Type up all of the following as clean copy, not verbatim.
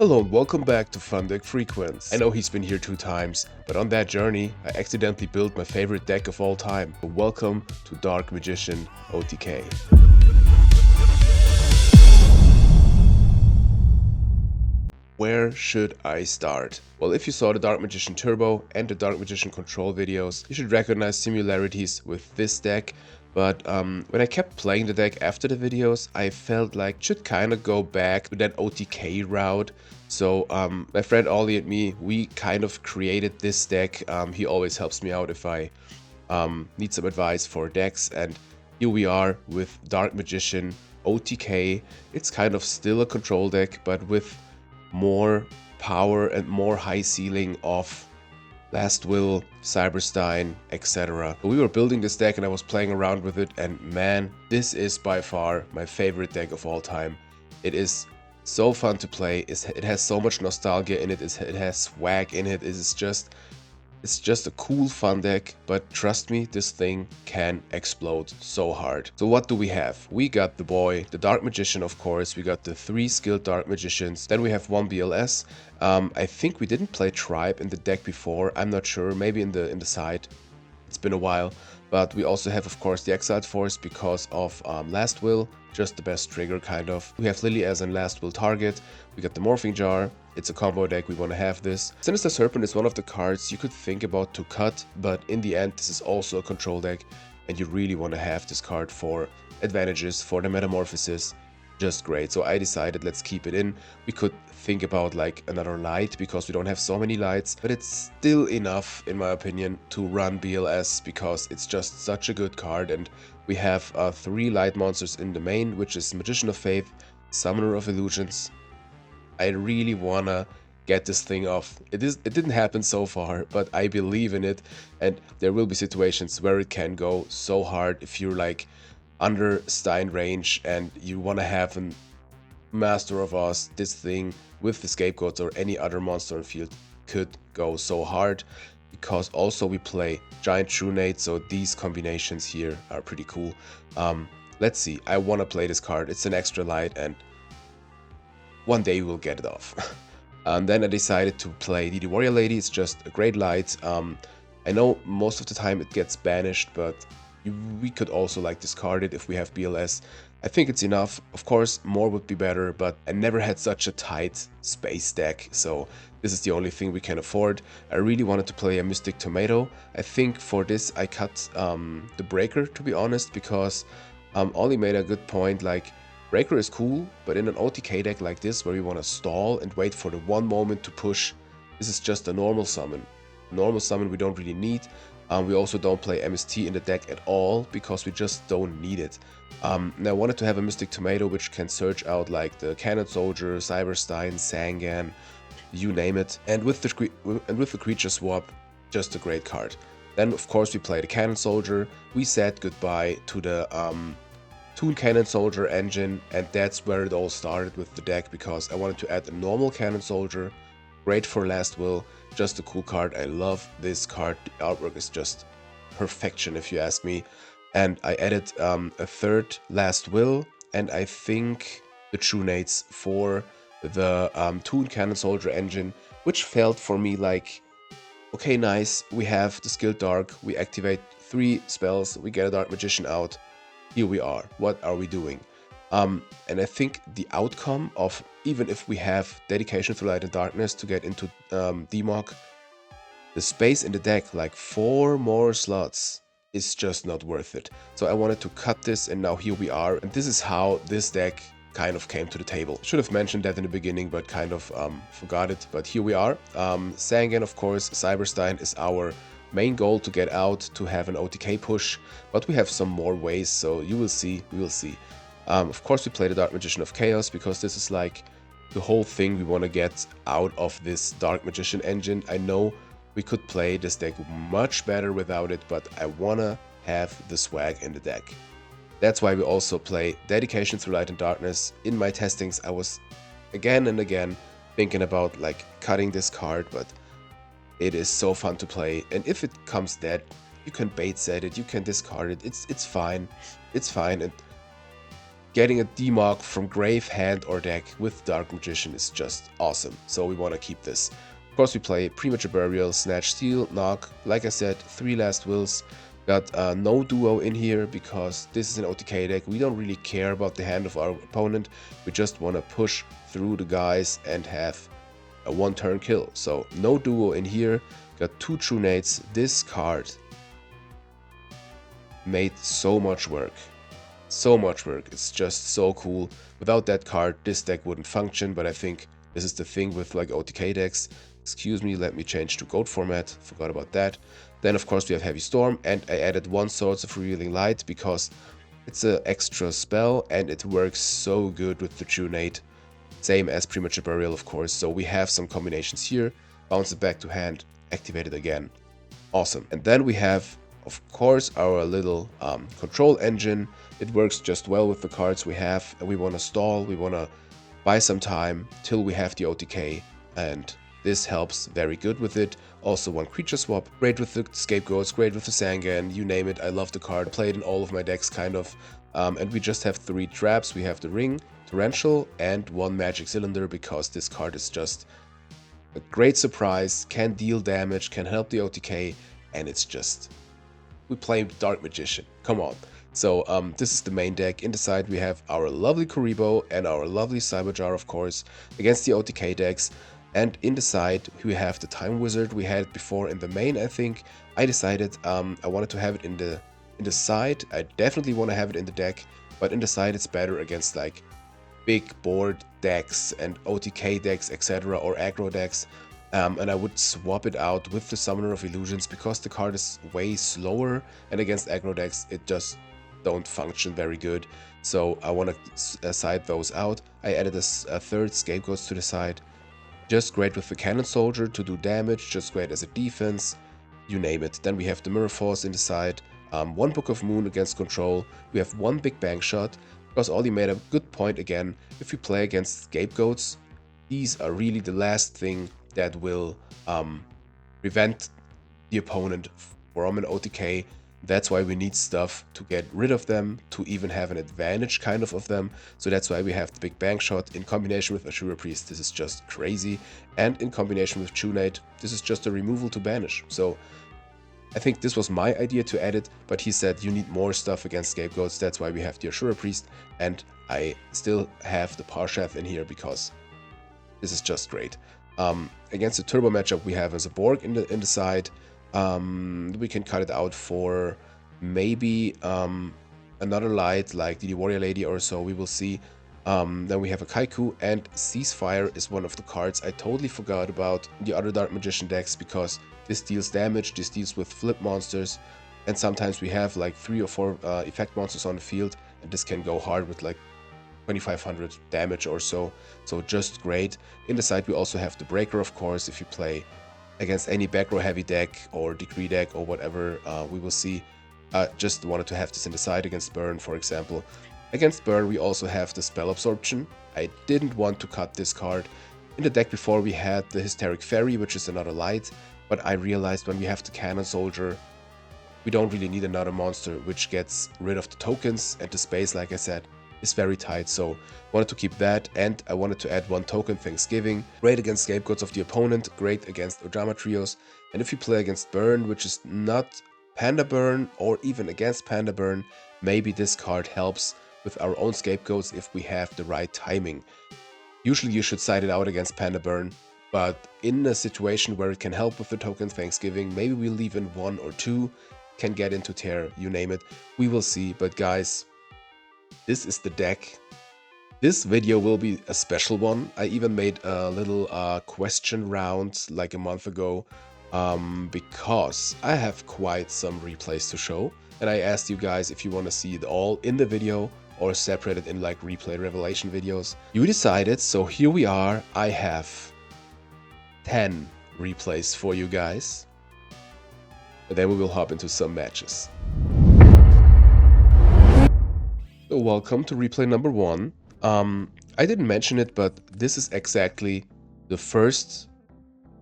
Hello and welcome back to Fun Deck Frequenz. I know he's been here 2 times, but on that journey, I accidentally built my favorite deck of all time. So welcome to Dark Magician OTK. Where should I start? Well, if you saw the Dark Magician Turbo and the Dark Magician Control videos, you should recognize similarities with this deck. But when I kept playing the deck after the videos, I felt like I should kind of go back to that OTK route. So my friend Ollie and me, we kind of created this deck. He always helps me out if I need some advice for decks. And here we are with Dark Magician OTK. It's kind of still a control deck, but with more power and more high ceiling of Last Will, Cyberstein, etc. We were building this deck and I was playing around with it, and man, this is by far my favorite deck of all time. It is so fun to play. It has so much nostalgia in it. It has swag in it. It's just a cool fun deck, but trust me, this thing can explode so hard. So what do we have? We got the boy, the Dark Magician, of course. We got the 3 skilled Dark Magicians. Then we have 1 BLS. I think we didn't play Tribe in the deck before. I'm not sure. Maybe in the side. It's been a while. But we also have, of course, the Exiled Force because of Last Will. Just the best trigger, kind of. We have Lily as a Last Will target. We got the Morphing Jar. It's a combo deck, we want to have this. Sinister Serpent is one of the cards you could think about to cut, but in the end this is also a control deck, and you really want to have this card for advantages, for the metamorphosis. Just great. So I decided let's keep it in. We could think about like another light because we don't have so many lights, but it's still enough in my opinion to run BLS because it's just such a good card. And we have 3 light monsters in the main, which is Magician of Faith, Summoner of Illusions. I really wanna get this thing off. It didn't happen so far, but I believe in it, and there will be situations where it can go so hard if you're like under Stein range and you wanna have a Master of Oz. This thing with the Scapegoats or any other monster on field could go so hard, because also we play Giant Trunade, so these combinations here are pretty cool. Let's see, I wanna play this card. It's an extra light and one day we'll get it off. And then I decided to play DD Warrior Lady. It's just a great light. I know most of the time it gets banished, but we could also like discard it if we have BLS. I think it's enough. Of course, more would be better, but I never had such a tight space deck, so this is the only thing we can afford. I really wanted to play a Mystic Tomato. I think for this I cut the Breaker, to be honest, because Ollie made a good point, like, Breaker is cool, but in an OTK deck like this, where we want to stall and wait for the one moment to push, this is just a normal summon. Normal summon we don't really need. We also don't play MST in the deck at all, because we just don't need it. And I wanted to have a Mystic Tomato, which can search out like the Cannon Soldier, Cyberstein, Sangan, you name it. And with the creature swap, just a great card. Then of course we play the Cannon Soldier. We said goodbye to the Toon Cannon Soldier engine, and that's where it all started with the deck, because I wanted to add a normal Cannon Soldier. Great for Last Will, just a cool card. I love this card. The artwork is just perfection if you ask me. And I added a 3rd Last Will, and I think the Trunades for the Toon Cannon Soldier engine, which felt for me like, okay, nice, we have the Skilled Dark, we activate 3 spells, we get a Dark Magician out. Here we are. What are we doing? And I think the outcome of, even if we have Dedication through Light and Darkness to get into Demog, the space in the deck, like 4 more slots, is just not worth it. So I wanted to cut this, and now here we are. And this is how this deck kind of came to the table. Should have mentioned that in the beginning, but kind of forgot it. But here we are. Sangan, of course, Cyberstein is our main goal to get out, to have an OTK push, but we have some more ways, so you will see, we will see. Of course we play the Dark Magician of Chaos, because this is like the whole thing we want to get out of this Dark Magician engine. I know we could play this deck much better without it, but I want to have the swag in the deck. That's why we also play Dedication through Light and Darkness. In my testings I was again and again thinking about like cutting this card, but it is so fun to play, and if it comes dead, you can bait set it, you can discard it, it's fine, it's fine. And getting a demog from grave, hand, or deck with Dark Magician is just awesome, so we want to keep this. Of course, we play Premature Burial, Snatch Steal, Knock. Like I said, 3 Last Wills. Got no duo in here because this is an OTK deck. We don't really care about the hand of our opponent. We just want to push through the guys and have a 1-turn kill. So no duo in here. Got 2 True Nates. This card made so much work. So much work. It's just so cool. Without that card, this deck wouldn't function, but I think this is the thing with like OTK decks. Excuse me, let me change to goat format. Forgot about that. Then of course we have Heavy Storm, and I added 1 Swords of Revealing Light because it's an extra spell and it works so good with the True Nate. Same as Premature Burial, of course. So we have some combinations here. Bounce it back to hand, activate it again. Awesome. And then we have, of course, our little control engine. It works just well with the cards we have, and we want to stall, we want to buy some time till we have the OTK, and this helps very good with it. Also 1 creature swap, great with the Scapegoats, great with the Sangan, you name it. I love the card, played in all of my decks kind of. And we just have 3 traps. We have the Ring, Torrential, and 1 Magic Cylinder because this card is just a great surprise, can deal damage, can help the OTK, and it's just... we play Dark Magician, come on. So this is the main deck. In the side we have our lovely Kuriboh and our lovely Cyberjar, of course, against the OTK decks. And in the side we have the Time Wizard. We had it before in the main, I think. I decided I wanted to have it in the side. I definitely want to have it in the deck, but in the side it's better against like big board decks and OTK decks, etc., or aggro decks. And I would swap it out with the Summoner of Illusions because the card is way slower, and against aggro decks it just don't function very good. So I want to side those out. I added a 3rd Scapegoats to the side. Just great with the Cannon Soldier to do damage, just great as a defense, you name it. Then we have the Mirror Force in the side, 1 Book of Moon against control. We have 1 Big Bang Shot, because Ollie made a good point again. If you play against Scapegoats, these are really the last thing that will prevent the opponent from an OTK. That's why we need stuff to get rid of them, to even have an advantage kind of them. So that's why we have the Big Bang Shot in combination with Ashura Priest. This is just crazy. And in combination with True Nate, this is just a removal to banish. So I think this was my idea to add it, but he said you need more stuff against Scapegoats. That's why we have the Ashura Priest, and I still have the Parshath in here because this is just great. Against the Turbo matchup we have as a Borg in the side. We can cut it out for maybe another light like the Warrior Lady or so, we will see. Then we have a Kaiku, and Ceasefire is one of the cards I totally forgot about the other Dark Magician decks because this deals damage, this deals with flip monsters, and sometimes we have like 3 or 4 effect monsters on the field, and this can go hard with like 2500 damage or so. So just great. In the side we also have the Breaker, of course, if you play against any back row heavy deck or decree deck or whatever, we will see. Just wanted to have this in the side against Burn, for example. Against Burn we also have the Spell Absorption. I didn't want to cut this card. In the deck before we had the Hysteric Fairy, which is another light, but I realized when we have the Cannon Soldier, we don't really need another monster which gets rid of the tokens, and the space, like I said, is very tight, so wanted to keep that. And I wanted to add 1 token, Thanksgiving. Great against Scapegoats of the opponent, great against Ojama Trios, and if you play against Burn, which is not Panda Burn, or even against Panda Burn, maybe this card helps with our own Scapegoats if we have the right timing. Usually you should side it out against Panda Burn, but in a situation where it can help with the token Thanksgiving, maybe we leave in 1 or 2, can get into tear, you name it, we will see. But guys, this is the deck. This video will be a special one. I even made a little question round like a month ago because I have quite some replays to show, and I asked you guys if you want to see it all in the video or separated in like replay revelation videos. You decided, so here we are. I have 10 replays for you guys, and then we will hop into some matches. So welcome to replay number 1. I didn't mention it, but this is exactly the first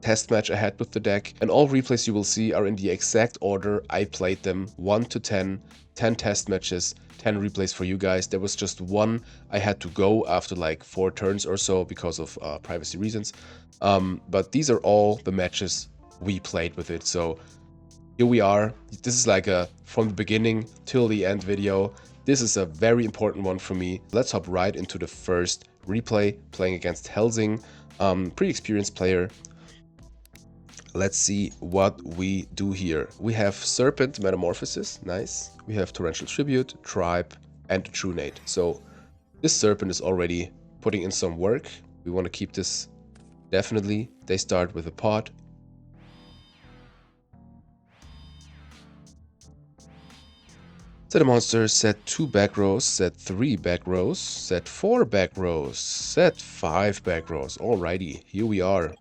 test match I had with the deck, and all replays you will see are in the exact order I played them, 1 to 10, 10 test matches, 10 replays for you guys. There was just one I had to go after like 4 turns or so because of privacy reasons. But these are all the matches we played with it. So here we are. This is like a from the beginning till the end video. This is a very important one for me. Let's hop right into the first replay, playing against Helsing. Pretty experienced player. Let's see what we do here. We have Serpent Metamorphosis, nice. We have Torrential Tribute, Tribe, and True Nate. So this Serpent is already putting in some work. We want to keep this definitely. They start with a pot. Set a monster, set 2 back rows, set 3 back rows, set 4 back rows, set 5 back rows. Alrighty, here we are.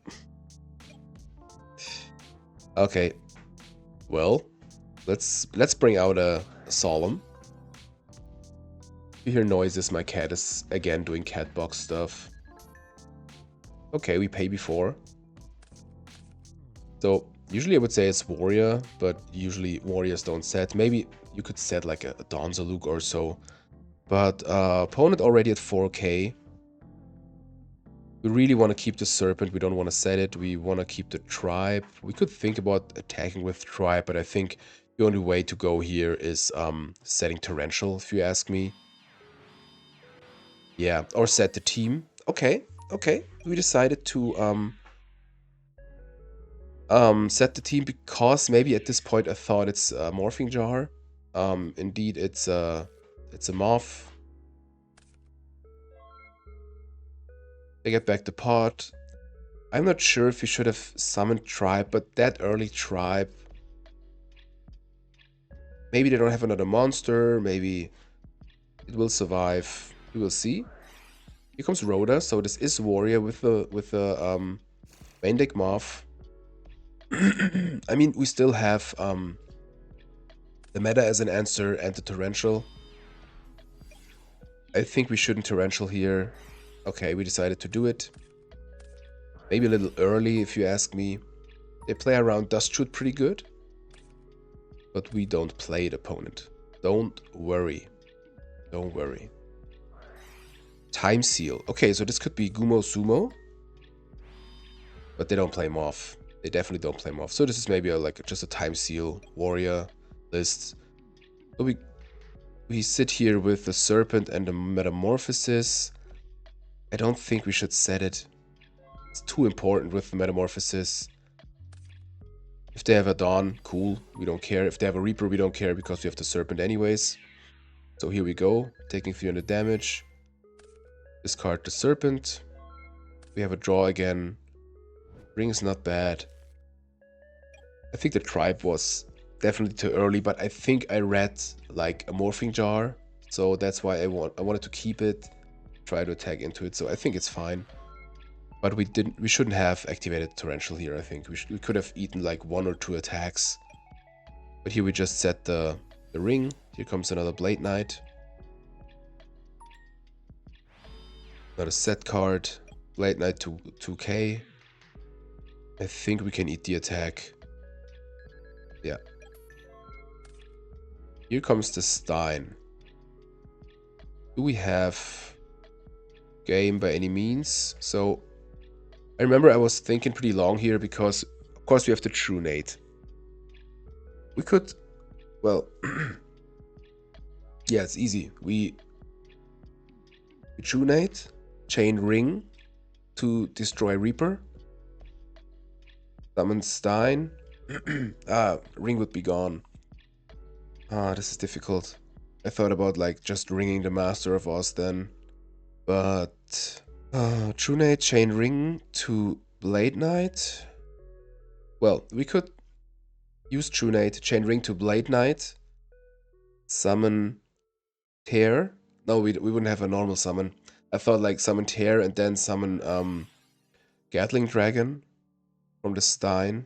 Okay, well, let's bring out a Solemn. You hear noises, my cat is again doing cat box stuff. Okay, we pay before. So usually I would say it's Warrior, but usually Warriors don't set. Maybe you could set like a Donzaluk or so. But opponent already at 4k. We really want to keep the Serpent. We don't want to set it. We want to keep the Tribe. We could think about attacking with Tribe, but I think the only way to go here is setting Torrential, if you ask me. Yeah, or set the team. Okay, okay. We decided to set the team because maybe at this point I thought it's a Morphing Jar. Indeed, it's a Morph. They get back the pot. I'm not sure if we should have summoned Tribe, but that early Tribe. Maybe they don't have another monster. Maybe it will survive. We will see. Here comes Rhoda, so this is Warrior with the main deck Morph. I mean, we still have the meta as an answer and the Torrential. I think we shouldn't Torrential here. Okay, we decided to do it. Maybe a little early, if you ask me. They play around Dust Shoot pretty good. But we don't play it, opponent. Don't worry. Don't worry. Time Seal. Okay, so this could be Gumo Sumo. But they don't play Morph. They definitely don't play Morph. So this is maybe like just a Time Seal Warrior list. So we sit here with the Serpent and the Metamorphosis. I don't think we should set it. It's too important with the Metamorphosis. If they have a Dawn, cool, we don't care. If they have a Reaper, we don't care because we have the Serpent anyways. So here we go, taking 300 damage. Discard the Serpent. We have a draw again. Ring is not bad. I think the Tribe was definitely too early, but I think I read like a Morphing Jar. So that's why I wanted to keep it. Try to attack into it, so I think it's fine. But we shouldn't have activated Torrential here, I think. We could have eaten like 1 or 2 attacks. But here we just set the ring. Here comes another Blade Knight. Another set card. Blade Knight to 2k. I think we can eat the attack. Yeah. Here comes the Stein. Do we have game by any means? So I remember I was thinking pretty long here because of course we have the True Nate. We could, well, yeah, it's easy. We True Nate, Chain Ring to destroy Reaper, summon Stein. Ring would be gone. This is difficult. I thought about like just ringing the Master of Oz then, but True Nate, Chain Ring to Blade Knight. Well, we could use True Nate, Chain Ring to Blade Knight, summon Tear. No, we wouldn't have a normal summon. I thought like summon Tear and then summon Gatling Dragon from the Stein.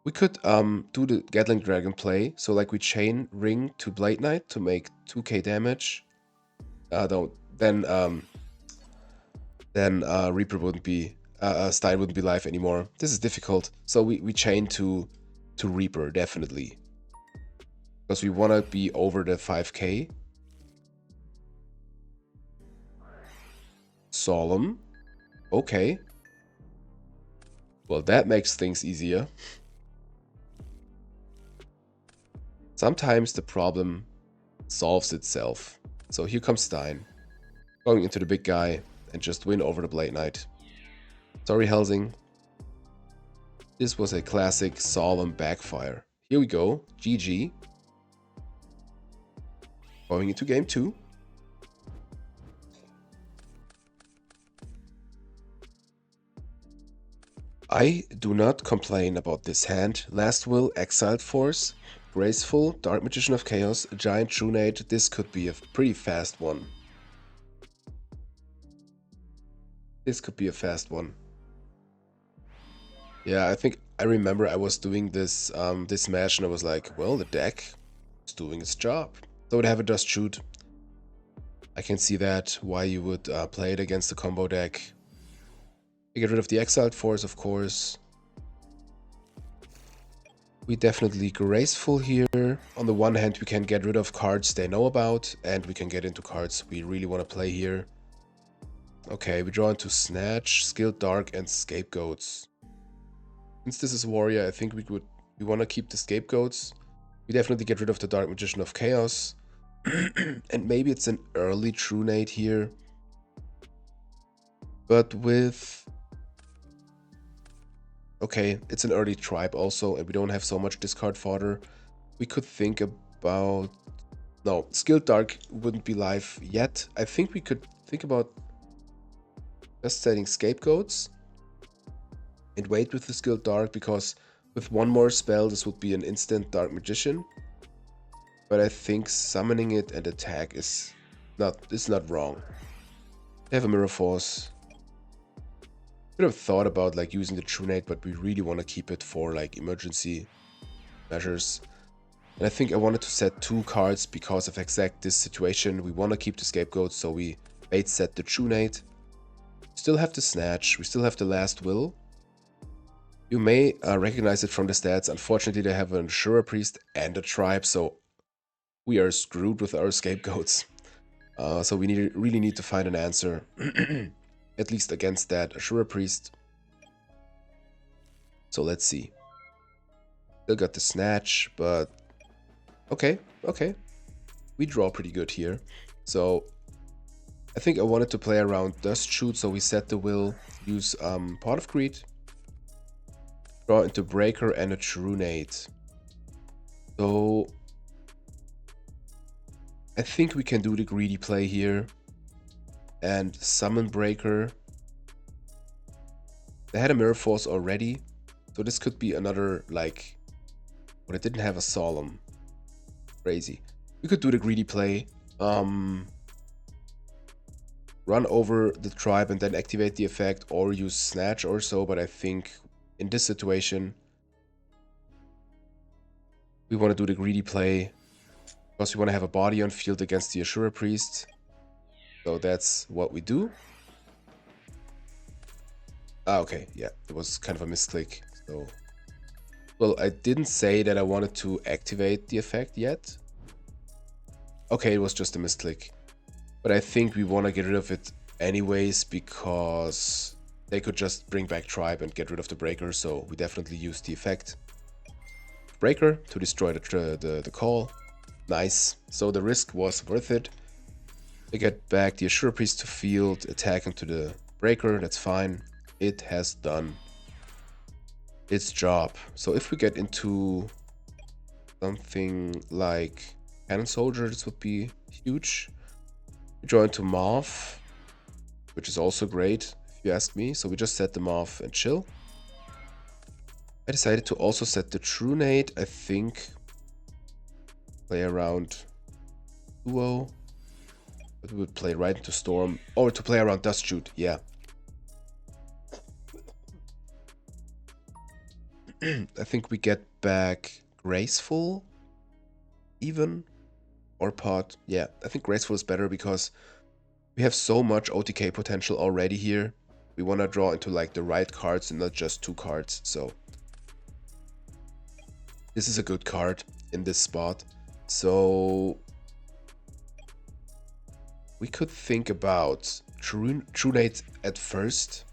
We could do the Gatling Dragon play. So like we Chain Ring to Blade Knight to make 2k damage. Then Reaper wouldn't be Stein wouldn't be live anymore. This is difficult. So we chain to Reaper, definitely. Because we want to be over the 5k. Solemn. Okay. Well, that makes things easier. Sometimes the problem solves itself. So here comes Stein. Going into the big guy and just win over the Blade Knight. Sorry, Helsing. This was a classic solemn backfire. Here we go. GG. Going into game 2. I do not complain about this hand. Last Will, Exiled Force, Graceful, Dark Magician of Chaos, Giant Trunade. This could be a pretty fast one. This could be a fast one. Yeah, I think I remember I was doing this this match and I was like, well, the deck is doing its job. So to have it just shoot. I can see that, why you would play it against the combo deck. We get rid of the Exiled Force, of course. We definitely graceful here. On the one hand, we can get rid of cards they know about, and we can get into cards we really want to play here. Okay, we draw into Snatch, Skilled Dark, and Scapegoats. Since this is Warrior, I think we want to keep the Scapegoats. We definitely get rid of the Dark Magician of Chaos. And maybe it's an early Trunade here. But with... Okay, it's an early tribe also, and we don't have so much discard fodder. We could think about... No, Skilled Dark wouldn't be live yet. I think we could think about just setting Scapegoats and wait with the Skilled Dark, because with one more spell this would be an instant Dark Magician. But I think summoning it and attack is not wrong. They have a Mirror Force. Could have thought about like using the Trunade, but we really want to keep it for like emergency measures. And I think I wanted to set 2 cards because of exact this situation. We want to keep the Scapegoat, so we bait set the Trunade. Still have the Snatch, we still have the Last Will. You may recognize it from the stats. Unfortunately, they have an Ashura Priest and a Tribe, so we are screwed with our Scapegoats. So we really need to find an answer. At least against that Ashura Priest. So let's see. Still got the Snatch, but... Okay. We draw pretty good here. So I think I wanted to play around Dust Shoot, so we set the Will, use Pot of Greed, draw into Breaker and a Trunade. So I think we can do the greedy play here and summon Breaker. They had a Mirror Force already, so this could be another, like... But it didn't have a Solemn. Crazy. We could do the greedy play. Run over the tribe and then activate the effect, or use Snatch or so, but I think in this situation we want to do the greedy play because we want to have a body on field against the Ashura Priest. So that's what we do. Okay, yeah, it was kind of a misclick. So, well, I didn't say that I wanted to activate the effect yet. Okay, it was just a misclick. But I think we want to get rid of it anyways, because they could just bring back Tribe and get rid of the Breaker, so we definitely use the effect. Breaker to destroy the call. Nice. So the risk was worth it. They get back the Ashura Priest to field, attack into the Breaker, that's fine. It has done its job. So if we get into something like Cannon Soldier, this would be huge. We draw into Mauve, which is also great, if you ask me. So we just set the Mauve and chill. I decided to also set the Trunade, I think. Play around Duo. But we would play right into Storm. Or to play around Dust Shoot, yeah. I think we get back Graceful, even, or Pot. Yeah, I think Graceful is better because we have so much OTK potential already here. We want to draw into like the right cards and not just 2 cards. So this is a good card in this spot. So we could think about Trunate at first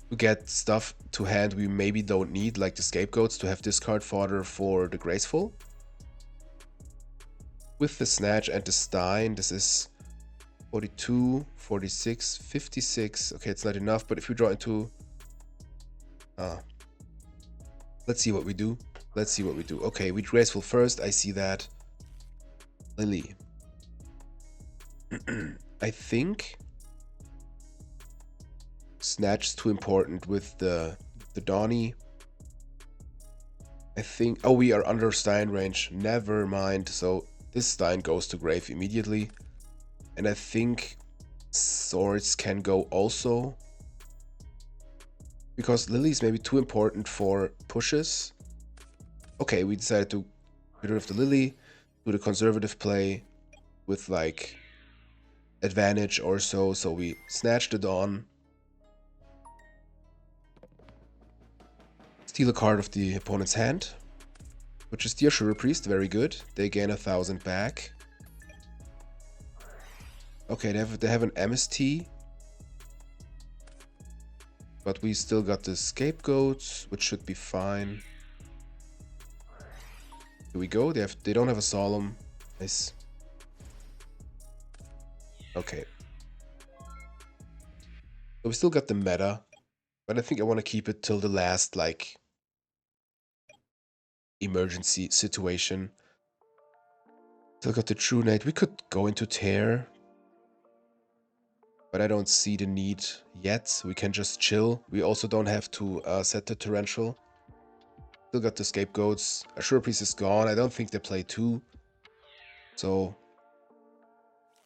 to get stuff to hand we maybe don't need, like the Scapegoats, to have discard fodder for the Graceful. With the Snatch and the Stein, this is 42, 46, 56. Okay, it's not enough, but if we draw into... let's see what we do. Let's see what we do. Okay, we Graceful first. I see that. Lily. I think Snatch is too important with the Donnie. I think... Oh, we are under Stein range. Never mind. So this Stein goes to grave immediately. And I think Swords can go also. Because Lily's maybe too important for pushes. Okay, we decided to get rid of the Lily. Do the conservative play with like advantage or so. So we snatch the Dawn. Steal a card of the opponent's hand, which is the Ashura Priest. Very good. They gain 1,000 back. Okay, they have an MST, but we still got the Scapegoats, which should be fine. Here we go. They don't have a Solemn. Nice. Okay. So we still got the meta, but I think I want to keep it till the last like emergency situation. Still got the Trunate. We could go into Tear, but I don't see the need yet. We can just chill. We also don't have to set the Torrential. Still got the Scapegoats. Ashura Priest is gone. I don't think they play 2. So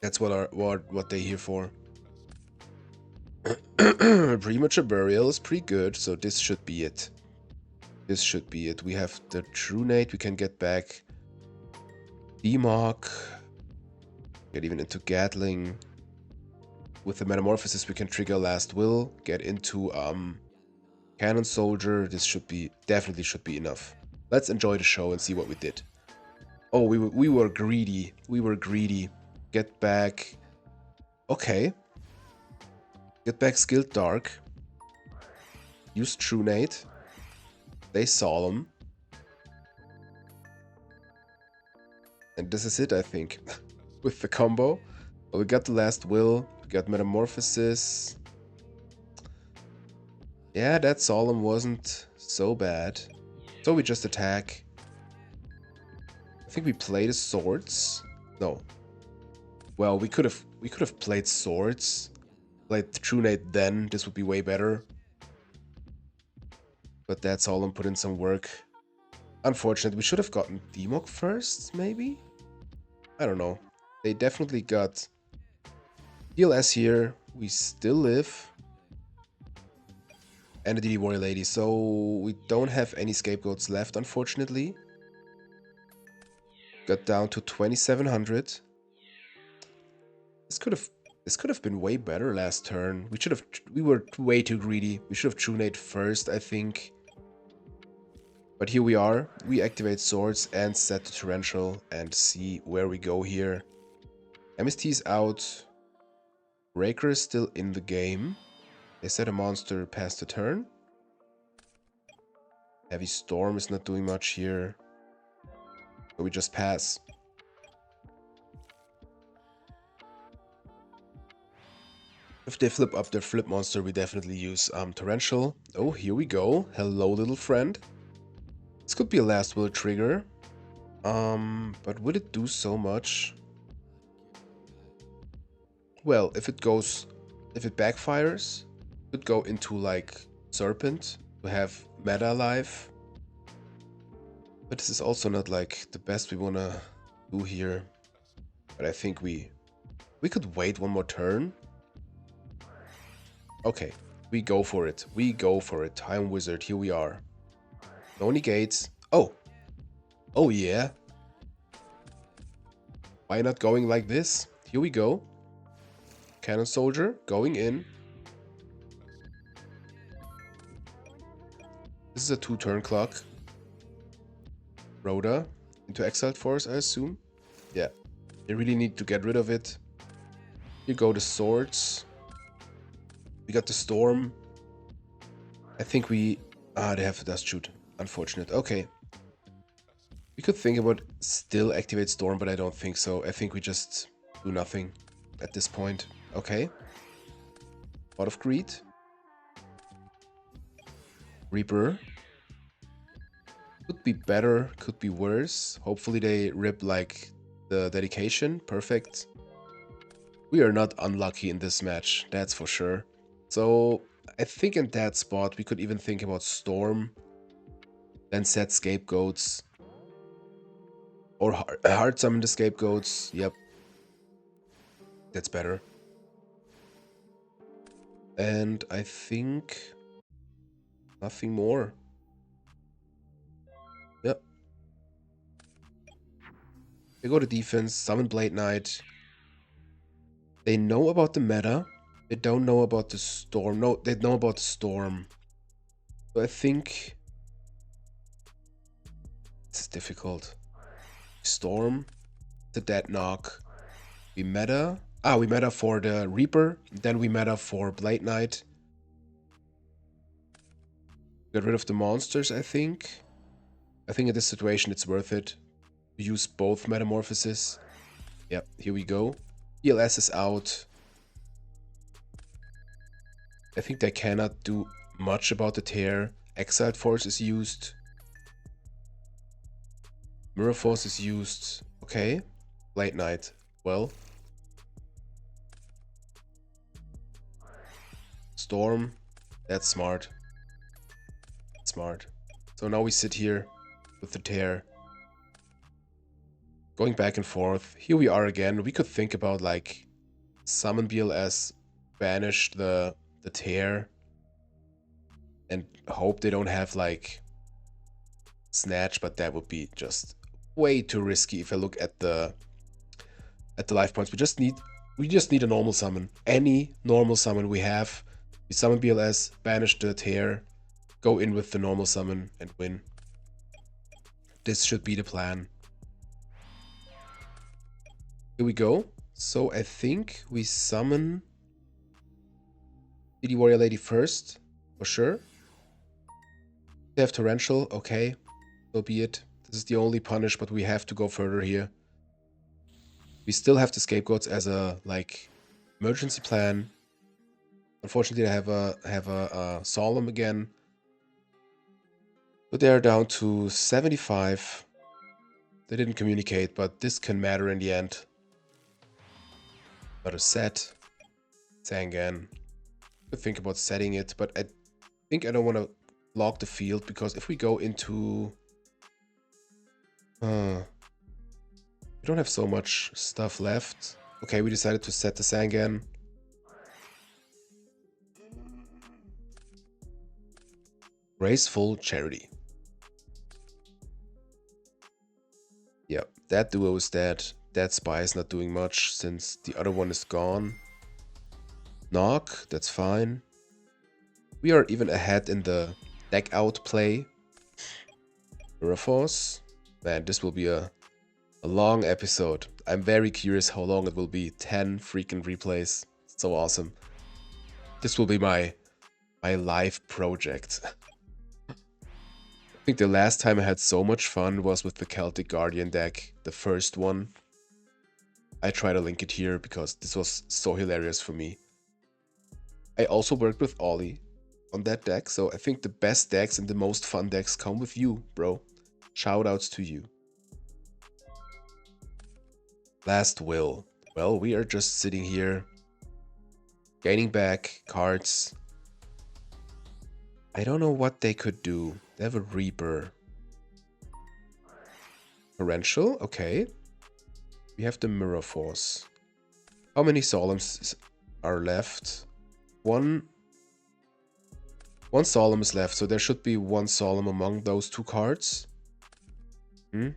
that's what they're here for. Premature Burial is pretty good, so this should be it. This should be it. We have the Trunate. We can get back Demok. Get even into Gatling. With the Metamorphosis, we can trigger Last Will. Get into Cannon Soldier. This definitely should be enough. Let's enjoy the show and see what we did. Oh, we were greedy. We were greedy. Get back. Okay. Get back Skilled Dark. Use Trunate. Play Solemn. And this is it, I think. With the combo. Well, we got the Last Will. We got Metamorphosis. Yeah, that Solemn wasn't so bad. So we just attack. I think we played the Swords. No. Well, we could have played Swords. Played Trunate then. This would be way better. But that Solemn put in some work. Unfortunate. We should have gotten Demok first, maybe? I don't know. They definitely got DLS here. We still live. And a DD Warrior Lady. So we don't have any Scapegoats left, unfortunately. Got down to 2,700. This could have been way better last turn. We were way too greedy. We should have Trunate first, I think. But here we are. We activate Swords and set the Torrential and see where we go here. MST is out. Raker is still in the game. They set a monster past the turn. Heavy Storm is not doing much here. So we just pass. If they flip up their flip monster, we definitely use Torrential. Oh, here we go. Hello, little friend. This could be a Last Will trigger. But would it do so much? Well, if it backfires, it could go into like Serpent to have meta alive. But this is also not like the best we wanna do here. But I think we could wait one more turn. Okay, we go for it. We go for it. Time Wizard, here we are. No negates. Oh. Oh yeah. Why not going like this? Here we go. Cannon Soldier going in. This is a 2-turn clock. Rhoda into Exiled Force, I assume. Yeah, they really need to get rid of it. Here go the swords. We got the storm. I think we... they have the dust shoot. Unfortunate. Okay. We could think about still activate storm, but I don't think so. I think we just do nothing at this point. Okay. Pot of Greed. Reaper. Could be better, could be worse. Hopefully they rip like the dedication. Perfect. We are not unlucky in this match, that's for sure. So I think in that spot we could even think about Storm. Then set Scapegoats. Or hard summon the Scapegoats. Yep. That's better. And I think nothing more. Yep. They go to defense, summon Blade Knight. They know about the meta. They don't know about the storm. No, they know about the storm. So I think this is difficult. Storm, the dead knock. We meta. We meta for the Reaper. Then we meta for Blade Knight. Get rid of the monsters, I think. I think in this situation it's worth it. Use both metamorphoses. Yep, here we go. ELS is out. I think they cannot do much about the tear. Exiled Force is used. Mirror Force is used. Okay. Blade Knight. Well. Storm. That's smart. That's smart. So now we sit here with the tear. Going back and forth. Here we are again. We could think about like summon BLS, banish the tear, and hope they don't have like snatch, but that would be just way too risky if I look at the life points. We just need a normal summon. Any normal summon we have. We summon BLS, banish the tear, go in with the normal summon and win. This should be the plan. Here we go. So I think we summon CD Warrior Lady first, for sure. They have Torrential, okay. So be it. This is the only punish, but we have to go further here. We still have the Scapegoats as a like emergency plan. Unfortunately, I have a Solemn again. But they are down to 75. They didn't communicate, but this can matter in the end. Got a set. Sangan. Could think about setting it, but I think I don't want to lock the field, because if we go into... we don't have so much stuff left. Okay, we decided to set the Sangan. Graceful Charity. Yeah, that duo is dead. That spy is not doing much since the other one is gone. Knock, that's fine. We are even ahead in the deck out play. Mirror Force. Man, this will be a long episode. I'm very curious how long it will be. 10 freaking replays. So awesome. This will be my live project. I think the last time I had so much fun was with the Celtic Guardian deck, the first one. I try to link it here because this was so hilarious for me. I also worked with Ollie on that deck, so I think the best decks and the most fun decks come with you, bro. Shoutouts to you. Last will. Well, we are just sitting here, gaining back cards. I don't know what they could do. They have a Reaper. Torrential, okay. We have the Mirror Force. How many Solemns are left? One Solemn is left, so there should be one Solemn among those two cards. I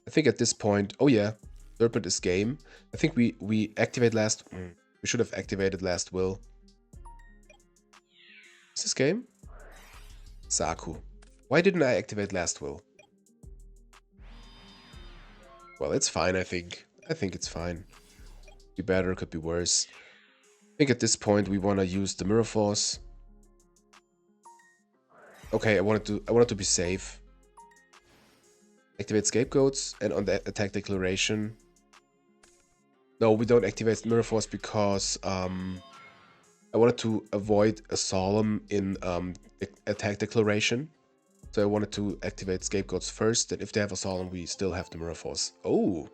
think at this point... Oh yeah, Serpent is game. I think we activate last... We should have activated last will. Is this game? Saku. Why didn't I activate Last Will? Well, it's fine, I think. I think it's fine. Could be better, could be worse. I think at this point we want to use the Mirror Force. Okay, I wanted to be safe. Activate Scapegoats, and on the attack declaration. No, we don't activate Mirror Force because I wanted to avoid a Solemn in attack declaration. So I wanted to activate Scapegoats first, and if they have a Solemn, we still have the Mirror Force. Oh!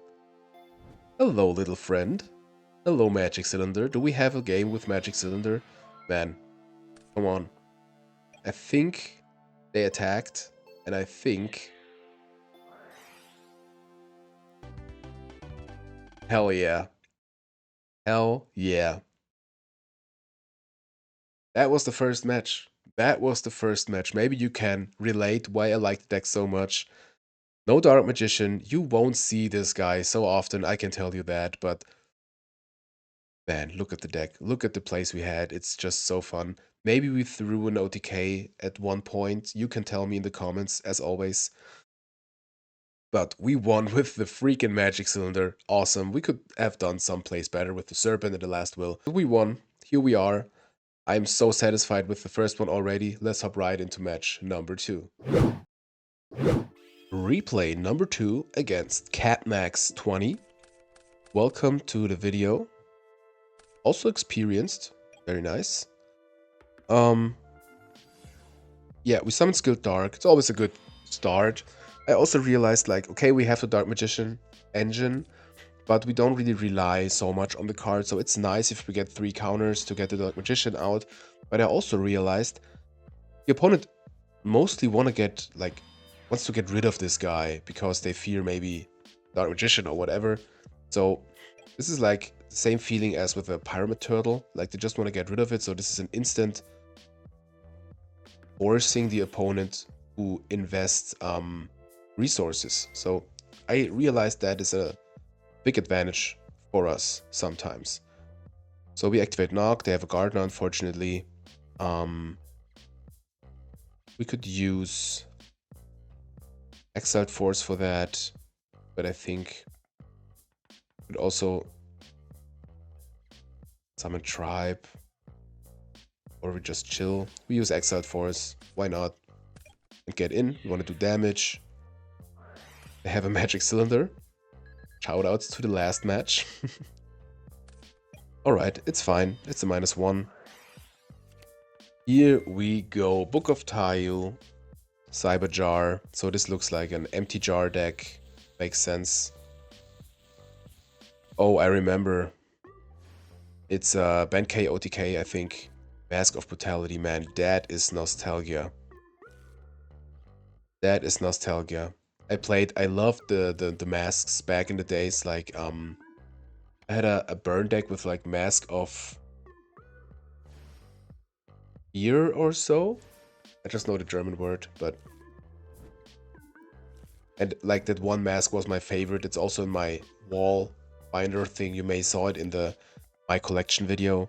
Hello, little friend. Hello, Magic Cylinder. Do we have a game with Magic Cylinder? Man, come on. I think they attacked, and I think... Hell yeah. Hell yeah. That was the first match. That was the first match. Maybe you can relate why I like the deck so much. No Dark Magician. You won't see this guy so often, I can tell you that, but... Man, look at the deck. Look at the plays we had. It's just so fun. Maybe we threw an OTK at one point. You can tell me in the comments, as always. But we won with the freaking Magic Cylinder. Awesome. We could have done some plays better with the Serpent and the Last Will. But we won. Here we are. I'm so satisfied with the first one already. Let's hop right into match number 2. Replay number 2 against CatMax20. Welcome to the video. Also experienced. Very nice. Yeah, we summoned Skilled Dark. It's always a good start. I also realized, like, okay, we have the Dark Magician engine, but we don't really rely so much on the card, so it's nice if we get 3 counters to get the Dark Magician out. But I also realized the opponent mostly wants to get rid of this guy because they fear maybe Dark Magician or whatever. So this is like the same feeling as with a Pyramid Turtle. Like, they just want to get rid of it, so this is an instant forcing the opponent to invest resources. So I realized that is a big advantage for us sometimes. So we activate Knock. They have a Gardener, unfortunately. We could use Exiled Force for that, but I think we could also summon Tribe, or we just chill. We use Exiled Force. Why not? And get in. We want to do damage. They have a Magic Cylinder. Shoutouts to the last match. Alright, it's fine. It's a -1. Here we go. Book of Tile. Cyber Jar. So this looks like an empty jar deck. Makes sense. Oh, I remember. It's Benkei OTK, I think. Mask of Brutality, man. That is nostalgia. That is nostalgia. I loved the masks back in the days. Like, I had a burn deck with like Mask of Fear or so. I just know the German word, but... And like that one mask was my favorite. It's also in my wall binder thing. You may saw it in the my collection video.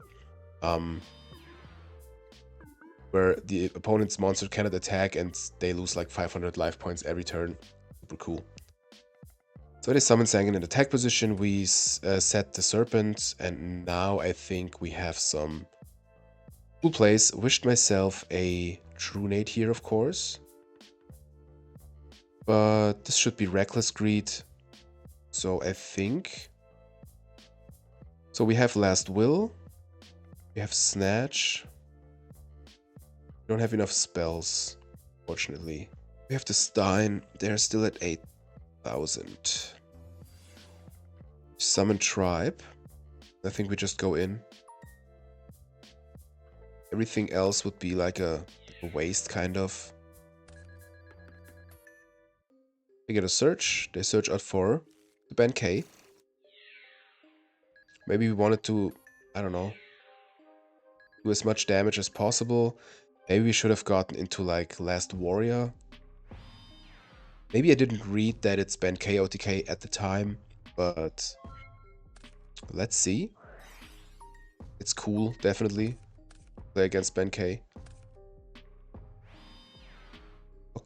Where the opponent's monster cannot attack and they lose like 500 life points every turn. Super cool. So they summon Sangan in attack position. We set the Serpent, and now I think we have some cool plays. Wished myself a True Nate here, of course. But this should be Reckless Greed. So I think... So we have Last Will. We have Snatch. We don't have enough spells, fortunately. We have the Stein. They're still at 8,000. Summon Tribe. I think we just go in. Everything else would be like a waste, kind of. They get a search. They search out for the Benkei. Maybe we wanted to, I don't know, do as much damage as possible. Maybe we should have gotten into like Last Warrior. Maybe I didn't read that it's Benkei OTK at the time, but let's see. It's cool, definitely. Play against Benkei.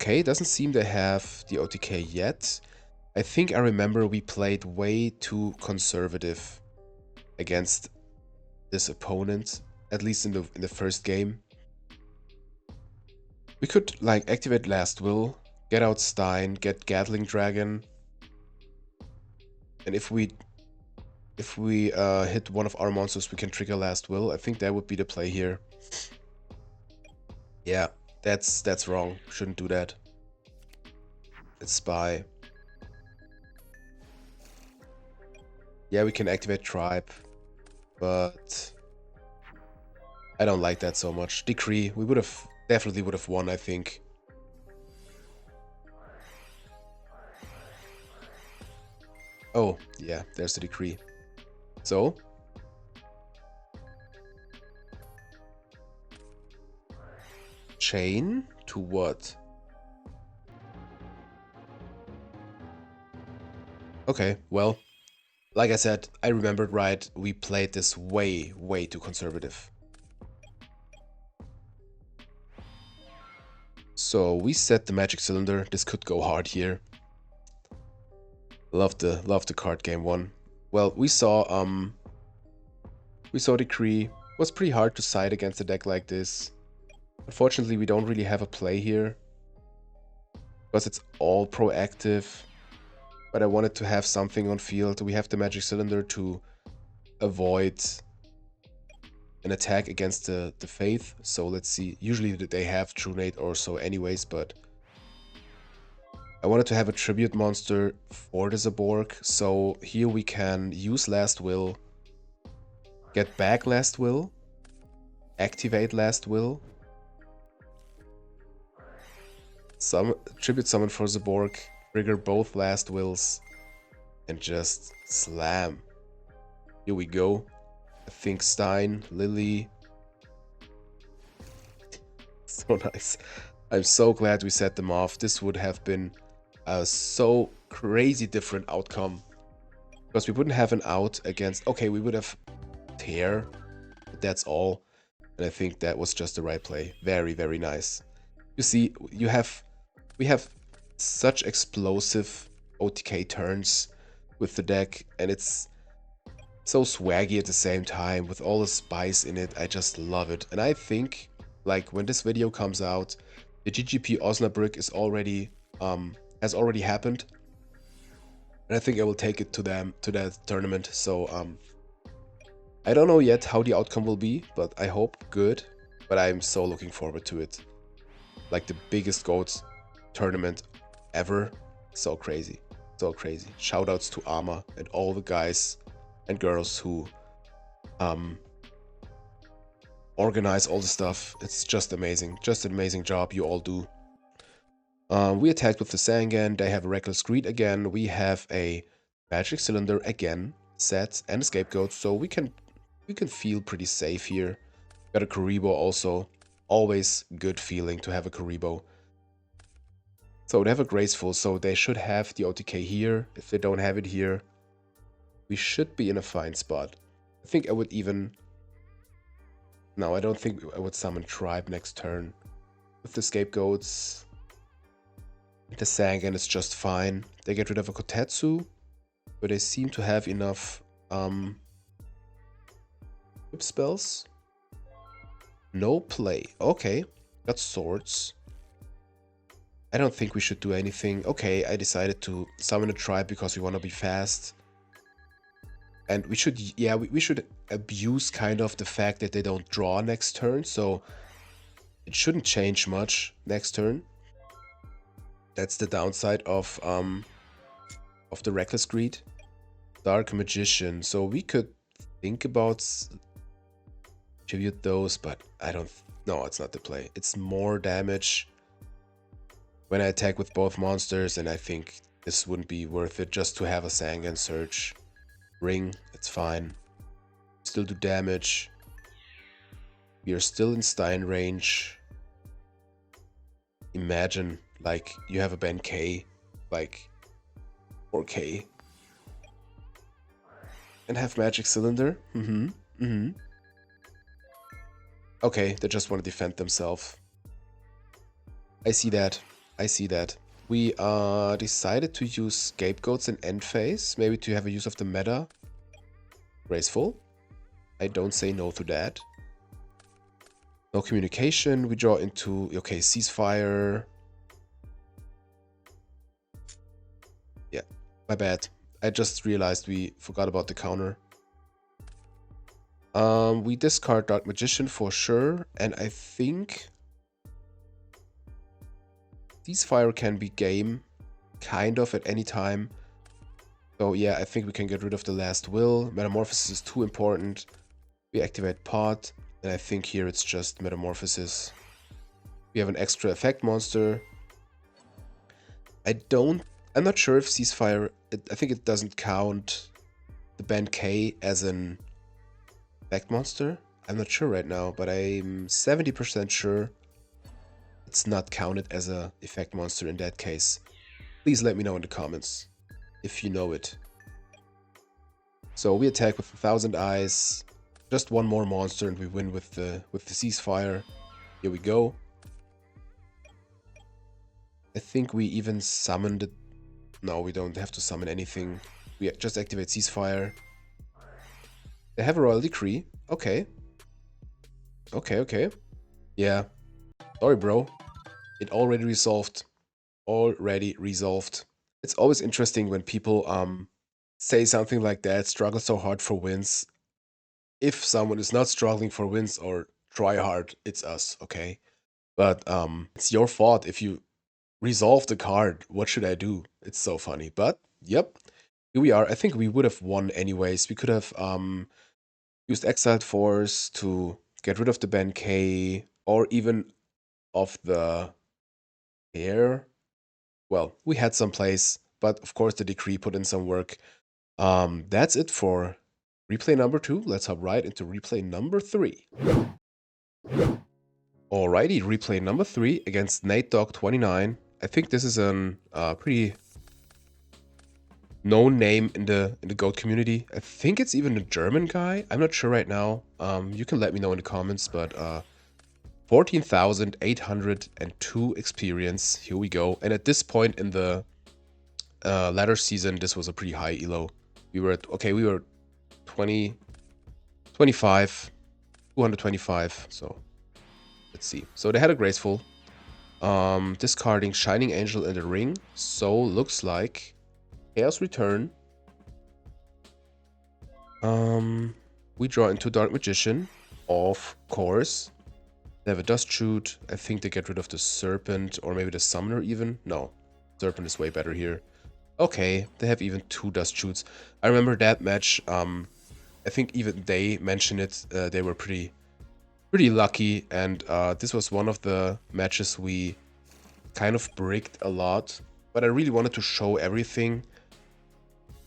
Okay, doesn't seem they have the OTK yet. I think I remember we played way too conservative against this opponent, at least in the first game. We could like activate Last Will, get out Stein, get Gatling Dragon, and if we hit one of our monsters, we can trigger Last Will. I think that would be the play here. Yeah, that's wrong. Shouldn't do that. It's Spy. Yeah, we can activate Tribe, but I don't like that so much. Decree, we definitely would have won, I think. Oh, yeah, there's the Decree. So, chain to what? Okay, well, like I said, I remembered right, we played this way too conservative. So we set the magic cylinder. This could go hard here. Love the card game one. Well, we saw Decree. It was pretty hard to side against a deck like this. Unfortunately, we don't really have a play here because it's all proactive. But I wanted to have something on field. We have the magic cylinder to avoid an attack against the Faith. So let's see. Usually they have Trunate or so anyways, but I wanted to have a tribute monster for the Zaborg. So here we can use Last Will, get back Last Will, activate Last Will, tribute summon for Zaborg, trigger both Last Wills, and just slam. Here we go. I think Stein, Lily. So nice. I'm so glad we set them off. This would have been a so crazy different outcome. Because we wouldn't have an out against... Okay, we would have Tear, but that's all. And I think that was just the right play. Very, very nice. You see, we have such explosive OTK turns with the deck, and it's so swaggy at the same time with all the spice in it. I just love it. And I think, like, when this video comes out, the GGP Osnabrück is already has already happened, and I think I will take it to that tournament. So I don't know yet how the outcome will be, but I hope good. But I'm so looking forward to it. Like the biggest GOAT tournament ever. So crazy. So crazy. Shoutouts to Arma and all the guys and girls who organize all the stuff. It's just amazing. Just an amazing job you all do. We attacked with the Sangan. They have a Reckless Greed again. We have a Magic Cylinder again set and a Scapegoat, so we can feel pretty safe here. Got a Karibo also. Always good feeling to have a Karibo. So they have a Graceful, so they should have the OTK here. If they don't have it here, we should be in a fine spot. I think I would even... No, I don't think I would summon Tribe next turn. With the Scapegoats, the Sangan is just fine. They get rid of a Kotetsu, but they seem to have enough whip spells. No play. Okay, got Swords. I don't think we should do anything. Okay, I decided to summon a Tribe because we want to be fast. And we should, yeah, we should abuse kind of the fact that they don't draw next turn, so it shouldn't change much next turn. That's the downside of the Reckless Greed. Dark Magician, so we could think about tribute those, but I don't... No, it's not the play. It's more damage when I attack with both monsters, and I think this wouldn't be worth it just to have a Sangan Surge. Ring, it's fine. Still do damage. We are still in Stein range. Imagine, like, you have a Ben K, like 4K. And have Magic Cylinder. Okay, they just want to defend themselves. I see that. I see that. We decided to use scapegoats in end phase, maybe to have a use of the meta. Graceful. I don't say no to that. No communication. We draw into, okay, ceasefire. Yeah, my bad. I just realized we forgot about the counter. We discard Dark Magician for sure, and I think ceasefire can be game, kind of, at any time. So yeah, I think we can get rid of the last will. Metamorphosis is too important. We activate Pod, and I think here it's just Metamorphosis. We have an extra effect monster. I'm not sure if ceasefire, I think it doesn't count the band K as an effect monster. I'm not sure right now, but I'm 70% sure it's not counted as a effect monster in that case. Please let me know in the comments if you know it. So we attack with 1,000 eyes. Just one more monster and we win with the ceasefire. Here we go. I think we even summoned it. No, we don't have to summon anything. We just activate ceasefire. They have a royal decree. Okay. Okay. Yeah. Sorry, bro. It already resolved. It's always interesting when people say something like that, struggle so hard for wins. If someone is not struggling for wins or try hard, it's us, okay? But it's your fault if you resolve the card. What should I do? It's so funny. But yep, here we are. I think we would have won anyways. We could have used Exiled Force to get rid of the Ben K or even of the hair. Well, we had some plays, but of course the decree put in some work. That's it for replay number 2. Let's hop right into replay number 3. Alrighty, replay number 3 against NateDog29. I think this is a pretty known name in the GOAT community. I think it's even a German guy. I'm not sure right now. You can let me know in the comments, but 14,802 experience. Here we go. And at this point in the ladder season, this was a pretty high elo. We were at, okay, we were 25, 225. So let's see. So they had a graceful. Discarding Shining Angel and the Ring. So looks like Chaos Return. We draw into Dark Magician, of course. They have a Dust Shoot. I think they get rid of the Serpent, or maybe the Summoner even. No, Serpent is way better here. Okay, they have even 2 Dust Shoots. I remember that match. I think even they mentioned it. They were pretty lucky, and this was one of the matches we kind of bricked a lot. But I really wanted to show everything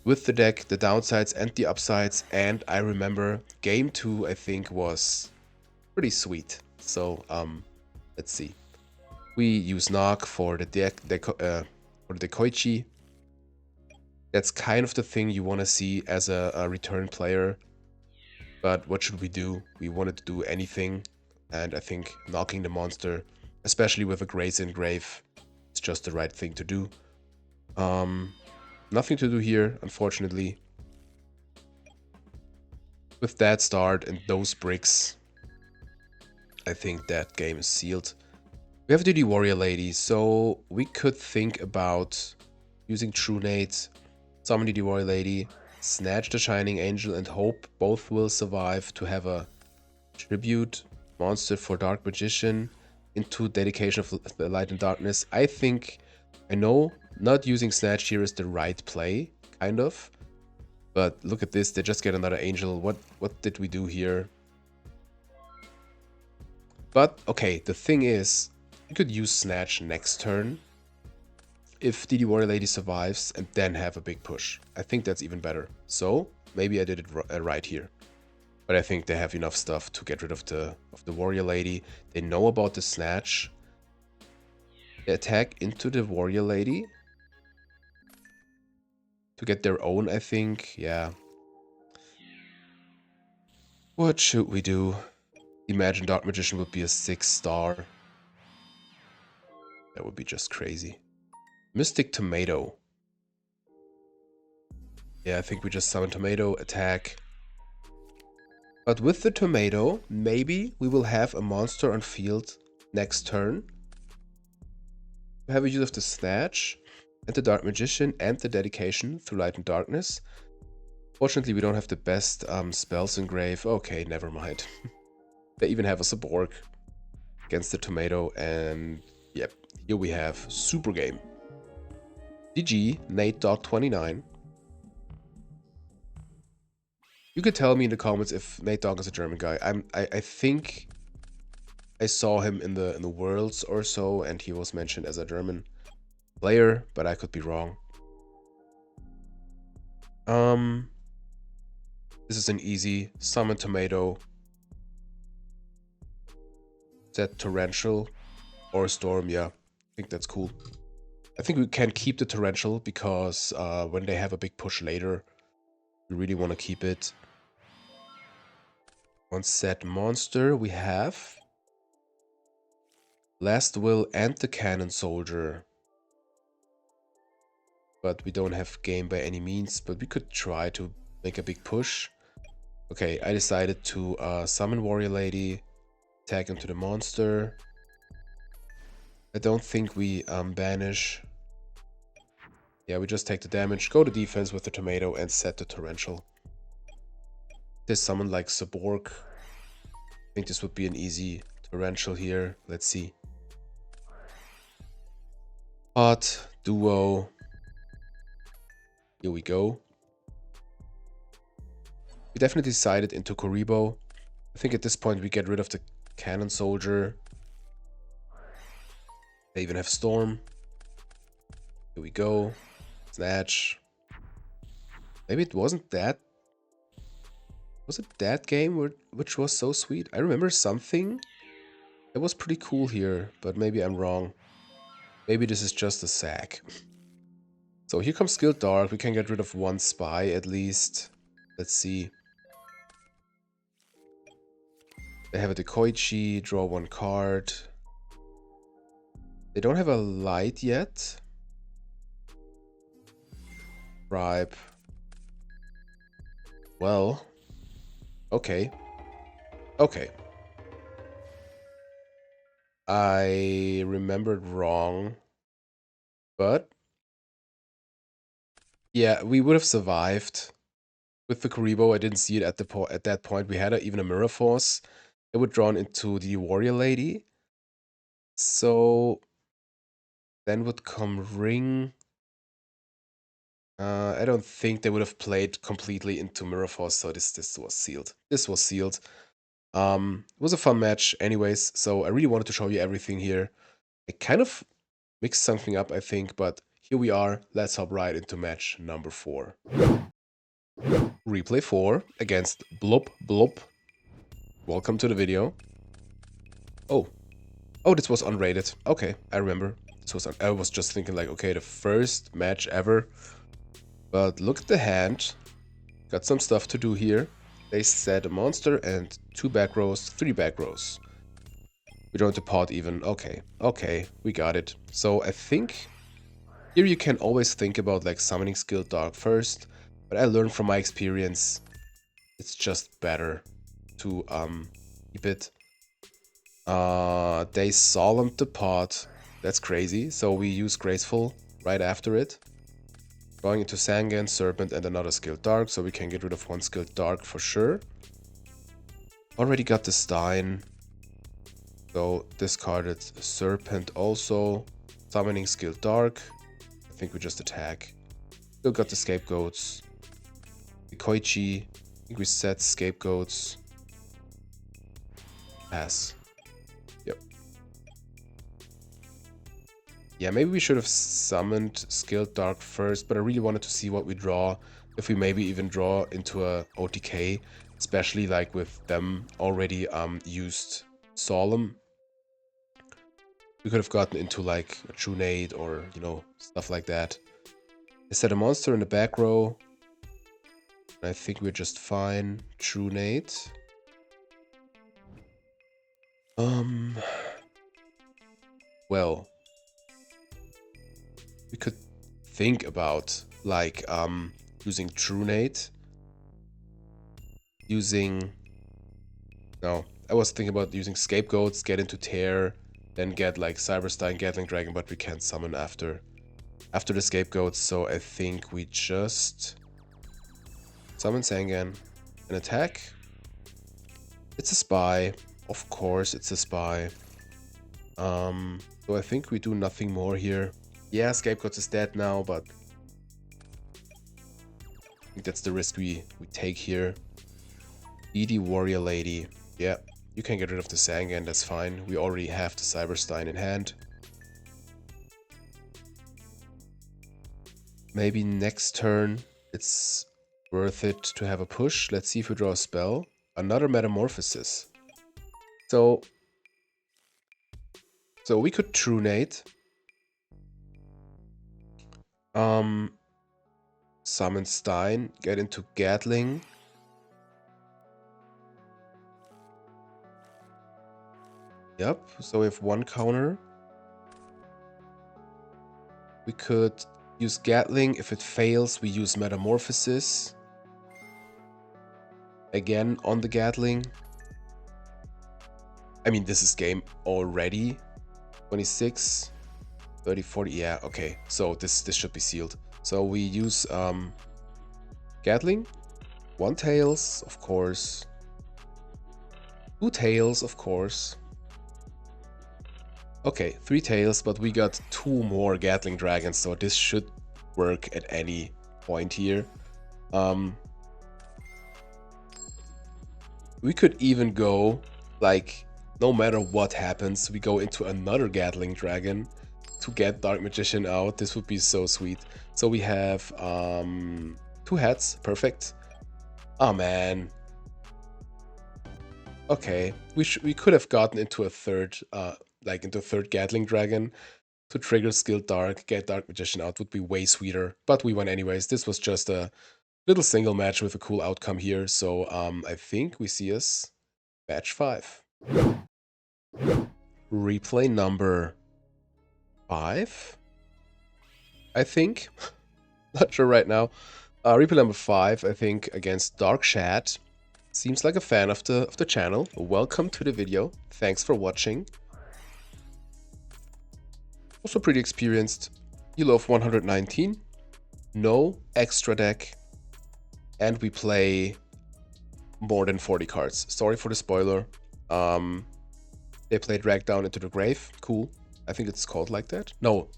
with the deck, the downsides and the upsides. And I remember game 2, I think, was pretty sweet. So let's see. We use Nog for the Dekoichi. That's kind of the thing you want to see as a return player. But what should we do? We wanted to do anything, and I think knocking the monster, especially with a Grace in Grave, is just the right thing to do. Nothing to do here, unfortunately. With that start and those bricks, I think that game is sealed. We have the Warrior Lady, so we could think about using True Nate, summon the Warrior Lady, snatch the Shining Angel, and hope both will survive to have a tribute monster for Dark Magician into Dedication of the Light and Darkness. I know not using Snatch here is the right play, kind of. But look at this, they just get another angel. What did we do here? But okay, the thing is, you could use Snatch next turn if DD Warrior Lady survives and then have a big push. I think that's even better. So maybe I did it right here. But I think they have enough stuff to get rid of the Warrior Lady. They know about the Snatch. They attack into the Warrior Lady to get their own, I think. Yeah. What should we do? Imagine Dark Magician would be a 6-star. That would be just crazy. Mystic Tomato. Yeah, I think we just summon Tomato, attack. But with the Tomato, maybe we will have a monster on field next turn. We have a use of the Snatch, and the Dark Magician, and the Dedication through Light and Darkness. Fortunately, we don't have the best spells in Grave. Okay, never mind. They even have a Cyborg against the Tomato, and yep, here we have Super Game. GG, Nate.29. You could tell me in the comments if Nate Dogg is a German guy. I think I saw him in the Worlds or so, and he was mentioned as a German player, but I could be wrong. This is an easy summon Tomato, set Torrential or Storm. Yeah, I think that's cool. I think we can keep the Torrential because when they have a big push later, we really want to keep it. On set monster, we have Last Will and the Cannon Soldier. But we don't have game by any means, but we could try to make a big push. Okay, I decided to summon Warrior Lady, tag into the monster. I don't think we banish. Yeah, we just take the damage, go to defense with the Tomato, and set the Torrential. This summon like Cyborg. I think this would be an easy Torrential here. Let's see. Hot, Duo. Here we go. We definitely decided into Kuriboh. I think at this point we get rid of the Cannon Soldier. They even have Storm. Here we go. Snatch. Maybe it wasn't that. Was it that game which was so sweet? I remember something that was pretty cool here, but maybe I'm wrong. Maybe this is just a sack. So here comes Skilled Dark. We can get rid of one spy at least. Let's see. They have a Decoichi, draw one card. They don't have a light yet. Bribe. Well. Okay. Okay. I remembered wrong. But yeah, we would have survived with the Kuriboh. I didn't see it at that point. We had even a Mirror Force. It would drawn into the Warrior Lady. So then would come Ring. I don't think they would have played completely into Mirror Force, so this was sealed. This was sealed. It was a fun match anyways, so I really wanted to show you everything here. I kind of mixed something up, I think, but here we are. Let's hop right into match number 4. Replay 4 against Blop Blop. Welcome to the video. Oh, this was unrated. Okay, I remember. I was just thinking like, okay, the first match ever. But look at the hand. Got some stuff to do here. They set a monster and 2 back rows, 3 back rows. We don't depart even. Okay, we got it. So I think here you can always think about like summoning Skilled Dark first. But I learned from my experience, it's just better to keep it. They solemned the pot. That's crazy. So we use Graceful right after it. Going into Sangan, Serpent, and another Skilled Dark, so we can get rid of one Skilled Dark for sure. Already got the Stein. So discarded Serpent also. Summoning Skilled Dark. I think we just attack. Still got the Scapegoats. The Koichi. I think we set Scapegoats. Pass. Yep. Yeah, maybe we should have summoned Skilled Dark first, but I really wanted to see what we draw. If we maybe even draw into a OTK, especially like with them already used Solemn. We could have gotten into like a True Nade or, you know, stuff like that. I set a monster in the back row. I think we're just fine. True Nade. Well. we could think about like using Trunate, using no, I was thinking about using Scapegoats, get into Tear, then get like Cyberstein, Gatling Dragon, but we can't summon after the Scapegoats, so I think we just summon Sangan and attack. It's a spy, of course it's a spy. So I think we do nothing more here. Yeah, Scapegoats is dead now, but I think that's the risk we take here. ED Warrior Lady. Yeah, you can get rid of the Sangan, that's fine. We already have the Cyberstein in hand. Maybe next turn it's worth it to have a push. Let's see if we draw a spell. Another Metamorphosis. So we could Trunate. Summon Stein, get into Gatling. Yep, so we have one counter. We could use Gatling. If it fails, we use Metamorphosis. Again on the Gatling. I mean, this is game already. 26, 30, 40. Yeah, okay. So this should be sealed. So we use Gatling. 1 tails, of course. 2 tails, of course. Okay, 3 tails, but we got 2 more Gatling Dragons, so this should work at any point here. We could even go, like, no matter what happens, we go into another Gatling Dragon to get Dark Magician out. This would be so sweet. So we have 2 hats, perfect. Oh man. Okay, we could have gotten into a third, into a third Gatling Dragon to trigger Skill Dark, get Dark Magician out would be way sweeter, but we won anyways. This was just a little single match with a cool outcome here, so I think we see us match 5. Replay number 5, I think. Not sure right now. Replay number 5, I think, against Dark Shad. Seems like a fan of the channel. Welcome to the video. Thanks for watching. Also pretty experienced. Elo of 119. No extra deck. And we play more than 40 cards. Sorry for the spoiler. They play Drag Down into the Grave. Cool. I think it's called like that. No.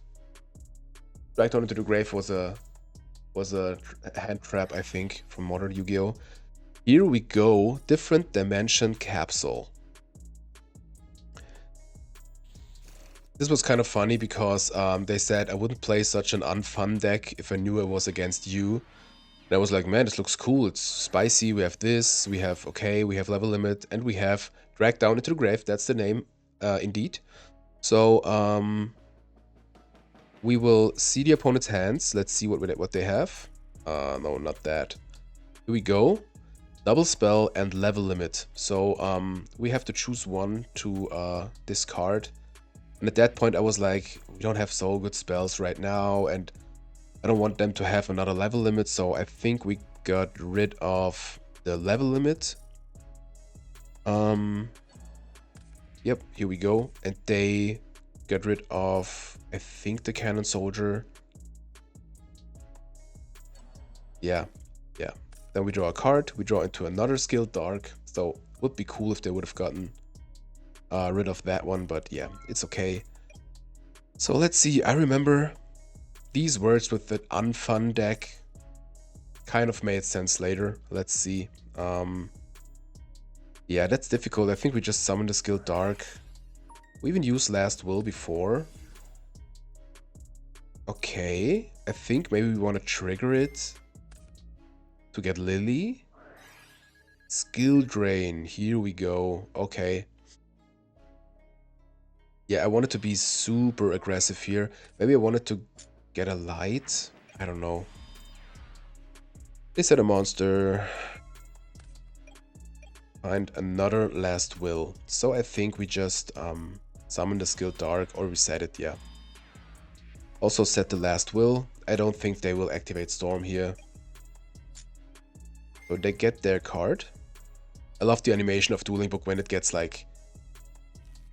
Drag Down into the Grave was a hand trap, I think, from modern Yu-Gi-Oh! Here we go. Different Dimension Capsule. This was kind of funny because they said I wouldn't play such an unfun deck if I knew I was against you. And I was like, man, this looks cool. It's spicy. We have this. We have, okay, we have level limit. And we have Drag Down into the Grave. That's the name, indeed. So, we will see the opponent's hands. Let's see what they have. No, not that. Here we go. Double spell and level limit. So, we have to choose one to discard. And at that point, I was like, we don't have so good spells right now, and I don't want them to have another level limit, so I think we got rid of the level limit. Yep, here we go. And they got rid of, I think, the Cannon Soldier. Yeah. Then we draw a card, we draw into another Skill Dark, so would be cool if they would have gotten rid of that one, but yeah, it's okay. So let's see, I remember these words with the unfun deck kind of made sense later. Let's see. Yeah, that's difficult. I think we just summoned the Skill Dark. We even used Last Will before. Okay, I think maybe we want to trigger it to get Lily. Skill Drain, here we go. Okay. Yeah, I wanted to be super aggressive here. Maybe I wanted to get a light. I don't know. They said a monster. Find another Last Will. So I think we just summon the Skill Dark or reset it, yeah. Also set the last will. I don't think they will activate Storm here. So they get their card. I love the animation of Dueling Book when it gets like...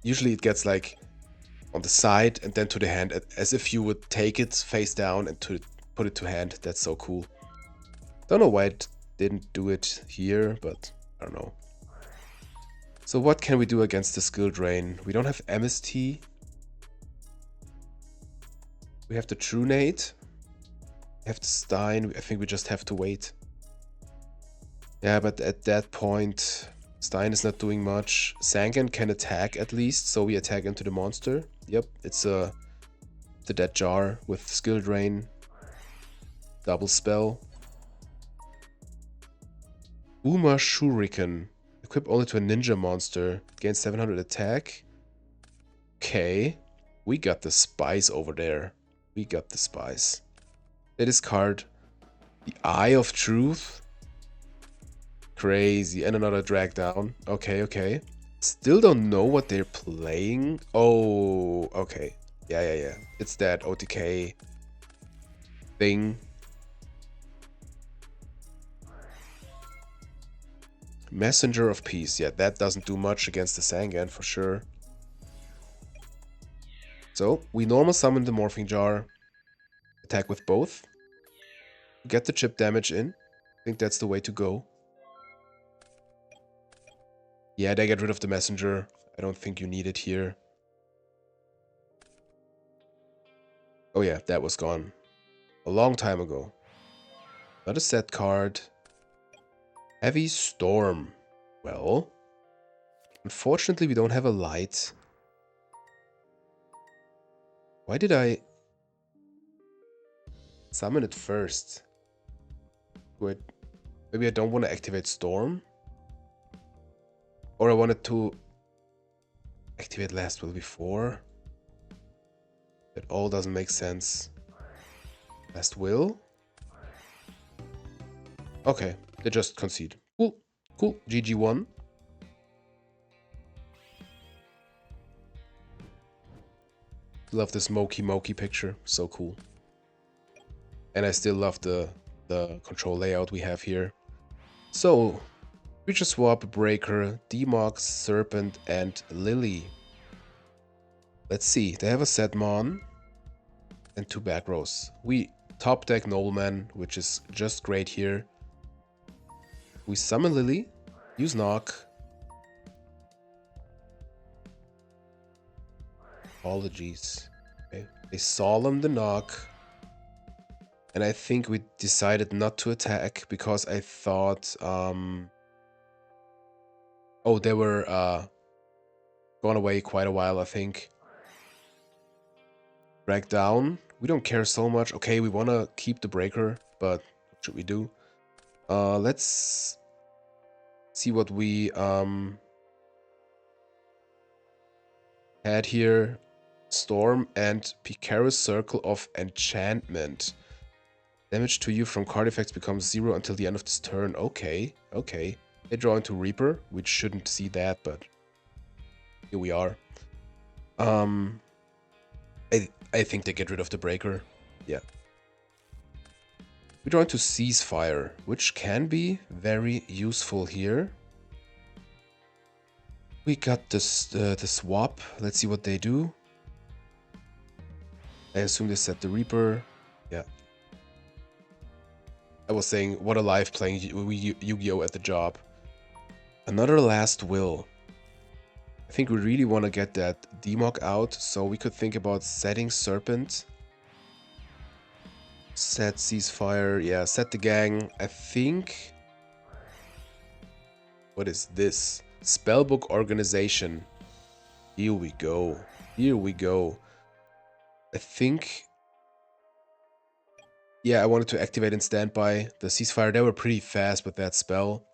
Usually it gets like on the side and then to the hand, as if you would take it face down and put it to hand. That's so cool. Don't know why it didn't do it here, but I don't know. So what can we do against the skill drain? We don't have MST. We have the Trunade. We have the Stein. I think we just have to wait. Yeah, but at that point, Stein is not doing much. Sangan can attack at least, so we attack into the monster. Yep, it's the Dead Jar with skill drain. Double spell. Uma Shuriken. Equip only to a ninja monster. Gains 700 attack. Okay. We got the spice over there. We got the spice. They discard the Eye of Truth. Crazy. And another drag down. Okay, okay. Still don't know what they're playing. Oh, okay. Yeah. It's that OTK thing. Messenger of Peace. Yeah, that doesn't do much against the Sangan for sure. So, we normal summon the Morphing Jar. Attack with both. Get the chip damage in. I think that's the way to go. Yeah, they get rid of the Messenger. I don't think you need it here. Oh yeah, that was gone. A long time ago. Not a set card. Heavy Storm. Well, unfortunately we don't have a light. Why did I summon it first? Wait, maybe I don't want to activate Storm? Or I wanted to activate Last Will before? That all doesn't make sense. Last Will? Okay, they just concede. Cool, cool. GG1. Love this Moki picture, so cool. And I still love the control layout we have here. So, Creature Swap, Breaker, Demox, Serpent, and Lily. Let's see, they have a Sedmon and 2 back rows. We top deck Nobleman, which is just great here. We summon Lily, use Knock. Apologies. Okay. They solemn the Knock. And I think we decided not to attack because I thought... Oh, they were gone away quite a while, I think. Drag down. We don't care so much. Okay, we want to keep the breaker, but what should we do? Let's see what we had here. Storm and Picara's Circle of Enchantment. Damage to you from card effects becomes 0 until the end of this turn. Okay, okay. They draw into Reaper. We shouldn't see that, but here we are. I think they get rid of the breaker. Yeah. We draw into Ceasefire, which can be very useful here. We got this the swap. Let's see what they do. I assume they set the Reaper. Yeah. I was saying, what a life playing Yu-Gi-Oh! At the job. Another Last Will. I think we really want to get that Demok out, so we could think about setting Serpent. Set Ceasefire, yeah, set the Gang. I think... What is this? Spellbook Organization. Here we go. Here we go. I think... Yeah, I wanted to activate in standby the Ceasefire. They were pretty fast with that spell.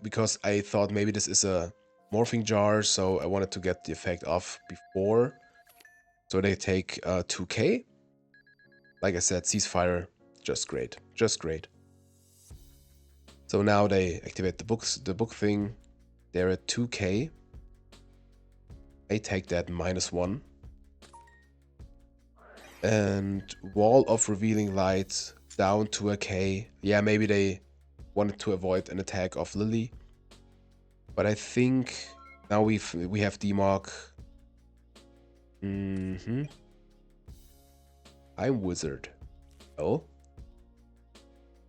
Because I thought maybe this is a Morphing Jar, so I wanted to get the effect off before. So they take 2k. Like I said, Ceasefire, just great. Just great. So now they activate the book thing. They're at 2k. I take that -1. And Wall of Revealing Light down to a K. Yeah, maybe they wanted to avoid an attack of Lily. But I think now we have Demog. I'm Wizard. Oh.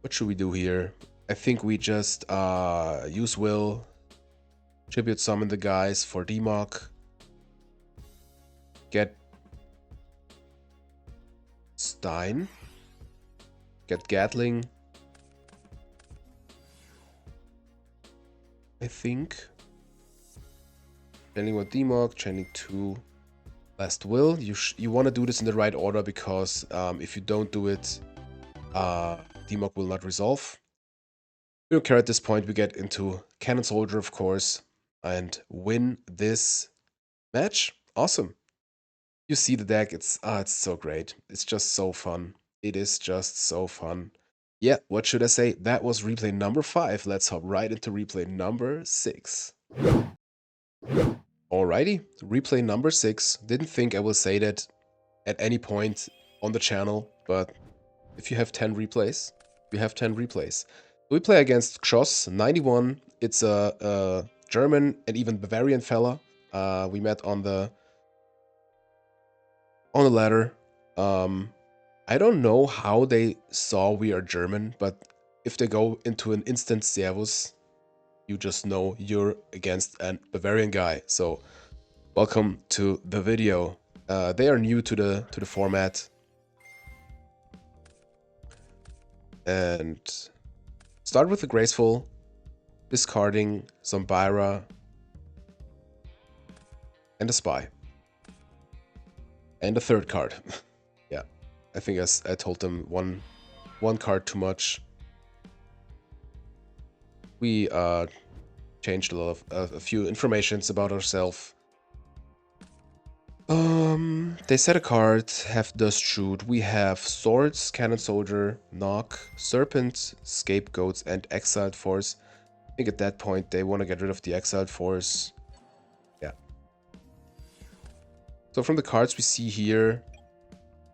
What should we do here? I think we just use Will. Tribute summon the guys for Demog. Get Stein. Get Gatling. I think. Channeling 1 Demog, channeling 2 Last Will. You want to do this in the right order because if you don't do it, Demog will not resolve. We don't care at this point. We get into Cannon Soldier, of course, and win this match. Awesome. You see the deck. It's so great. It's just so fun. It is just so fun. Yeah, what should I say? That was replay number 5. Let's hop right into replay number 6. Alrighty, replay number 6. Didn't think I will say that at any point on the channel, but if you have 10 replays, you have 10 replays. We play against Xoss 91. It's a German and even Bavarian fella. We met on the ladder. I don't know how they saw we are German, but if they go into an instant servus, you just know you're against a Bavarian guy. So welcome to the video. They are new to the format. And start with the graceful, discarding some Byra and a spy. And a third card. Yeah, I think I told them one card too much. We changed a few informations about ourselves. They set a card, have Dust Shoot. We have Swords, Cannon Soldier, Knock, Serpent, Scapegoats, and Exiled Force. I think at that point they want to get rid of the Exiled Force. Yeah. So from the cards we see here,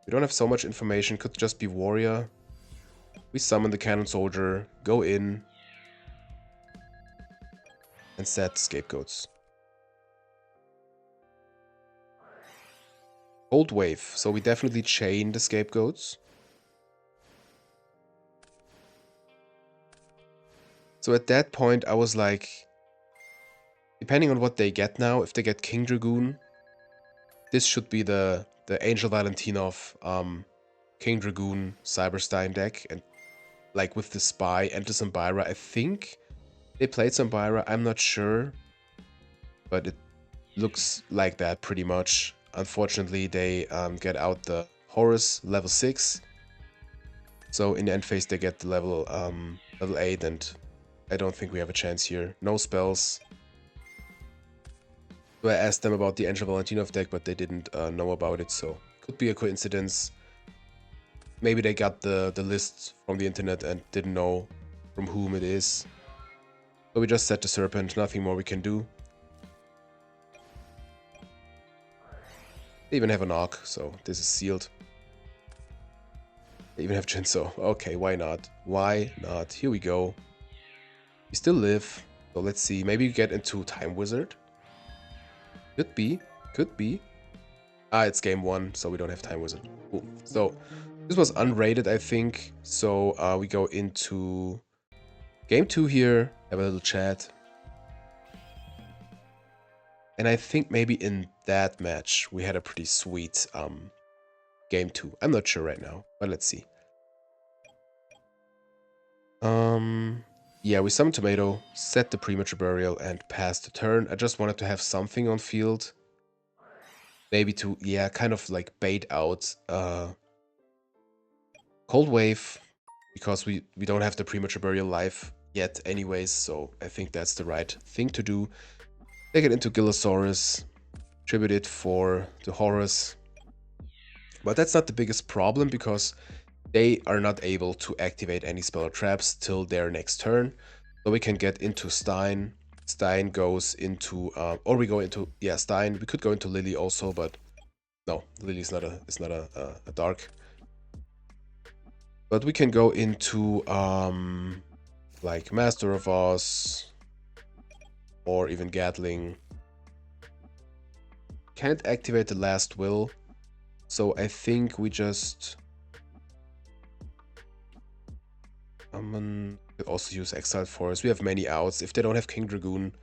we don't have so much information. Could just be Warrior. We summon the Cannon Soldier, go in, and set Scapegoats. Cold Wave, so we definitely chain the Scapegoats. So at that point I was like, depending on what they get now, if they get King Dragoon, this should be the Angel Valentinov King Dragoon Cyberstein deck, and like with the Spy and the Sambyra. I think they played Sambyra, I'm not sure, but it looks like that pretty much. Unfortunately, they get out the Horus level 6. So in the end phase, they get the level 8, and I don't think we have a chance here. No spells. So I asked them about the Angel Valentinov deck, but they didn't know about it, so could be a coincidence. Maybe they got the list from the internet and didn't know from whom it is. So we just set the Serpent, nothing more we can do. They even have a knock, so this is sealed. They even have Jinso. Okay, why not? Why not? Here we go. We still live. So let's see. Maybe we get into Time Wizard. Could be. Could be. Ah, it's game 1, so we don't have Time Wizard. Cool. So this was unrated, I think. So we go into game 2 here. Have a little chat. And I think maybe in that match we had a pretty sweet game 2. I'm not sure right now, but let's see. Yeah, we summoned Tomato, set the Premature Burial, and passed the turn. I just wanted to have something on field. Maybe to, yeah, kind of like bait out Cold Wave, because we don't have the Premature Burial live yet anyways, so I think that's the right thing to do. Take it into Gillosaurus, tribute it for the Horus. But that's not the biggest problem, because they are not able to activate any spell or traps till their next turn. So we can get into Stein. Stein goes into, or we go into, yeah, Stein. We could go into Lily also, but No, Lily is not a dark. But we can go into like Master of Oz or even Gatling. Can't activate the last will, so I think we just could also use Exiled Forest. We have many outs. If they don't have King Dragoon,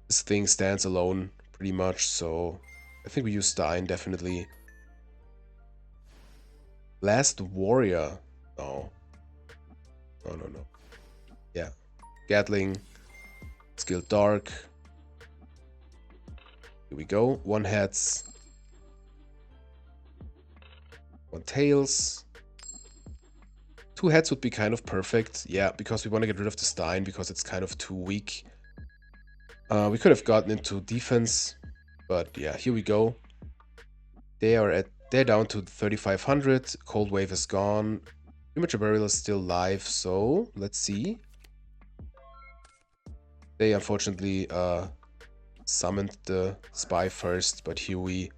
this thing stands alone pretty much, so I think we use Stein definitely. Last Warrior. No. No. Yeah. Gatling. Skill Dark. Here we go. 1 heads. 1 tails. 2 heads would be kind of perfect. Yeah, because we want to get rid of the Stein because it's kind of too weak. We could have gotten into defense, but yeah, here we go. They're down to 3,500. Cold Wave is gone. Premature Burial is still live, so let's see. They unfortunately summoned the spy first, but here we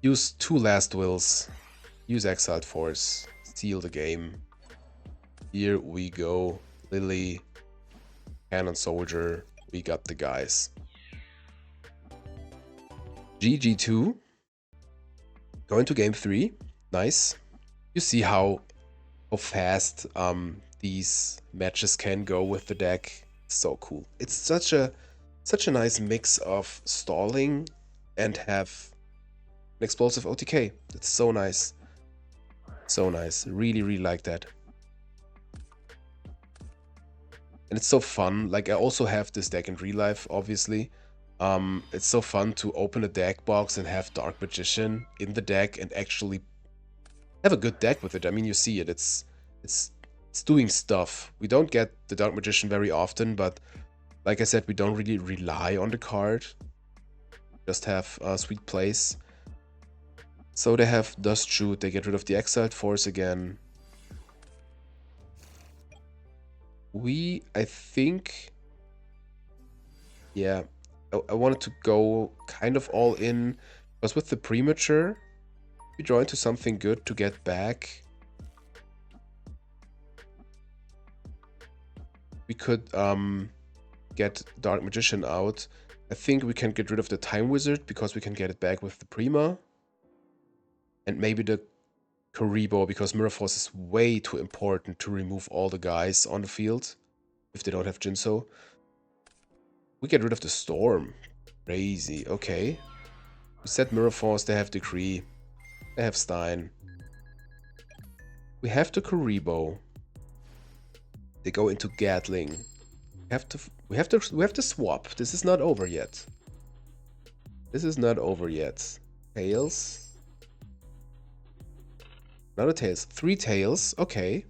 use 2 last wills. Use Exiled Force. Seal the game. Here we go. Lily. Cannon Soldier. We got the guys. GG2. Going to game 3. Nice. You see how fast these matches can go with the deck. So cool. It's such a nice mix of stalling and have an explosive OTK. It's so nice. So nice. Really like that. And it's so fun. Like, I also have this deck in real life, obviously. It's so fun to open a deck box and have Dark Magician in the deck and actually have a good deck with it. I mean, you see it. It's doing stuff. We don't get the Dark Magician very often, but like I said, we don't really rely on the card. Just have sweet plays. So they have Dust Shoot. They get rid of the Exiled Force again. I think, yeah, I wanted to go kind of all in, because with the Premature, we draw into something good to get back. We could get Dark Magician out. I think we can get rid of the Time Wizard, because we can get it back with the Prima. And maybe the Karibo, because Mirror Force is way too important to remove all the guys on the field if they don't have Jinso. We get rid of the Storm. Crazy. Okay. We set Mirror Force, they have Decree. They have Stein. We have the Karibo. They go into Gatling. We have to swap. This is not over yet. This is not over yet. Tails. Not a tails. 3 tails. Okay.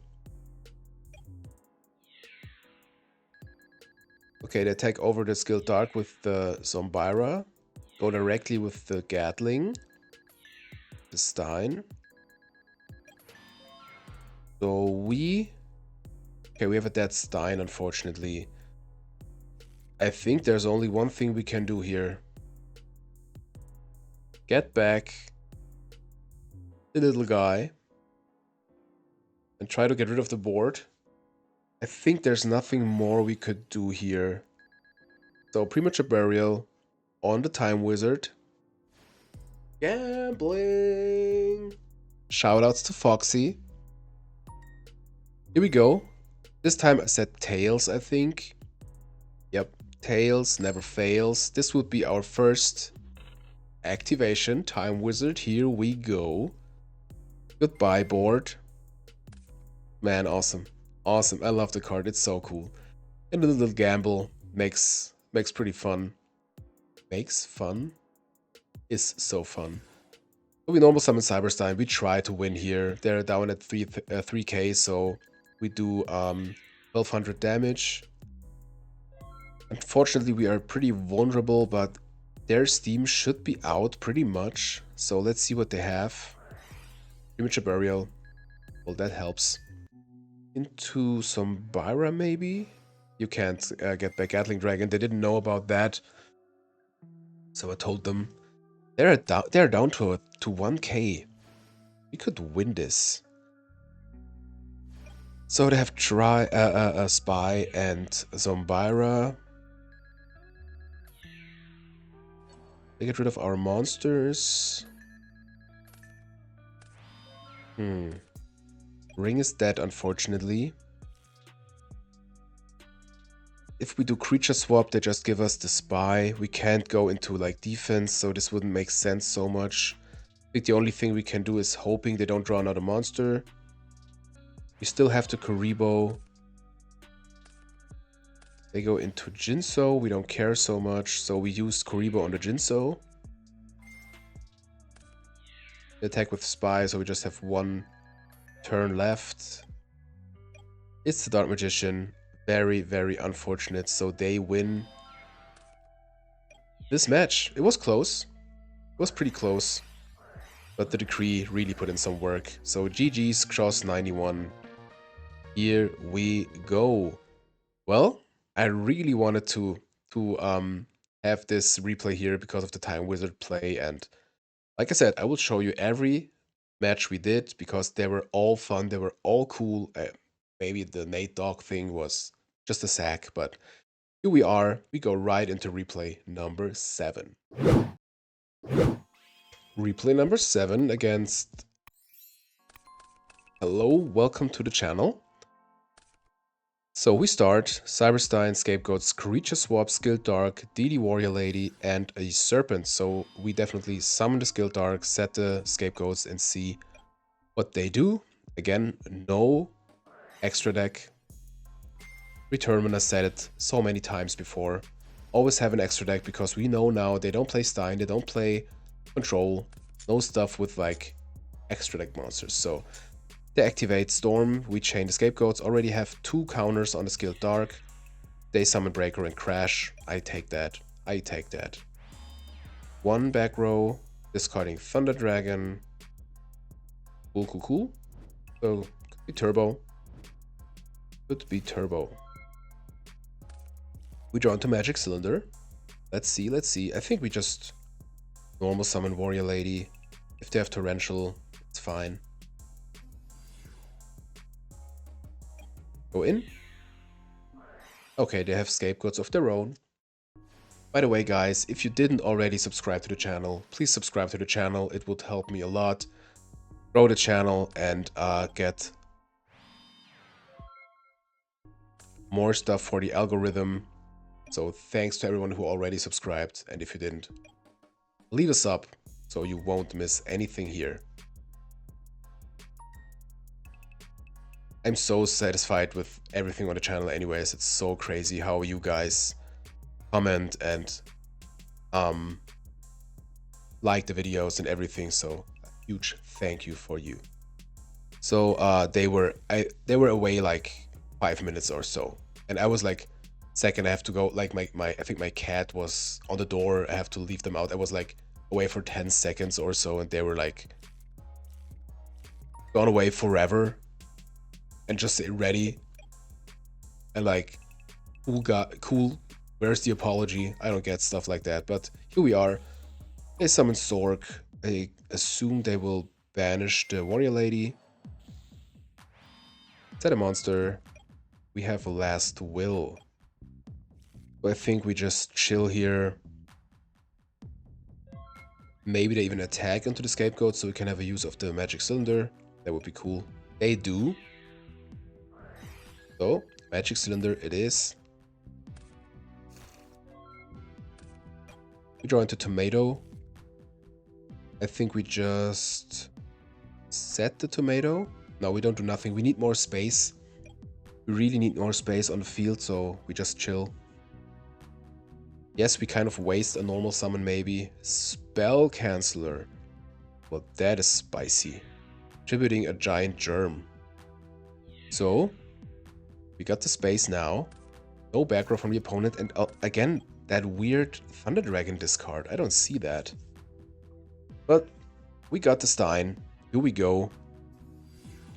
Okay, they take over the skill Dark with the Zombira. Go directly with the Gatling. The Stein. So we... Okay, we have a dead Stein, unfortunately. I think there's only one thing we can do here. Get back the little guy. And try to get rid of the board. I think there's nothing more we could do here. So, Premature Burial on the Time Wizard. Gambling! Shoutouts to Foxy. Here we go. This time I said Tails, I think. Yep, Tails never fails. This would be our first activation. Time Wizard, here we go. Goodbye, board. Man, awesome. Awesome, I love the card, it's so cool. And a little gamble makes pretty fun. Makes fun? Is so fun. So we normal summon Cyberstein, we try to win here. They're down at 3k, so we do 1200 damage. Unfortunately, we are pretty vulnerable, but their Steam should be out pretty much. So let's see what they have. Premature Burial. Well, that helps. Into Zombira, maybe? You can't get back Gatling Dragon. They didn't know about that. So I told them. They're down to 1k. We could win this. So they have Spy and Zombira. They get rid of our monsters. Ring is dead, unfortunately. If we do creature swap, they just give us the Spy. We can't go into like defense, so this wouldn't make sense so much. I think the only thing we can do is hoping they don't draw another monster. We still have to Karibo. They go into Jinso. We don't care so much, so we use Karibo on the Jinso. They attack with Spy, so we just have one turn left. It's the Dark Magician. Very, very unfortunate. So they win this match. It was close. It was pretty close. But the Decree really put in some work. So GG's Cross 91. Here we go. Well, I really wanted to have this replay here because of the Time Wizard play. And like I said, I will show you every match we did because they were all fun. They were all cool. Maybe the Nate Dogg thing was just a sack, but here we are. We go right into replay number 7. Replay number 7 against... Hello, welcome to the channel. So we start Cyberstein, Scapegoats, Creature Swap, Skilled Dark, DD Warrior Lady, and a Serpent. So we definitely summon the Skilled Dark, set the Scapegoats, and see what they do. Again, no extra deck. Return, I said it so many times before. Always have an extra deck because we know now they don't play Stein, they don't play Control, no stuff with like extra deck monsters. So they activate Storm, we chain the Scapegoats, already have 2 counters on the Skilled Dark. They summon Breaker and Crash. I take that. I take that. 1 back row, discarding Thunder Dragon. Cool, cool, cool. So, could be Turbo. Could be Turbo. We draw into Magic Cylinder. Let's see, let's see. I think we just normal summon Warrior Lady. If they have Torrential, it's fine. Go in. Okay, they have Scapegoats of their own. By the way, guys, if you didn't already subscribe to the channel, please subscribe to the channel. It would help me a lot. Grow the channel and get more stuff for the algorithm. So thanks to everyone who already subscribed, and if you didn't, leave a sub so you won't miss anything here. I'm so satisfied with everything on the channel anyways. It's so crazy how you guys comment and like the videos and everything, so a huge thank you for you. So they were away like 5 minutes or so, and I was like, second I have to go, like I think my cat was on the door, I have to leave them out. I was like away for 10 seconds or so, and they were like gone away forever and just ready and like, cool, where's the apology? I don't get stuff like that, but here we are. They summon Sork. I assume they will banish the Warrior Lady. Set a monster. We have a Last Will. I think we just chill here. Maybe they even attack onto the Scapegoat so we can have a use of the Magic Cylinder. That would be cool. They do. So, Magic Cylinder it is. We draw into Tomato. I think we just set the Tomato. No, we don't do nothing. We need more space. We really need more space on the field, so we just chill. Yes, we kind of waste a normal summon maybe. Spell Canceller. Well, that is spicy. Tributing a Giant Germ. So, we got the space now. No back row from the opponent, and again, that weird Thunder Dragon discard. I don't see that. But we got the Stein. Here we go.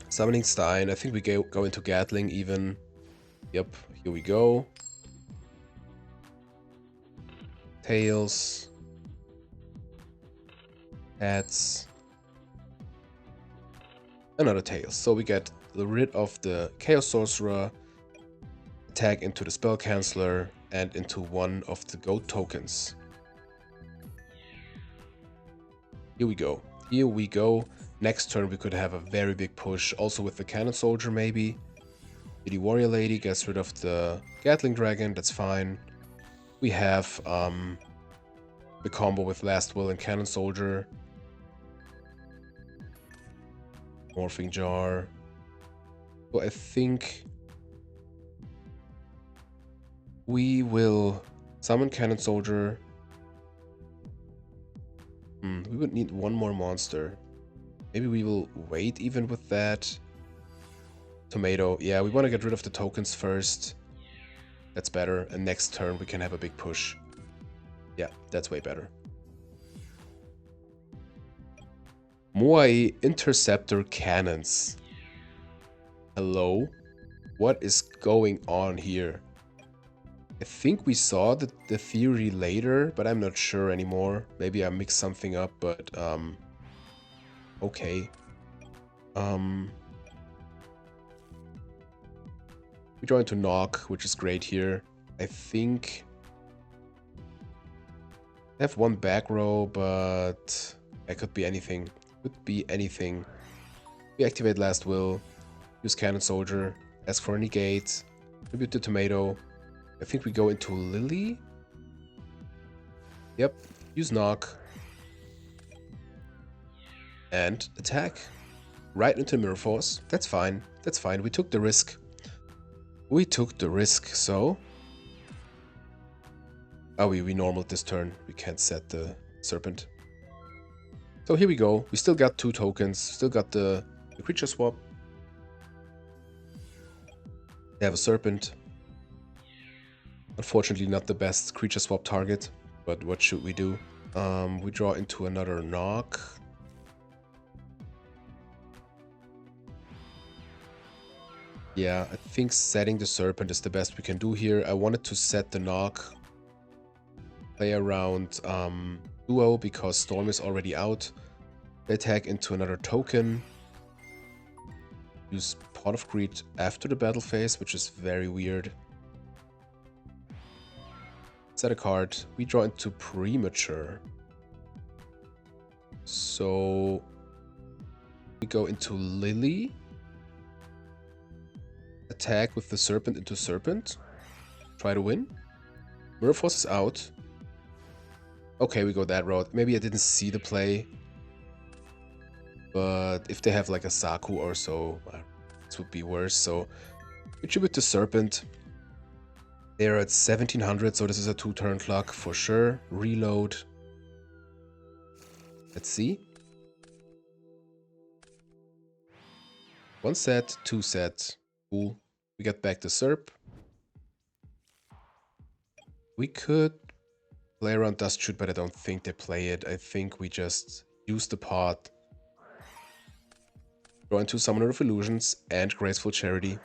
Summoning Stein. I think we go into Gatling even. Yep, here we go. Tails. Adds another Tails. So we get rid of the Chaos Sorcerer, attack into the Spell Canceller, and into one of the goat tokens. Here we go. Here we go. Next turn we could have a very big push, also with the Cannon Soldier maybe. The Warrior Lady gets rid of the Gatling Dragon, that's fine. We have the combo with Last Will and Cannon Soldier. Morphing Jar. So I think we will summon Cannon Soldier. We would need one more monster. Maybe we will wait even with that. Tomato. Yeah, we want to get rid of the tokens first. That's better. And next turn we can have a big push. Yeah, that's way better. Moai Interceptor Cannons. Hello? What is going on here? I think we saw the theory later, but I'm not sure anymore. Maybe I mixed something up, but okay. We draw into Knock, which is great here. I think I have one back row, but it could be anything. Could be anything. We activate Last Will, use Cannon Soldier, ask for a negate, tribute to Tomato. I think we go into Lily. Yep, use Knock. And attack. Right into Mirror Force. That's fine. That's fine. We took the risk. We took the risk, so... Oh, we normaled this turn. We can't set the Serpent. So here we go. We still got 2 tokens. Still got the creature swap. They have a Serpent. Unfortunately not the best creature swap target. But what should we do? We draw into another Knock. Yeah, I think setting the Serpent is the best we can do here. I wanted to set the Knock. Play around Duo because Storm is already out. Attack into another token. Use Pot of Greed after the battle phase, which is very weird. Set a card. We draw into Premature. So we go into Lily. Attack with the Serpent into Serpent. Try to win. Mirror Force is out. Okay, we go that route. Maybe I didn't see the play. But if they have like a Saku or so, this would be worse. So we tribute the Serpent. They're at 1700, so this is a 2-turn clock for sure. Reload. Let's see. 1 set, 2 set. Cool. We get back the Serp. We could play around Dust Shoot, but I don't think they play it. I think we just use the pot. Draw into Summoner of Illusions and Graceful Charity.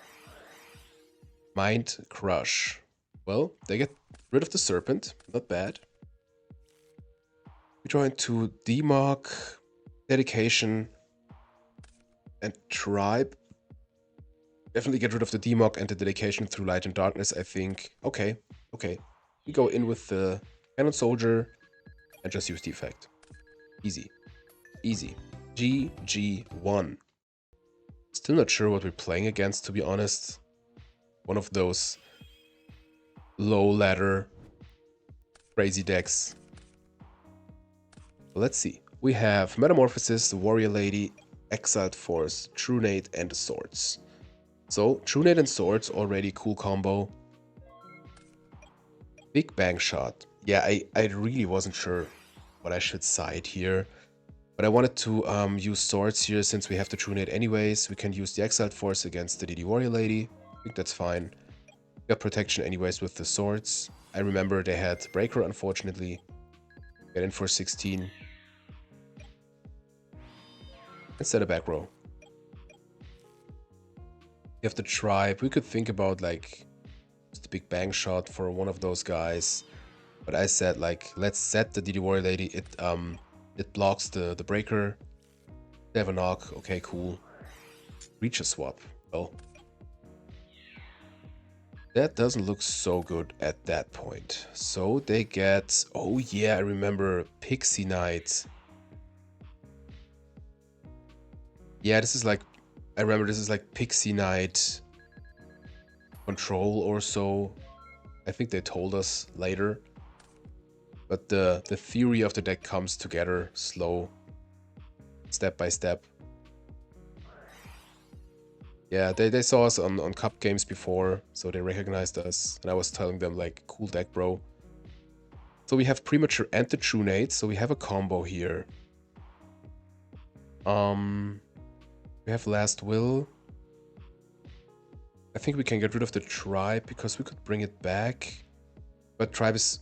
Mind Crush. Well, they get rid of the Serpent. Not bad. We draw into Demog, Dedication, and Tribe. Definitely get rid of the Demog and the Dedication through Light and Darkness, I think. Okay, okay. We go in with the Cannon Soldier and just use the effect. Easy. Easy. GG1. Still not sure what we're playing against, to be honest. One of those low ladder crazy decks. Let's see. We have Metamorphosis, the Warrior Lady, Exiled Force, Trunade, and the Swords. So, Trunade and Swords, already cool combo. Big Bang Shot. Yeah, I really wasn't sure what I should side here. But I wanted to use Swords here since we have the Trunade anyways. We can use the Exiled Force against the DD Warrior Lady. I think that's fine. We got protection anyways with the Swords. I remember they had Breaker, unfortunately. Get in for 16. And set a back row. We have the Tribe. We could think about like just a Big Bang Shot for one of those guys. But I said like let's set the DD Warrior Lady. It It blocks the breaker. They have a knock. Okay, cool. Reach a swap. Well, that doesn't look so good at that point. So they get... Oh yeah, I remember Pixie Knight. Yeah, this is like... I remember this is like Pixie Knight control or so. I think they told us later. But the theory of the deck comes together slow. Step by step. Yeah, they saw us on cup games before, so they recognized us. And I was telling them like, cool deck, bro. So we have Premature and the True Nate, so we have a combo here. We have Last Will. I think we can get rid of the Tribe because we could bring it back. But Tribe is...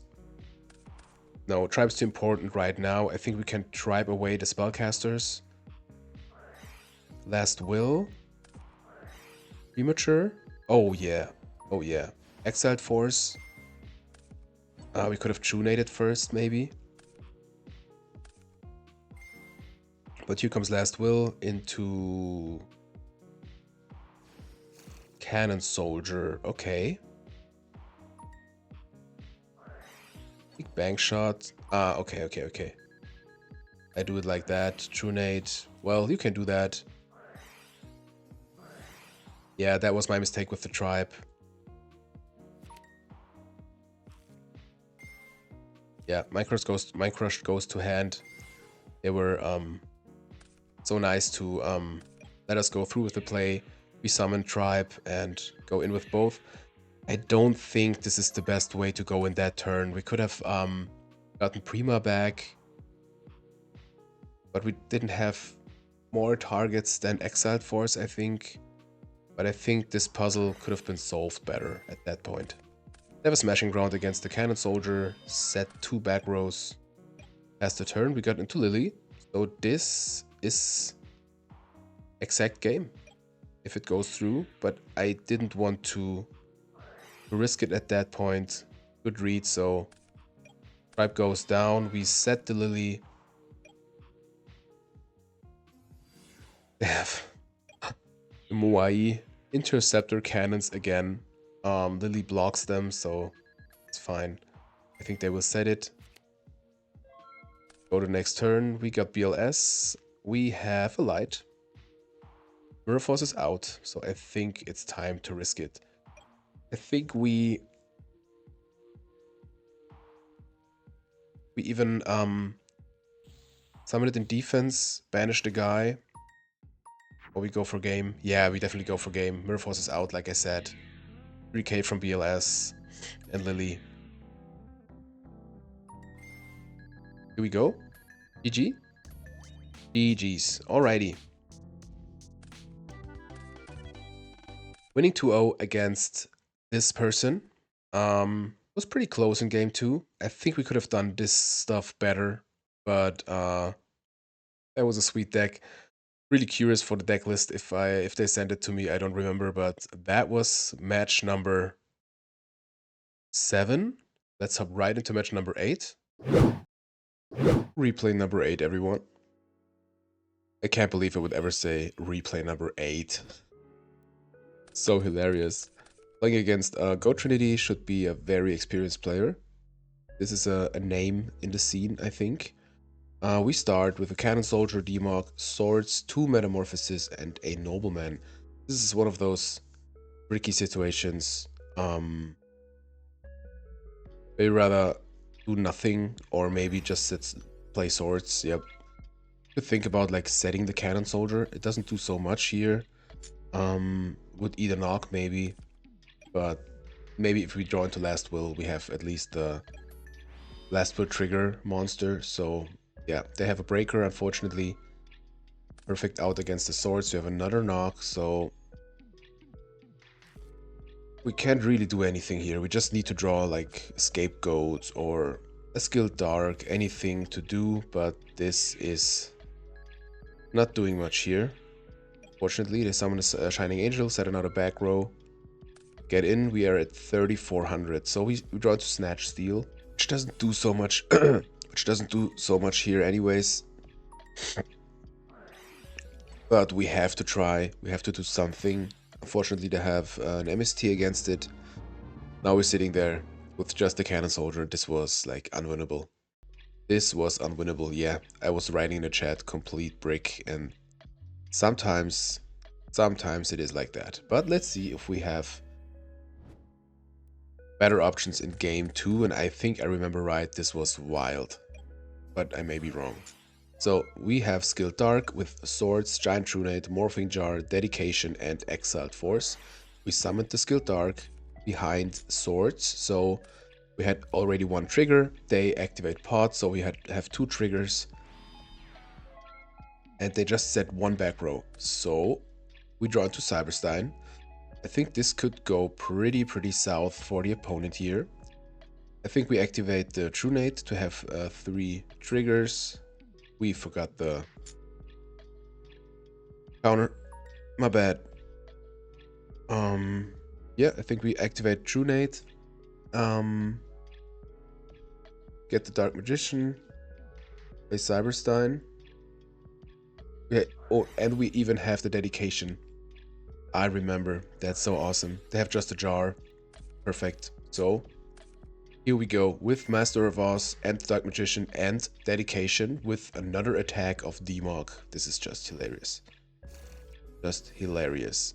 No, Tribe is too important right now. I think we can Tribe away the Spellcasters. Last Will. Premature. Oh yeah. Oh yeah. Exiled Force. We could have True-Nated first, maybe. But here comes Last Will into... Cannon Soldier. Okay. Big Bang Shot. Okay. I do it like that. True-Nate. Well, you can do that. Yeah, that was my mistake with the Tribe. Yeah, Mind Crush goes to hand. They were so nice to let us go through with the play. We summon Tribe and go in with both. I don't think this is the best way to go in that turn. We could have gotten Prima back, but we didn't have more targets than Exiled Force, I think. But I think this puzzle could have been solved better at that point. They have a Smashing Ground against the Cannon Soldier, set 2 back rows. As the turn, we got into Lily. So this is exact game if it goes through, but I didn't want to risk it at that point. Good read, so Tribe goes down. We set the Lily. They have the Moai Interceptor Cannons again. Lily blocks them, so it's fine. I think they will set it. Go to next turn. We got BLS. We have a light. Mirror Force is out, so I think it's time to risk it. I think we even summon it in defense, banish the guy, or we go for game. Yeah, we definitely go for game. Mirror Force is out, like I said. 3k from BLS and Lily. Here we go. GG. GG's. Alrighty. Winning 2-0 against this person. Was pretty close in game 2. I think we could have done this stuff better, but that was a sweet deck. Really curious for the deck list if they send it to me. I don't remember, but that was match number 7. Let's hop right into match number 8. Replay number 8, everyone. I can't believe I would ever say replay number 8. So hilarious. Playing against Go Trinity should be a very experienced player. This is a name in the scene, I think. We start with a Cannon Soldier, Demog, Swords, 2 Metamorphosis, and a Nobleman. This is one of those tricky situations. They rather do nothing or maybe just play Swords. Yep. Could think about like setting the Cannon Soldier. It doesn't do so much here. Would eat a knock maybe, but maybe if we draw into Last Will, we have at least the Last Will trigger monster. So yeah, they have a breaker, unfortunately. Perfect out against the Swords. You have another knock, so we can't really do anything here. We just need to draw like Scapegoat or a Skilled Dark, anything to do, but this is not doing much here. Fortunately, they summon a Shining Angel, set another back row. Get in, we are at 3,400. So we draw to Snatch Steal, which doesn't do so much which doesn't do so much here anyways. But we have to try, we have to do something. Unfortunately, they have an MST against it. Now we're sitting there with just a cannon soldier. This was like unwinnable. This was unwinnable, yeah. I was writing in the chat, complete brick, and sometimes it is like that. But let's see if we have better options in game 2, and I think I remember right, this was wild. But I may be wrong. So we have Skilled Dark with Swords, Giant Trunate, Morphing Jar, Dedication, and Exiled Force. We summoned the Skilled Dark behind Swords, so we had already one trigger. They activate Pod, so we have 2 triggers. And they just set 1 back row. So we draw into Cyberstein. I think this could go pretty south for the opponent here. I think we activate the Trunate to have 3 triggers. We forgot the counter. My bad. Yeah, I think we activate Trunate. Get the Dark Magician. Play Cyberstein. Yeah, oh, and we even have the Dedication. I remember. That's so awesome. They have just a jar. Perfect. So here we go with Master of Oz and the Dark Magician and Dedication with another attack of Demog. This is just hilarious. Just hilarious.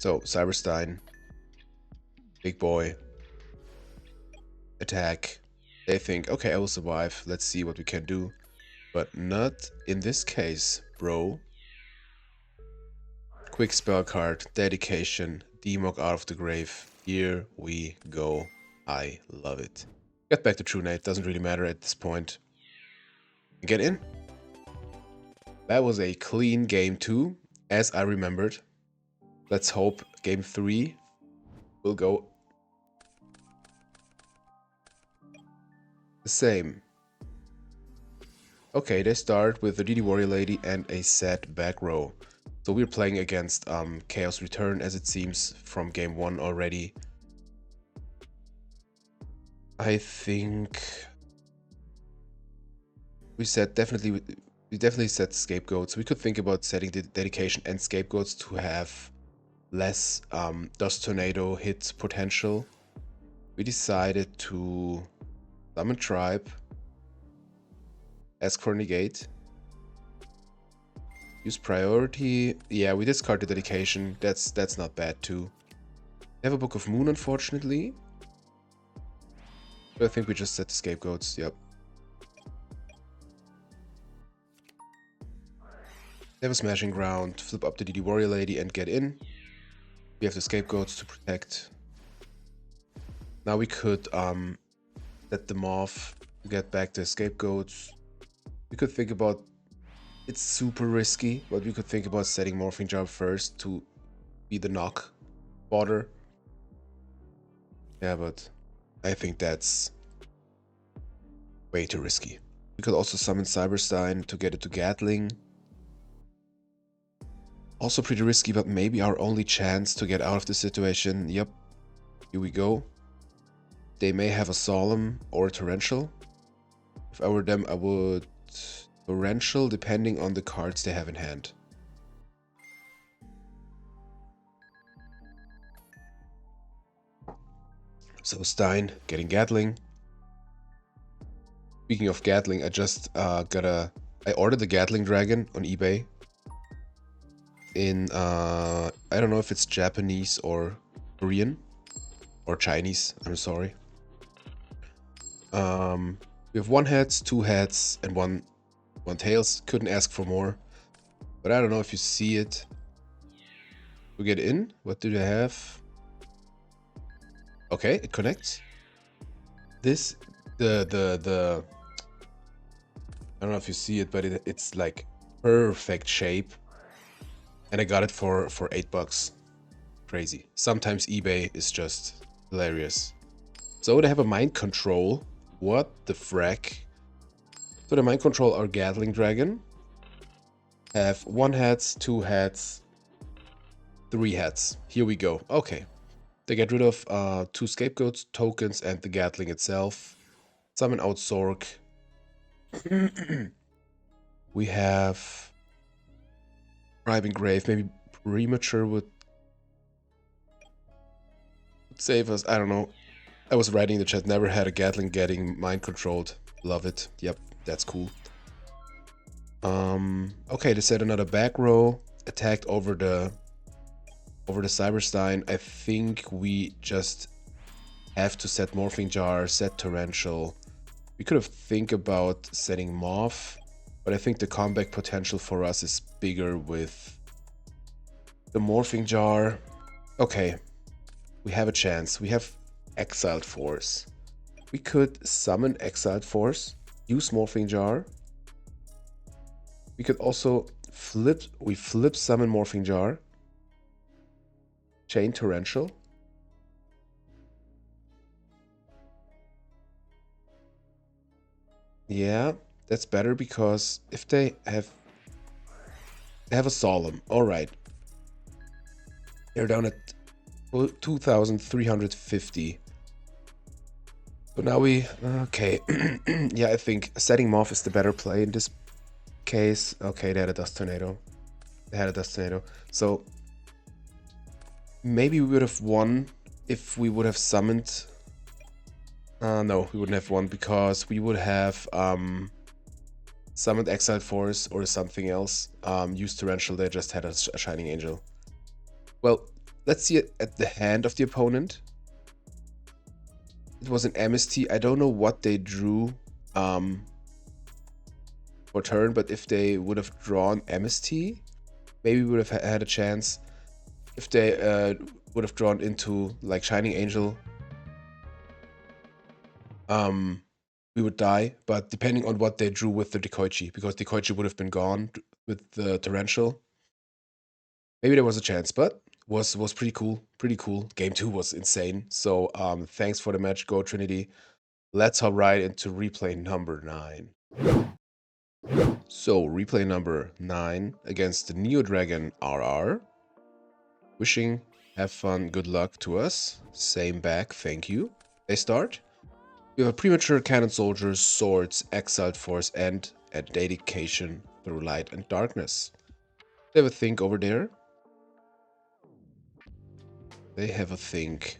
So Cyberstein, big boy, attack. They think, okay, I will survive. Let's see what we can do. But not in this case, bro. Quick spell card, Dedication, Demog out of the grave. Here we go. I love it. Get back to Trunate, doesn't really matter at this point. Get in. That was a clean game 2, as I remembered. Let's hope game 3 will go the same. Okay, they start with the DD Warrior Lady and a set back row. So we're playing against Chaos Return, as it seems, from game 1 already. I think we definitely set Scapegoats. We could think about setting the Dedication and Scapegoats to have less Dust Tornado hit potential. We decided to summon Tribe, ask for Negate, use Priority. Yeah, we discard the Dedication. That's not bad too. We have a Book of Moon, unfortunately. But I think we just set the Scapegoats. Yep. They have a Smashing Ground, flip up the DD Warrior Lady and get in. We have the Scapegoats to protect. Now we could let them off to get back the Scapegoats. We could think about, it's super risky, but we could think about setting Morphing Jar first to be the knock fodder. Yeah, but I think that's way too risky. We could also summon Cyberstein to get it to Gatling. Also pretty risky, but maybe our only chance to get out of the situation. Yep, here we go. They may have a Solemn or a Torrential. If I were them, I would Torrential, depending on the cards they have in hand. So Stein getting Gatling. Speaking of Gatling, I just I ordered the Gatling Dragon on eBay. In I don't know if it's Japanese or Korean or Chinese, I'm sorry. We have 1 heads, 2 heads, and one tails. Couldn't ask for more. But I don't know if you see it. We get in. What do they have? Okay, it connects. This I don't know if you see it, but it's like perfect shape. And I got it for $8. Crazy. Sometimes eBay is just hilarious. So they have a Mind Control. What the frack? So they Mind Control our Gatling Dragon. Have 1 heads, 2 heads, 3 heads. Here we go. Okay. They get rid of 2 Scapegoats, tokens, and the Gatling itself. Summon out Zork. We have Bribing Grave. Maybe Premature would save us. I don't know. I was writing in the chat. Never had a Gatling getting mind controlled. Love it. Yep, that's cool. Okay, they set another back row. Attacked over the Cyberstein. I think we just have to set Morphing Jar, set Torrential. We could have think about setting Morph, but I think the comeback potential for us is bigger with the Morphing Jar. Okay, we have a chance. We have Exiled Force. We could summon Exiled Force, use Morphing Jar. We could also flip summon Morphing Jar, chain Torrential. Yeah, that's better because if they have a Solemn. All right. They're down at 2,350. So now we... Okay. Yeah, I think setting Morph is the better play in this case. Okay, they had a Dust Tornado. So maybe we would have won if we would have summoned... no, we wouldn't have won because we would have summoned Exiled Force or something else. Used Torrential, they just had a Shining Angel. Well, let's see it at the hand of the opponent. It was an MST. I don't know what they drew for turn, but if they would have drawn MST, maybe we would have had a chance. If they would have drawn into like Shining Angel, we would die. But depending on what they drew with the Dekoichi, because Dekoichi would have been gone with the Torrential, maybe there was a chance, but was pretty cool. Game 2 was insane. So thanks for the match, Go Trinity. Let's hop right into replay number 9. So replay number 9 against the Neo Dragon RR. Wishing have fun, good luck to us. Same back, thank you. They start. We have a Premature Cannon Soldier, Swords, Exiled Force, and a Dedication through Light and Darkness. They have a think over there. They have a think.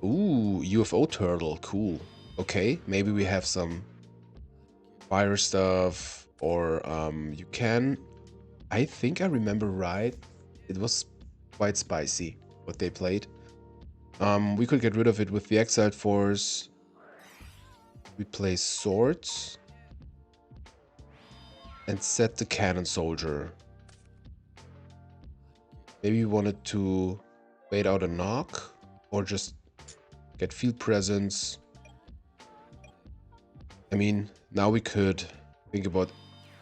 Ooh, UFO Turtle, cool. Okay, maybe we have some fire stuff, or you can... I think I remember right. It was quite spicy what they played. We could get rid of it with the Exiled Force. We play Swords. And set the Cannon Soldier. Maybe we wanted to wait out a knock. Or just get Field Presence. I mean, now we could think about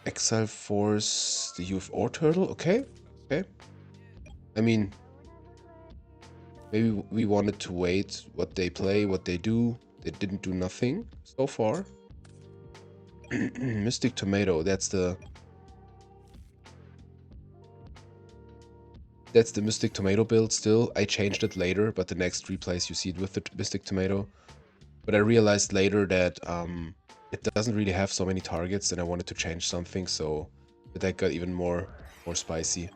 Exile Force, the UFO Turtle. Okay. I mean, maybe we wanted to wait what they play, what they do. They didn't do nothing so far. Mystic Tomato, that's the Mystic Tomato build still. I changed it later, but the next replays you see it with the Mystic Tomato. But I realized later that it doesn't really have so many targets and I wanted to change something, so the deck got even more spicy.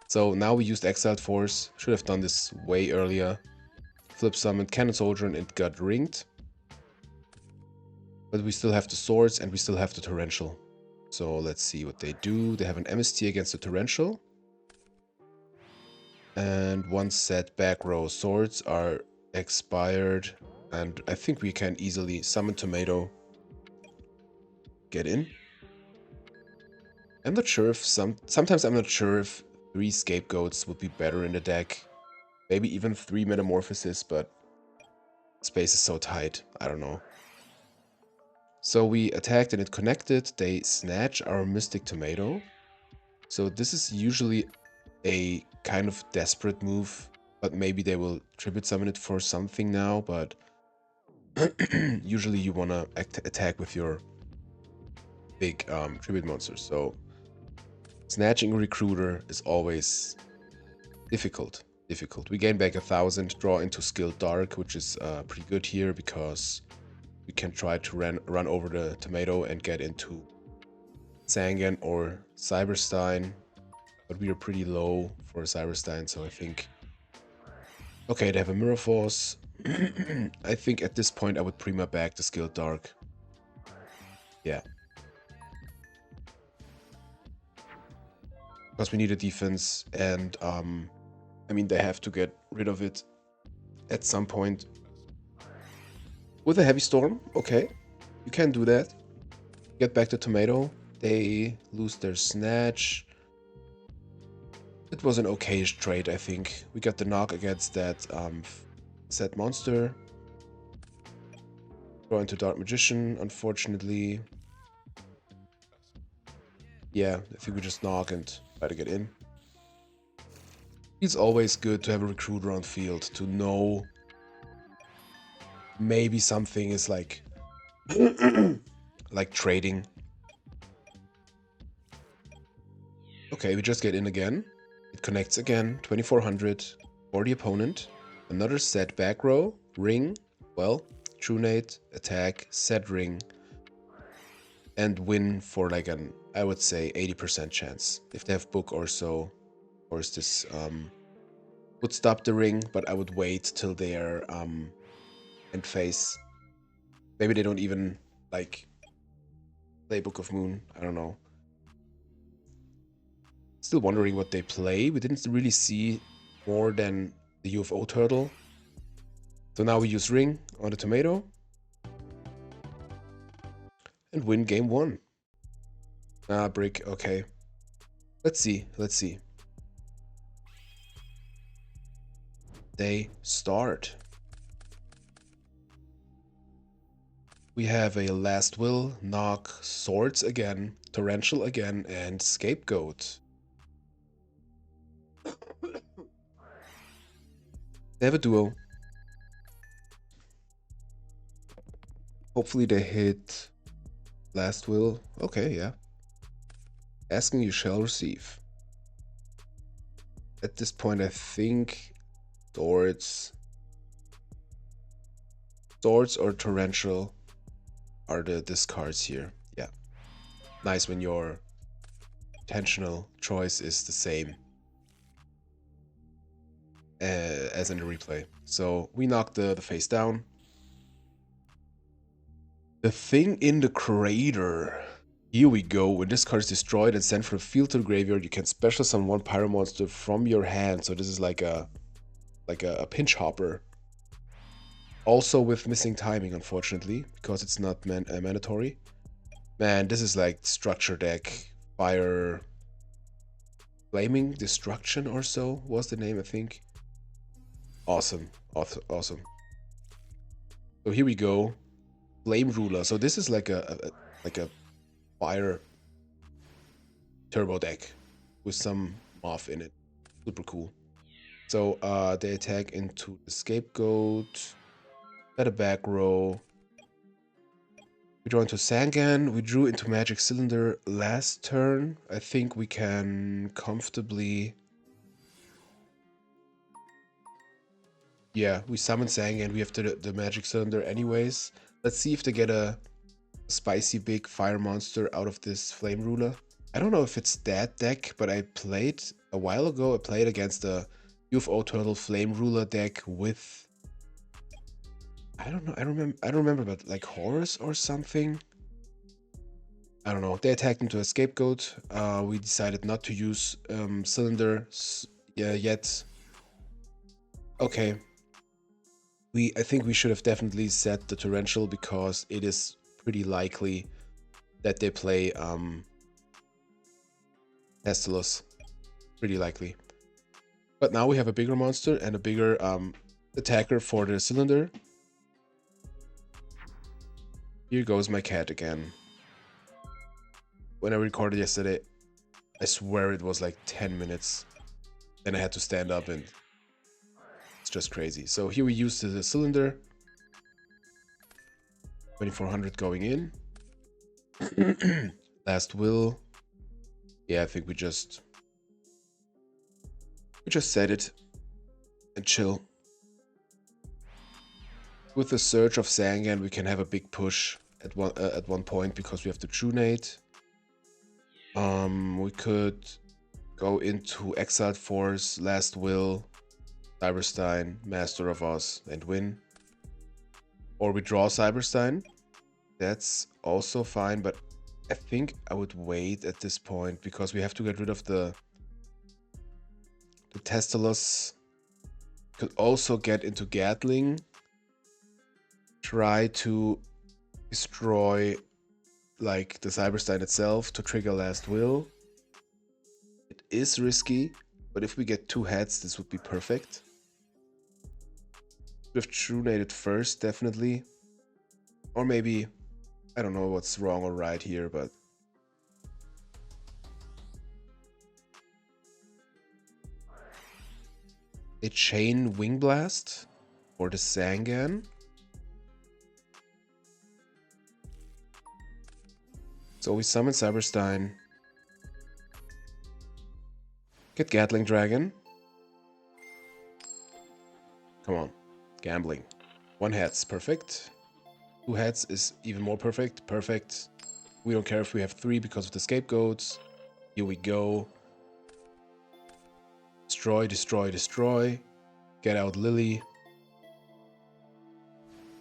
So now we used Exiled Force. Should have done this way earlier. Flip summoned Cannon Soldier and it got ringed. But we still have the Swords and we still have the Torrential. So let's see what they do. They have an MST against the Torrential. And one set back row. Swords are expired. And I think we can easily summon Tomato. Get in. I'm not sure if sometimes I'm not sure if 3 Scapegoats would be better in the deck. Maybe even 3 Metamorphosis, but space is so tight. I don't know. So we attacked and it connected. They snatch our Mystic Tomato. So this is usually a kind of desperate move, but maybe they will tribute summon it for something now, but usually you want to attack with your big tribute monsters. So snatching Recruiter is always difficult. We gain back 1,000, draw into Skilled Dark, which is pretty good here because we can try to run over the tomato and get into Sangan or Cyberstein. But we are pretty low for Cyberstein, so I think... Okay, they have a Mirror Force. I think at this point I would Prima back the Skilled Dark. Yeah. Because we need a defense, and I mean, they have to get rid of it at some point. With a Heavy Storm, okay. You can do that. Get back the tomato. They lose their Snatch. It was an okayish trade, I think. We got the knock against that set monster. Go into Dark Magician, unfortunately. Yeah, I think we just knock and try to get in. It's always good to have a recruiter on field, to know maybe something is like like trading. Okay, we just get in again. It connects again, 2400 for the opponent. Another set back row, ring, well, Trunate, attack, set ring, and win for like an, I would say, 80% chance. If they have book or so, of course this would stop the ring, but I would wait till they are end phase. Maybe they don't even like play Book of Moon, I don't know. Still wondering what they play. We didn't really see more than the UFO turtle. So now we use ring on the tomato. And win game 1. Ah, brick, okay. Let's see, let's see. They start. We have a Last Will, Knock, Swords again, Torrential again, and Scapegoat. They have a duo. Hopefully they hit Last Will. Okay, yeah. Asking you shall receive. At this point, I think Swords or Torrential are the discards here. Yeah. Nice when your intentional choice is the same as in the replay. So we knock the face down. The Thing in the Crater. Here we go. When this card is destroyed and sent from the field to the graveyard, you can special summon one pyro monster from your hand. So this is like a pinch hopper. Also with missing timing, unfortunately, because it's not mandatory. Man, this is like structure deck. Fire... Flaming Destruction or so was the name, I think. Awesome. Awesome. So here we go. Flame Ruler. So this is like a fire turbo deck with some moth in it. Super cool. So they attack into the Scapegoat. At a back row. We draw into Sangan. We drew into Magic Cylinder last turn. I think we can comfortably... Yeah, we summon Sangan. We have the Magic Cylinder anyways. Let's see if they get a spicy big fire monster out of this Flame Ruler. I don't know if it's that deck, but I played a while ago. I played against the UFO Turtle Flame Ruler deck with... I don't know. I don't remember, but like Horus or something. I don't know. They attacked into a Scapegoat. We decided not to use Cylinder yet. Okay. I think we should have definitely set the Torrential because it is pretty likely that they play Pestilus. Pretty likely. But now we have a bigger monster and a bigger attacker for the Cylinder. Here goes my cat again. When I recorded yesterday, I swear it was like 10 minutes. Then I had to stand up and it's just crazy. So here we use the Cylinder. 2400 going in. Last Will. Yeah, I think we just set it and chill. With the Surge of Sangan, we can have a big push at one point because we have the Trunade. We could go into Exiled Force, Last Will, Cyberstein, Master of Oz, and win. Or we draw Cyberstein. That's also fine, but I think I would wait at this point because we have to get rid of the Testalos. Could also get into Gatling. Try to destroy like the Cyberstein itself to trigger Last Will. It is risky, but if we get 2 heads, this would be perfect. We've Trunade first, definitely. Or maybe, I don't know what's wrong or right here, but a Chain Wing Blast for the Sangan. So we summon Cyberstein. Get Gatling Dragon. Come on. Gambling. 1 heads, perfect. 2 heads is even more perfect. Perfect. We don't care if we have 3 because of the scapegoats. Here we go. Destroy, destroy, destroy. Get out Lily.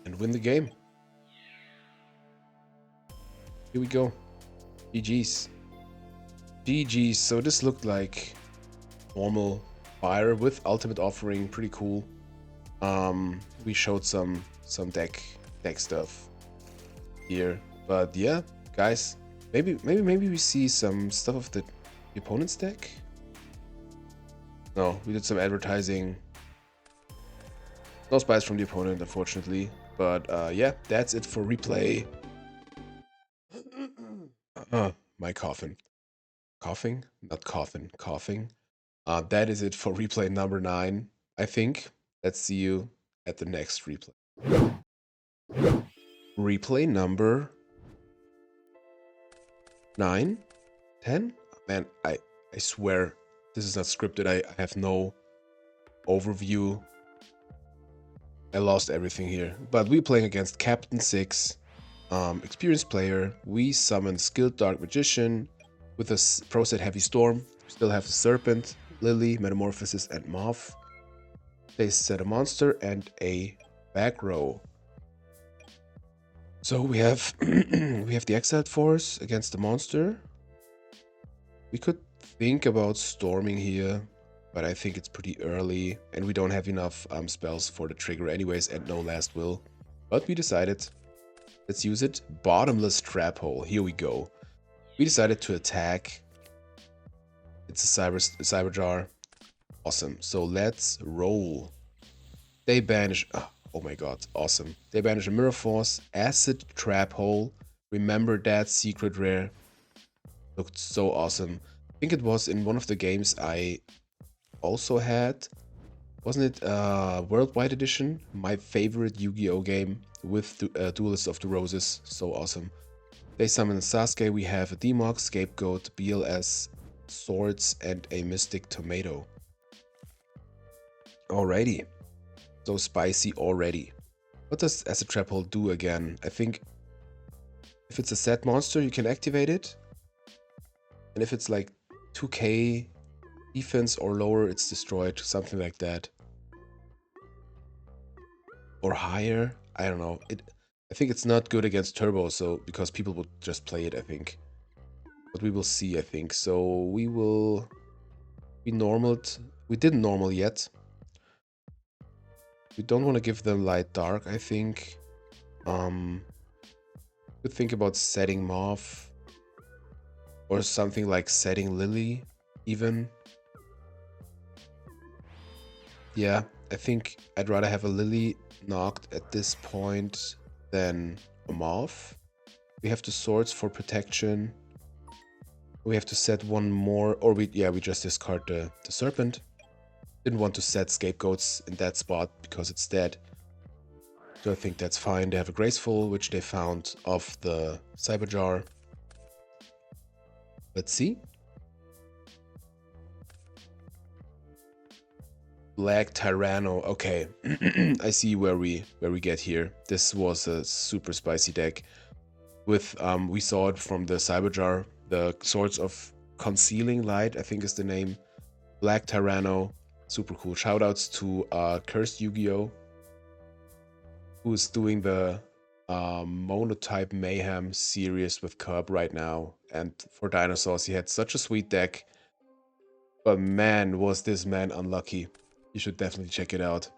And win the game. Here we go. GG's. GG's. So this looked like normal fire with ultimate offering. Pretty cool. We showed some deck stuff here, but yeah, guys, maybe we see some stuff of the opponent's deck. No, we did some advertising. No spies from the opponent, unfortunately. But yeah, that's it for replay. My coffin. Coughing? Not coffin. Coughing. That is it for replay number 9, I think. Let's see you at the next replay. Replay number 9? 10? Man, I swear this is not scripted. I have no overview. I lost everything here. But we're playing against Captain 6, experienced player. We summon Skilled Dark Magician with a Pro Set Heavy Storm. We still have the Serpent, Lily, Metamorphosis, and Moth. They set a monster and a back row. So we have we have the Exiled Force against the monster. We could think about storming here, but I think it's pretty early and we don't have enough spells for the trigger anyways and no Last Will. But we decided, let's use it. Bottomless Trap Hole, here we go. We decided to attack. It's a cyber jar. Awesome, so let's roll. They banish, oh my god, awesome. They banish a Mirror Force, Acid Trap Hole. Remember that secret rare. Looked so awesome. I think it was in one of the games I also had. Wasn't it Worldwide Edition? My favorite Yu-Gi-Oh game with Duelist of the Roses. So awesome. They summon Sasuke. We have a Demok, Scapegoat, BLS, Swords, and a Mystic Tomato. Alrighty. So spicy already. What does Acid Trap Hole do again? I think if it's a set monster, you can activate it. And if it's like 2k defense or lower, it's destroyed. Something like that. Or higher. I don't know. I think it's not good against Turbo, so because people would just play it, I think. But we will see, I think. So we will be normaled. We didn't normal yet. We don't want to give them light dark, I think. Could think about setting Moth. Or something like setting Lily, even. Yeah, I think I'd rather have a Lily knocked at this point than a Moth. We have the Swords for protection. We have to set one more, or we just discard the Serpent. Didn't want to set Scapegoats in that spot because it's dead. So I think that's fine. They have a Graceful, which they found off the Cyber Jar. Let's see. Black Tyranno. Okay, I see where we get here. This was a super spicy deck. With we saw it from the Cyberjar, the Swords of Concealing Light, I think is the name. Black Tyranno, super cool. Shoutouts to Cursed Yu-Gi-Oh, who's doing the Monotype Mayhem series with Cub right now. And for Dinosaurs, he had such a sweet deck. But man, was this man unlucky. You should definitely check it out.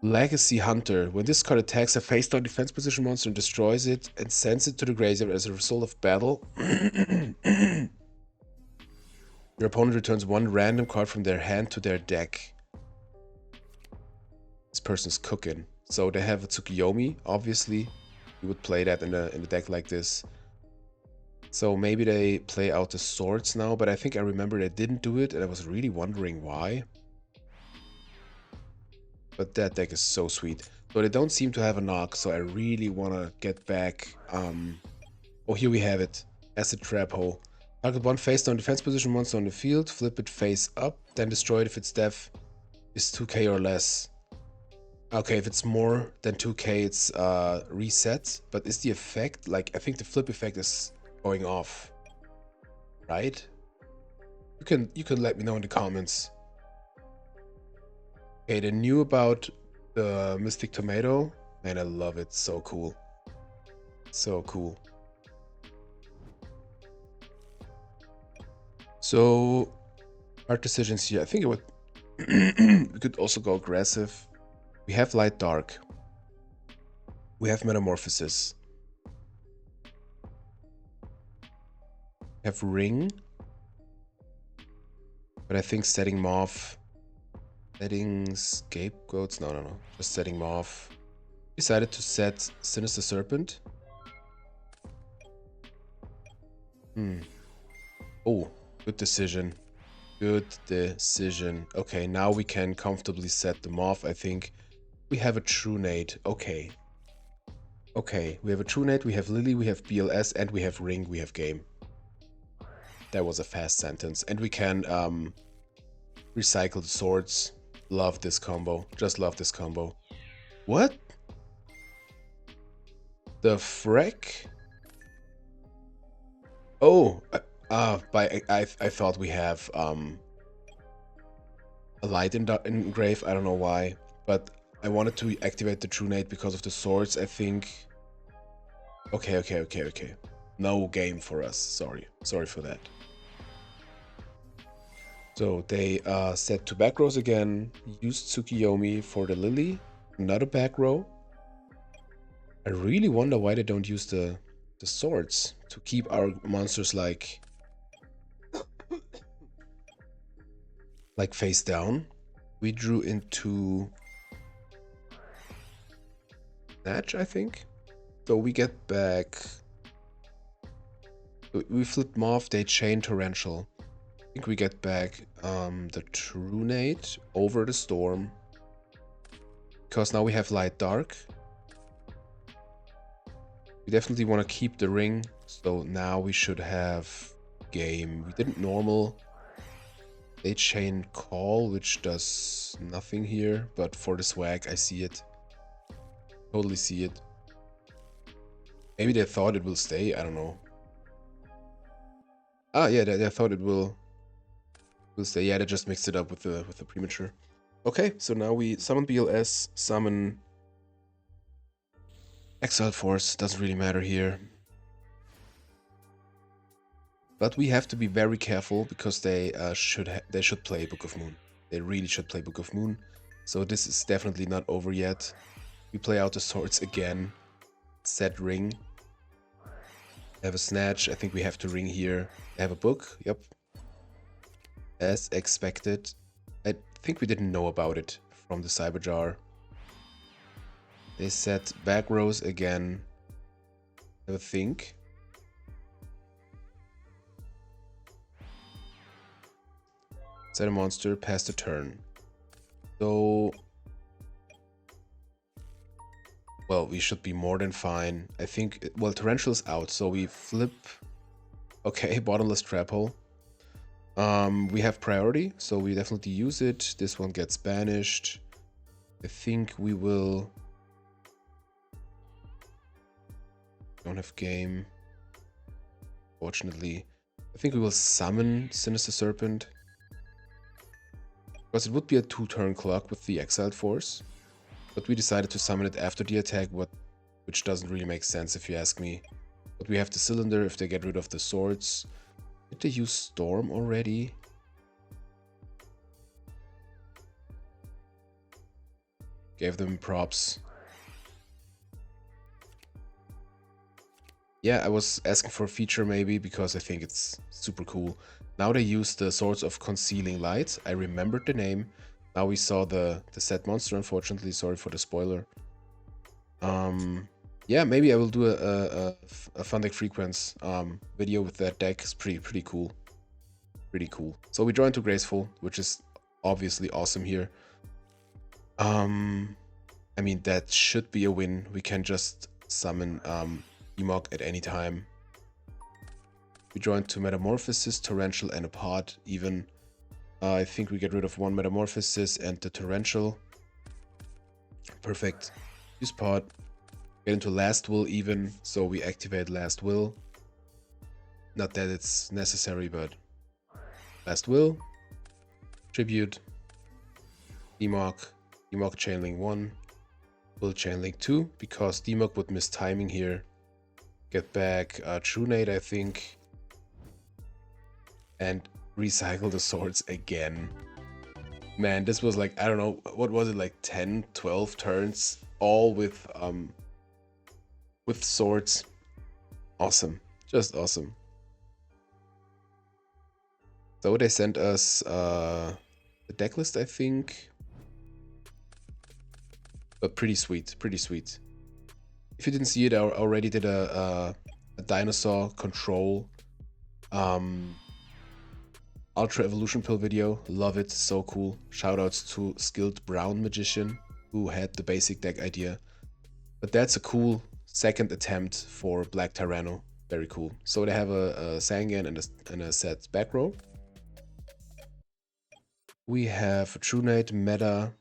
Legacy Hunter. When this card attacks a face-down defense position monster and destroys it and sends it to the graveyard as a result of battle, your opponent returns one random card from their hand to their deck. This person's cooking. So they have a Tsukiyomi, obviously. You would play that in a deck like this. So maybe they play out the swords now, but I think I remember they didn't do it, and I was really wondering why. But that deck is so sweet. So they don't seem to have a knock, so I really want to get back. Oh, here we have it. Acid Trap Hole. Target one face-down defense position monster on the field, flip it face up, then destroy it if its def is 2k or less. Okay, if it's more than 2k, it's reset. But is the effect, like, I think the flip effect is going off, right? You can let me know in the comments. Okay, they knew about the Mystic Tomato, and I love it. So cool. So cool. So, hard decisions here. I think it would we could also go aggressive. We have Light Dark. We have Metamorphosis. We have Ring. But I think setting them off. Setting Scapegoats? No. Just setting them off. Decided to set Sinister Serpent. Oh, good decision. Good decision. Okay, now we can comfortably set them off, I think. We have a True Nate. Okay. Okay, we have a True Nate, we have Lily, we have BLS, and we have Ring, we have Game. That was a fast sentence. And we can recycle the swords. Love this combo. Just love this combo. What? The frick? Oh, I thought we have a light in grave. I don't know why, but I wanted to activate the True Nate because of the swords, I think. Okay. No game for us. Sorry for that. So they set 2 back rows again, used Tsukiyomi for the Lily, another back row. I really wonder why they don't use the swords to keep our monsters like face down. We drew into Snatch, I think. So we get back. We flip them off, they chain Torrential. I think we get back the True Nate over the Storm. Because now we have Light Dark. We definitely want to keep the Ring. So now we should have Game. We didn't normal. They chain Call, which does nothing here. But for the swag, I see it. Totally see it. Maybe they thought it will stay. I don't know. Ah, yeah, they thought it will stay. Yeah, they just mixed it up with the premature. Okay, so now we summon BLS, summon Exiled Force. Doesn't really matter here. But we have to be very careful because they should play Book of Moon. They really should play Book of Moon. So this is definitely not over yet. We play out the swords again. Set Ring. Have a Snatch. I think we have to Ring here. Have a book. Yep. As expected. I think we didn't know about it from the Cyberjar. They set back rows again. Have a think. Set a monster, pass the turn. So, well, we should be more than fine. I think, well, Torrential is out, so we flip. Okay, Bottomless Trap Hole. We have priority, so we definitely use it. This one gets banished. I think we will... Don't have game. Fortunately. I think we will summon Sinister Serpent. Because it would be a 2-turn clock with the Exiled Force. But we decided to summon it after the attack, which doesn't really make sense if you ask me. But we have the Cylinder if they get rid of the swords. Did they use Storm already? Gave them props. Yeah, I was asking for a feature maybe because I think it's super cool. Now they use the Swords of Concealing Light. I remembered the name. Now we saw the set monster, unfortunately. Sorry for the spoiler. Yeah, maybe I will do a fun deck frequency video with that deck. It's pretty cool. Pretty cool. So we draw into Graceful, which is obviously awesome here. I mean, that should be a win. We can just summon Emok at any time. We draw into Metamorphosis, Torrential, and a Pod. Even I think we get rid of one Metamorphosis and the Torrential. Perfect. Use Pod. Get into Last Will even, so we activate Last Will. Not that it's necessary, but Last Will. Tribute. Emok. Emok Chainlink 1. Will Chainlink 2, because Emok would miss timing here. Get back True Nade, I think. And recycle the swords again. Man, this was like, I don't know, what was it, like 10, 12 turns, all with swords. Awesome. Just awesome. So they sent us the Decklist, I think. But pretty sweet, pretty sweet. If you didn't see it, I already did a dinosaur control Ultra Evolution Pill video. Love it, so cool. Shoutouts to Skilled Brown Magician who had the basic deck idea. But that's a cool second attempt for Black Tyranno. Very cool. So they have a Sangan and a set back row. We have True Nade, Meta,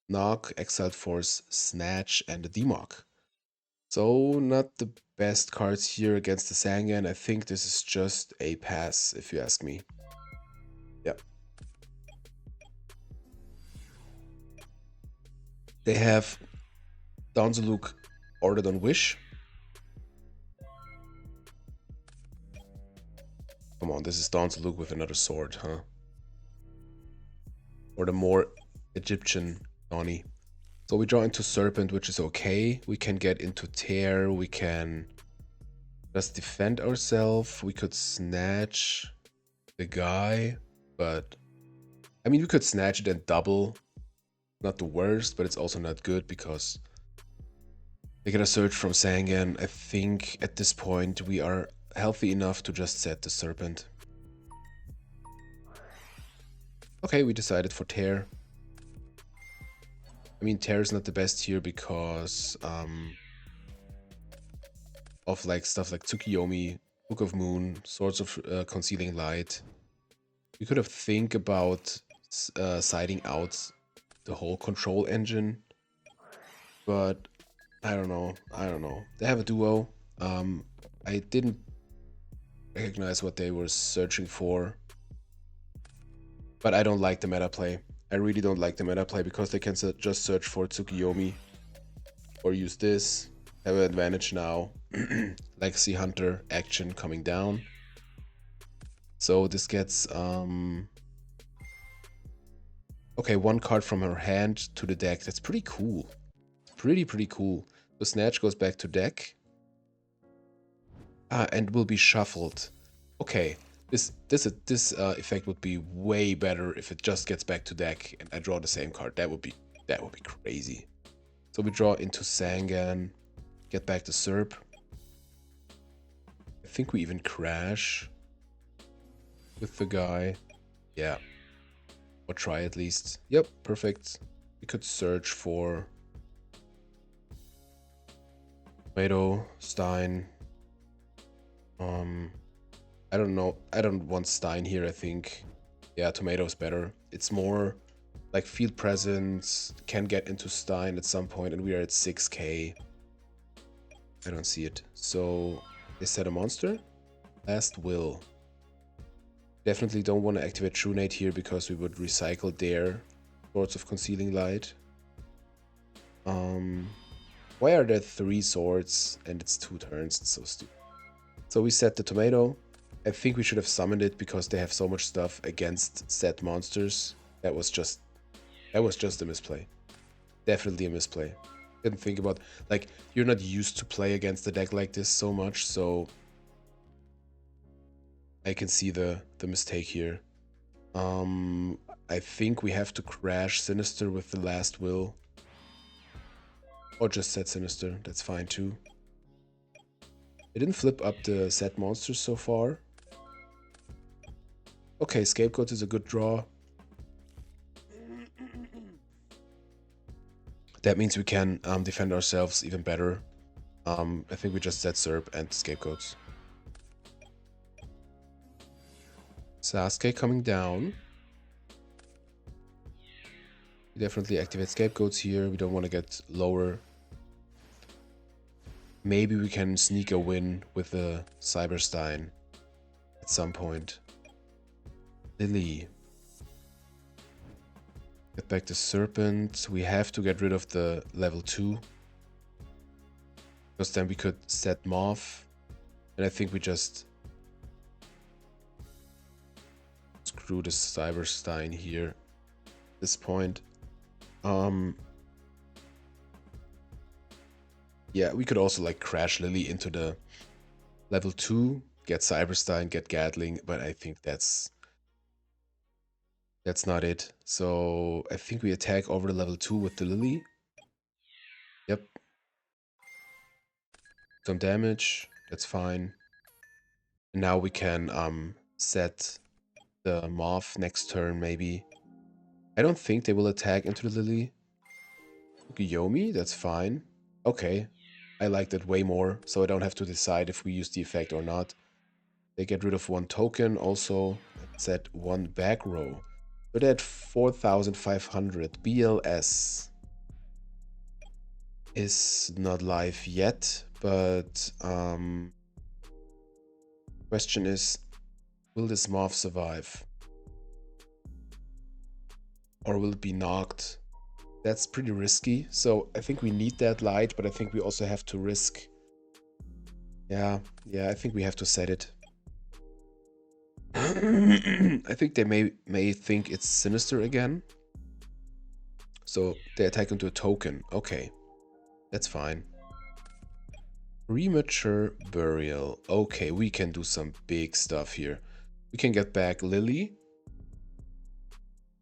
Knock, Exiled Force, Snatch, and a Demok. So not the best cards here against the Sangan. I think this is just a pass, if you ask me. Yeah. They have Downzaluk ordered on Wish. Come on, this is Downzaluk with another sword, huh? Or the more Egyptian Donnie. So we draw into Serpent, which is okay. We can get into Tear. We can just defend ourselves. We could snatch the guy, but I mean, we could snatch it and double. Not the worst, but it's also not good because they get a search from Sangan. I think at this point we are healthy enough to just set the Serpent. Okay, we decided for Tear. I mean, Tear is not the best here because of like stuff like Tsukiyomi, Book of Moon, Swords of Concealing Light. We could have think about siding out the whole control engine, but I don't know. I don't know. They have a duo. I didn't recognize what they were searching for, but I don't like the meta play. I really don't like the meta play because they can just search for Tsukiyomi or use this. Have an advantage now. Legacy Hunter action coming down. So this gets okay, one card from her hand to the deck. That's pretty cool. Pretty cool. The Snatch goes back to deck. And will be shuffled. Okay, this effect would be way better if it just gets back to deck and I draw the same card. That would be crazy. So we draw into Sangan, get back to Serp. I think we even crash with the guy. Yeah. Or try at least. Yep, perfect. We could search for Tomato, Stein. I don't know. I don't want Stein here, I think. Yeah, tomato's better. It's more like field presence, can get into Stein at some point, and we are at 6k. I don't see it. So they set a monster. Last will. Definitely don't want to activate Trunate here because we would recycle their Swords of Concealing Light. Why are there 3 swords and it's 2 turns? It's so stupid. So we set the tomato. I think we should have summoned it because they have so much stuff against set monsters. That was just a misplay. Definitely a misplay. Didn't think about, like, you're not used to play against a deck like this so much, so I can see the mistake here. I think we have to crash Sinister with the last will. Or just set Sinister, that's fine too. I didn't flip up the set monsters so far. Okay, Scapegoat is a good draw. That means we can defend ourselves even better. I think we just set Serp and Scapegoats. Sasuke coming down. We definitely activate Scapegoats here. We don't want to get lower. Maybe we can sneak a win with the Cyberstein at some point. Lily. Get back the Serpent. We have to get rid of the level 2. Because then we could set Moth. And I think we just screw the Cyberstein here at this point. Yeah, we could also like crash Lily into the level 2, get Cyberstein, get Gatling, but I think that's not it. So I think we attack over the level 2 with the Lily. Yep. Some damage, that's fine. And now we can set the Moth next turn maybe. I don't think they will attack into the Lily. Guyomi, that's fine. Okay. I like that way more, so I don't have to decide if we use the effect or not. They get rid of 1 token, also set 1 back row. But at 4,500, BLS is not live yet, but question is, will this Moth survive? Or will it be knocked? That's pretty risky, so I think we need that light, but I think we also have to risk. Yeah, I think we have to set it. I think they may think it's Sinister again. So they attack into a token. Okay, that's fine. Premature Burial. Okay, we can do some big stuff here. We can get back Lily.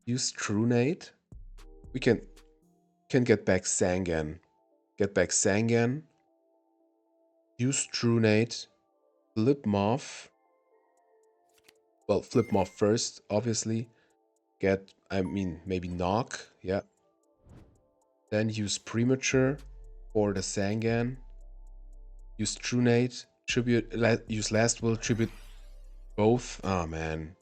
Use Trunate. We can get back Sangan. Get back Sangan. Use Trunate. Flip Moth. Well, flip Moth first, obviously. Maybe Knock. Yeah. Then use Premature for the Sangan. Use Trunate. Use Last Will. Tribute both. Oh, man.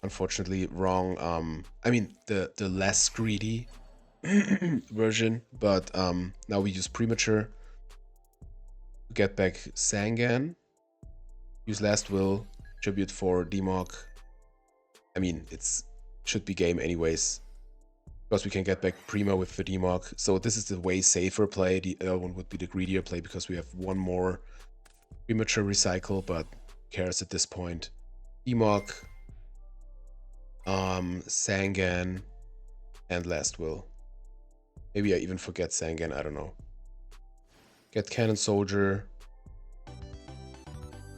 Unfortunately, wrong. I mean, the less greedy version, but now we use Premature to get back Sangan. Use Last Will. Tribute for Demog. I mean, should be game anyways, because we can get back Prima with the Demog. So this is the way safer play. The other one would be the greedier play because we have 1 more Premature recycle, but who cares at this point. Demog, Sangan, and Last Will. Maybe I even forget Sangan, I don't know. Get Cannon Soldier.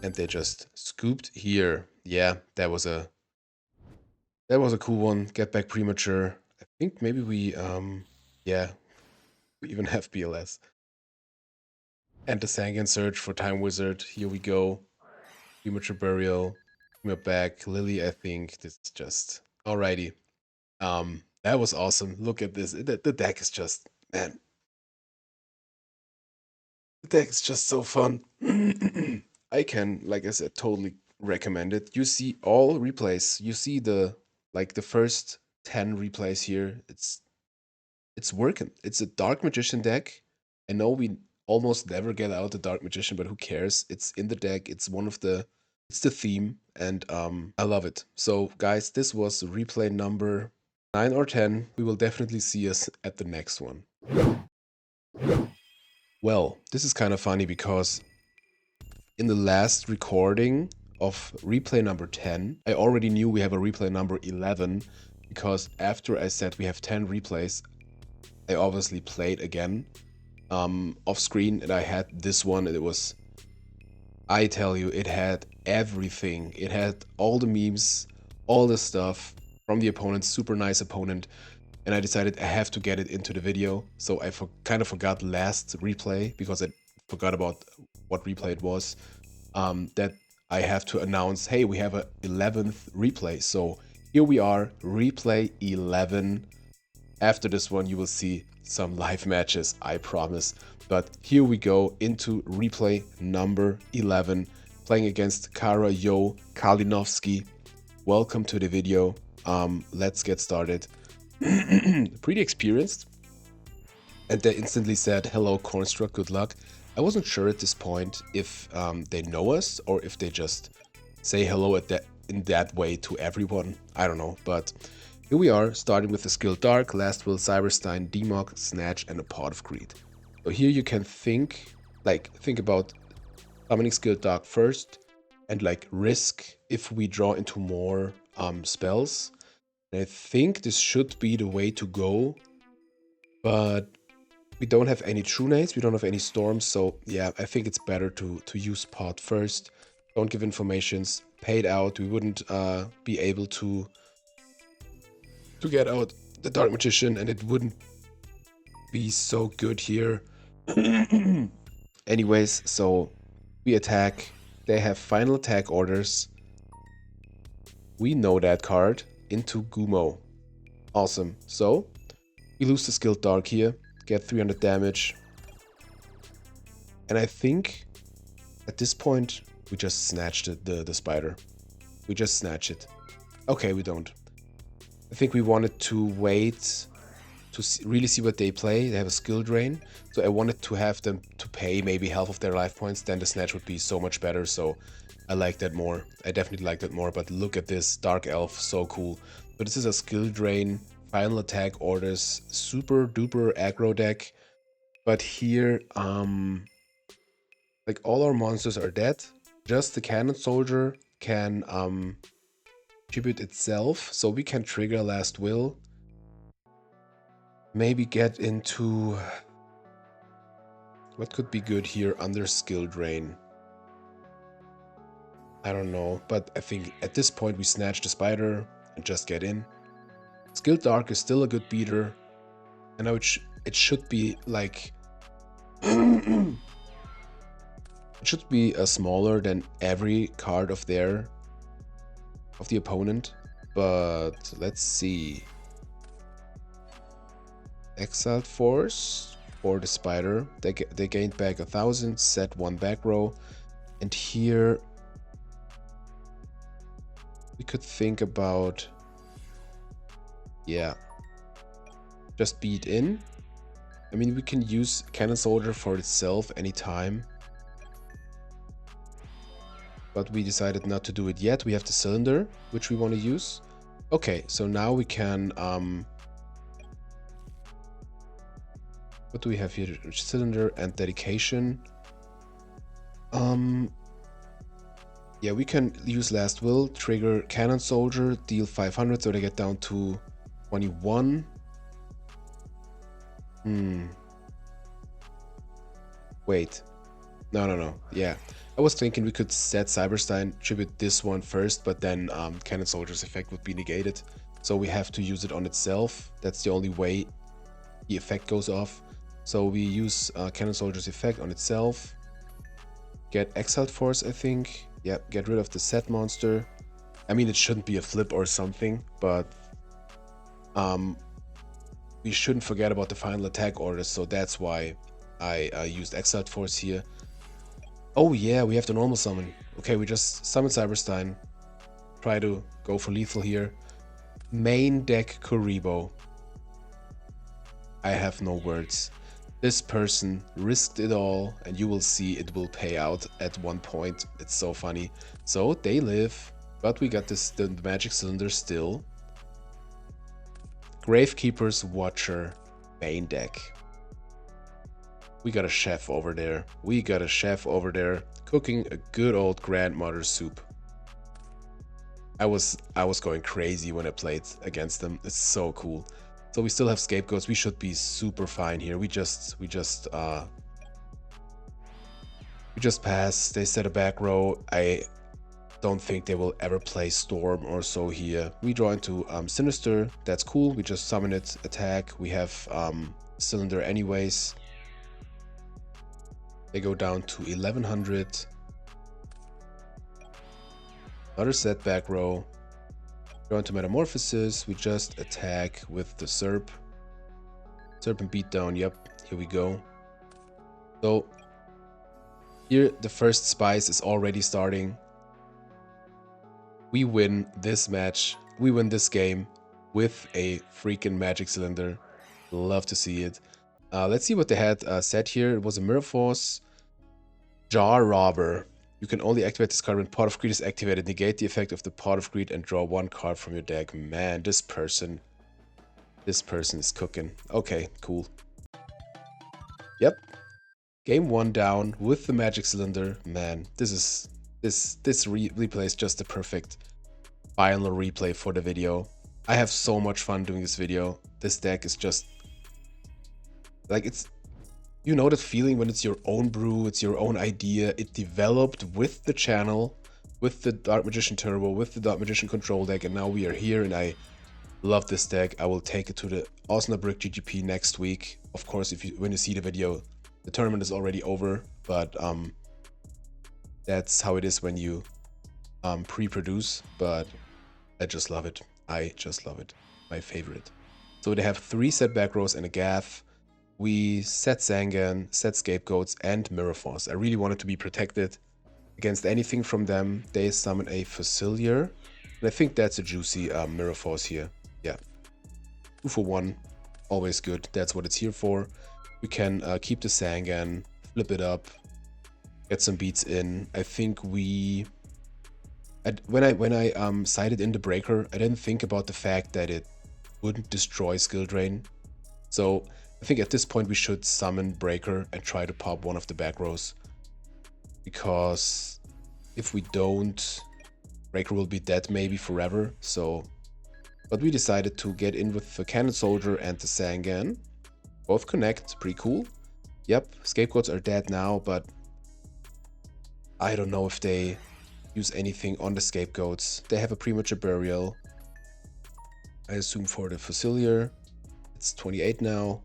And they just scooped here. Yeah, that was a cool one. Get back Premature. I think maybe we yeah, we even have BLS. And the Sangan Search for Time Wizard. Here we go. Premature Burial. We're back. Lily, I think this is just alrighty. That was awesome. Look at this. The deck is just, man. The deck is just so fun. I can, like I said, totally recommend it. You see all replays. You see the first 10 replays here. It's working. It's a Dark Magician deck. I know we almost never get out the Dark Magician, but who cares? It's in the deck. It's the theme, and I love it. So guys, this was replay number 9 or 10. We will definitely see us at the next one. Well, this is kind of funny because in the last recording of replay number 10, I already knew we have a replay number 11 because after I said we have 10 replays, I obviously played again off screen, and I had this one, and I tell you, it had everything. It had all the memes, all the stuff from the opponent, super nice opponent, and I decided I have to get it into the video. So I kind of forgot last replay because I forgot about what replay it was, that I have to announce, hey, we have a 11th replay. So here we are, replay 11. After this one, you will see some live matches, I promise. But here we go into replay number 11, playing against Yugioh Kalinovsky. Welcome to the video. Let's get started. Pretty experienced. And they instantly said, hello, Cornstruck, good luck. I wasn't sure at this point if they know us or if they just say hello in that way to everyone. I don't know, but here we are, starting with the skill Dark, Last Will, Cyberstein, Demog, Snatch, and a Pot of Greed. So here you can think about summoning skill Dark first and risk if we draw into more spells. And I think this should be the way to go, but we don't have any True Nates, we don't have any Storms, so yeah, I think it's better to use Pot first. Don't give informations, pay it out. We wouldn't be able to get out the Dark Magician, and it wouldn't be so good here. Anyways, so we attack. They have final attack orders. We know that card into Gumo. Awesome. So we lose the skill Dark here, get 300 damage. And I think at this point we just snatched the spider. We just snatch it. Okay, we don't. I think we wanted to wait to really see what they play. They have a skill drain, so I wanted to have them to pay maybe half of their life points. Then the snatch would be so much better, so I like that more. I definitely like that more, but look at this Dark Elf, so cool. So this is a skill drain, final attack orders, super duper aggro deck. But here, all our monsters are dead. Just the Cannon Soldier can tribute itself, so we can trigger Last Will. Maybe get into what could be good here under skill drain. I don't know, but I think at this point we snatch the spider and just get in. Skill Dark is still a good beater. I know it should be it should be smaller than every card of the opponent, but let's see. Exiled Force for the spider. They gained back 1,000, set 1 back row, and here we could think about, yeah, just beat in. I mean, we can use Cannon Soldier for itself anytime, but we decided not to do it yet. We have the cylinder, which we want to use. Okay, so now we can what do we have here? Cylinder and dedication. Yeah, we can use Last Will, trigger Cannon Soldier, deal 500, so they get down to 21. Wait. No. Yeah. I was thinking we could set Cyberstein, tribute this one first, but then Cannon Soldier's effect would be negated. So we have to use it on itself. That's the only way the effect goes off. So we use Cannon Soldier's effect on itself. Get Exiled Force, I think. Yeah, get rid of the set monster. I mean, it shouldn't be a flip or something, but we shouldn't forget about the final attack orders, so that's why I used Exiled Force here. Oh yeah, we have the normal summon. Okay, we just summon Cyberstein. Try to go for lethal here. Main deck Kuribo. I have no words. This person risked it all, and you will see it will pay out at one point. It's so funny. So they live, but we got the magic cylinder still. Gravekeeper's Watcher main deck. We got a chef over there. We got a chef over there cooking a good old grandmother soup. I was going crazy when I played against them. It's so cool. So we still have scapegoats. We should be super fine here. We just pass. They set a back row. I don't think they will ever play Storm or so here. We draw into Sinister. That's cool. We just summon it, attack. We have Cylinder anyways. They go down to 1100. Another set back row. Go into Metamorphosis. We just attack with the Serp. Serpent beatdown. Yep, here we go. So here the first spice is already starting. We win this match. We win this game with a freaking magic cylinder. Love to see it. Let's see what they had set here. It was a Mirror Force. Jar Robber. You can only activate this card when Pot of Greed is activated. Negate the effect of the Pot of Greed and draw one card from your deck. Man, this person is cooking. Okay, cool. Yep. Game 1 down with the magic cylinder. Man, this replay is just the perfect final replay for the video. I have so much fun doing this video. This deck is just like, it's, you know that feeling when it's your own brew, it's your own idea. It developed with the channel, with the Dark Magician Turbo, with the Dark Magician control deck, and now we are here, and I love this deck. I will take it to the Osnabrück GGP next week. Of course, when you see the video, the tournament is already over, but that's how it is when you pre-produce. But I just love it. I just love it. My favorite. So they have 3 set back rows and a Gath. We set Zangan, set Scapegoats, and Mirror Force. I really wanted to be protected against anything from them. They summon a Facilier, and I think that's a juicy Mirror Force here. Yeah, 2 for 1, always good. That's what it's here for. We can keep the Zangan, flip it up, get some beats in. I think when I sided in the Breaker, I didn't think about the fact that it wouldn't destroy Skill Drain. So I think at this point we should summon Breaker and try to pop one of the back rows. Because if we don't, Breaker will be dead maybe forever. So, but we decided to get in with the Cannon Soldier and the Zangan. Both connect, pretty cool. Yep, Scapegoats are dead now, but I don't know if they use anything on the Scapegoats. They have a Premature Burial. I assume for the Facilier. It's 28 now.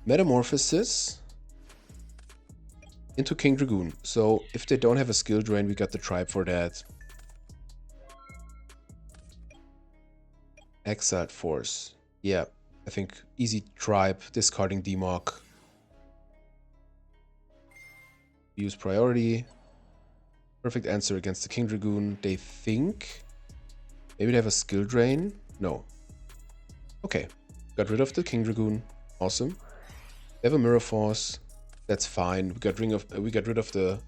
Metamorphosis into King Dragoon. So if they don't have a skill drain, we got the tribe for that. Exiled Force. Yeah, I think easy tribe, discarding Demok. Use priority. Perfect answer against the King Dragoon. They think maybe they have a skill drain. No. Okay, got rid of the King Dragoon. Awesome. They have a Mirror Force. That's fine. We got rid of the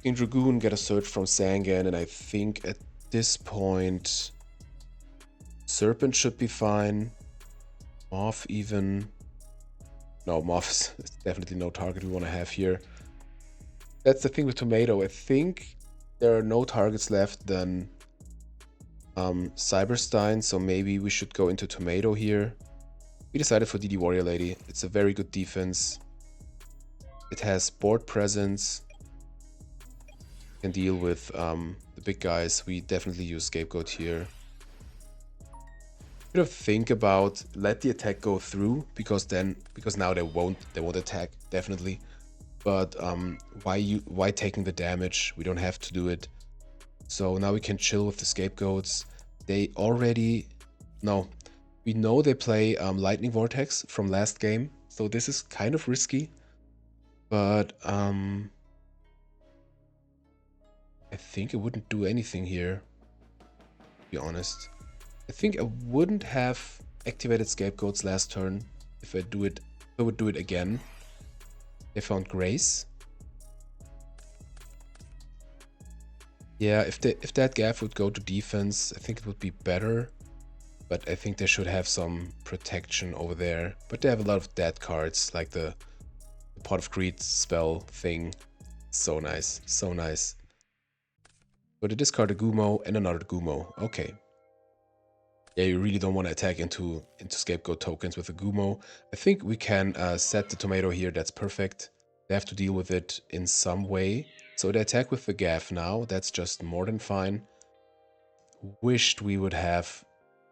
King Dragoon. Get a search from Zangan, and I think at this point Serpent should be fine. Moth even. No, Moth is definitely no target we want to have here. That's the thing with Tomato. I think there are no targets left than Cyberstein, so maybe we should go into Tomato here. We decided for DD Warrior Lady. It's a very good defense. It has board presence. Can deal with the big guys. We definitely use Scapegoat here. Should have think about let the attack go through, because now they won't attack, definitely. But why taking the damage? We don't have to do it. So now we can chill with the Scapegoats. They already we know they play Lightning Vortex from last game, so this is kind of risky. But I think it wouldn't do anything here, to be honest. I think I wouldn't have activated scapegoats last turn if I do it. I would do it again. They found Grace. Yeah, if that gaff would go to defense, I think it would be better. But I think they should have some protection over there. But they have a lot of dead cards, like the Pot of Greed spell thing. So nice, so nice. So they discard a Gumo and another Gumo. Okay. Yeah, you really don't want to attack into scapegoat tokens with a Gumo. I think we can set the tomato here. That's perfect. They have to deal with it in some way. So they attack with the gaff now. That's just more than fine. Wished we would have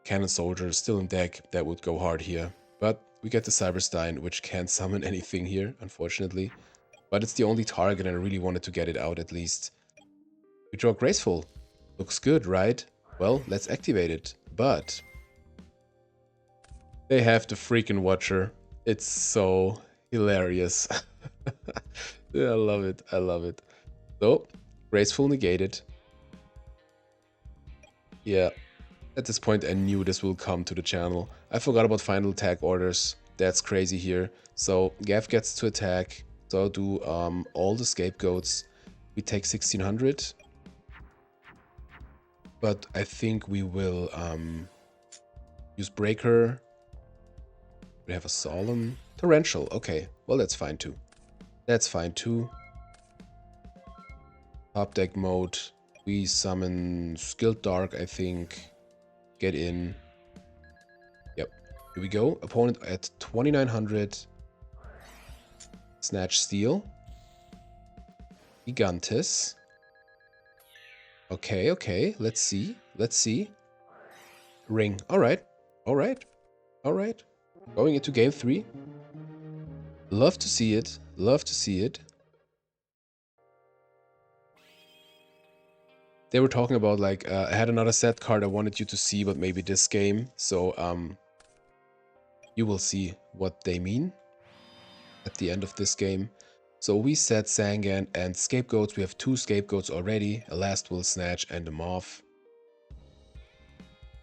Cannon Soldier still in deck. That would go hard here. But we get the Cyberstein, which can't summon anything here, unfortunately. But it's the only target and I really wanted to get it out at least. We draw Graceful. Looks good, right? Well, let's activate it. But they have the freaking Watcher. It's so hilarious. Yeah, I love it. I love it. So, Graceful negated. Yeah, at this point I knew this will come to the channel. I forgot about final attack orders. That's crazy here. So Gav gets to attack. So I'll do all the scapegoats. We take 1600. But I think we will use Breaker. We have a Solemn. Torrential. Okay, well that's fine too. That's fine too. Top deck mode. We summon Skilled Dark, I think. Get in. Yep. Here we go. Opponent at 2900. Snatch Steel. Gigantes. Okay, okay. Let's see. Let's see. Ring. Alright. Alright. Alright. Going into game 3. Love to see it. Love to see it. They were talking about like, I had another set card I wanted you to see, but maybe this game. So, you will see what they mean at the end of this game. So we set Sangan and Scapegoats. We have 2 Scapegoats already. A Last Will Snatch and a Moth.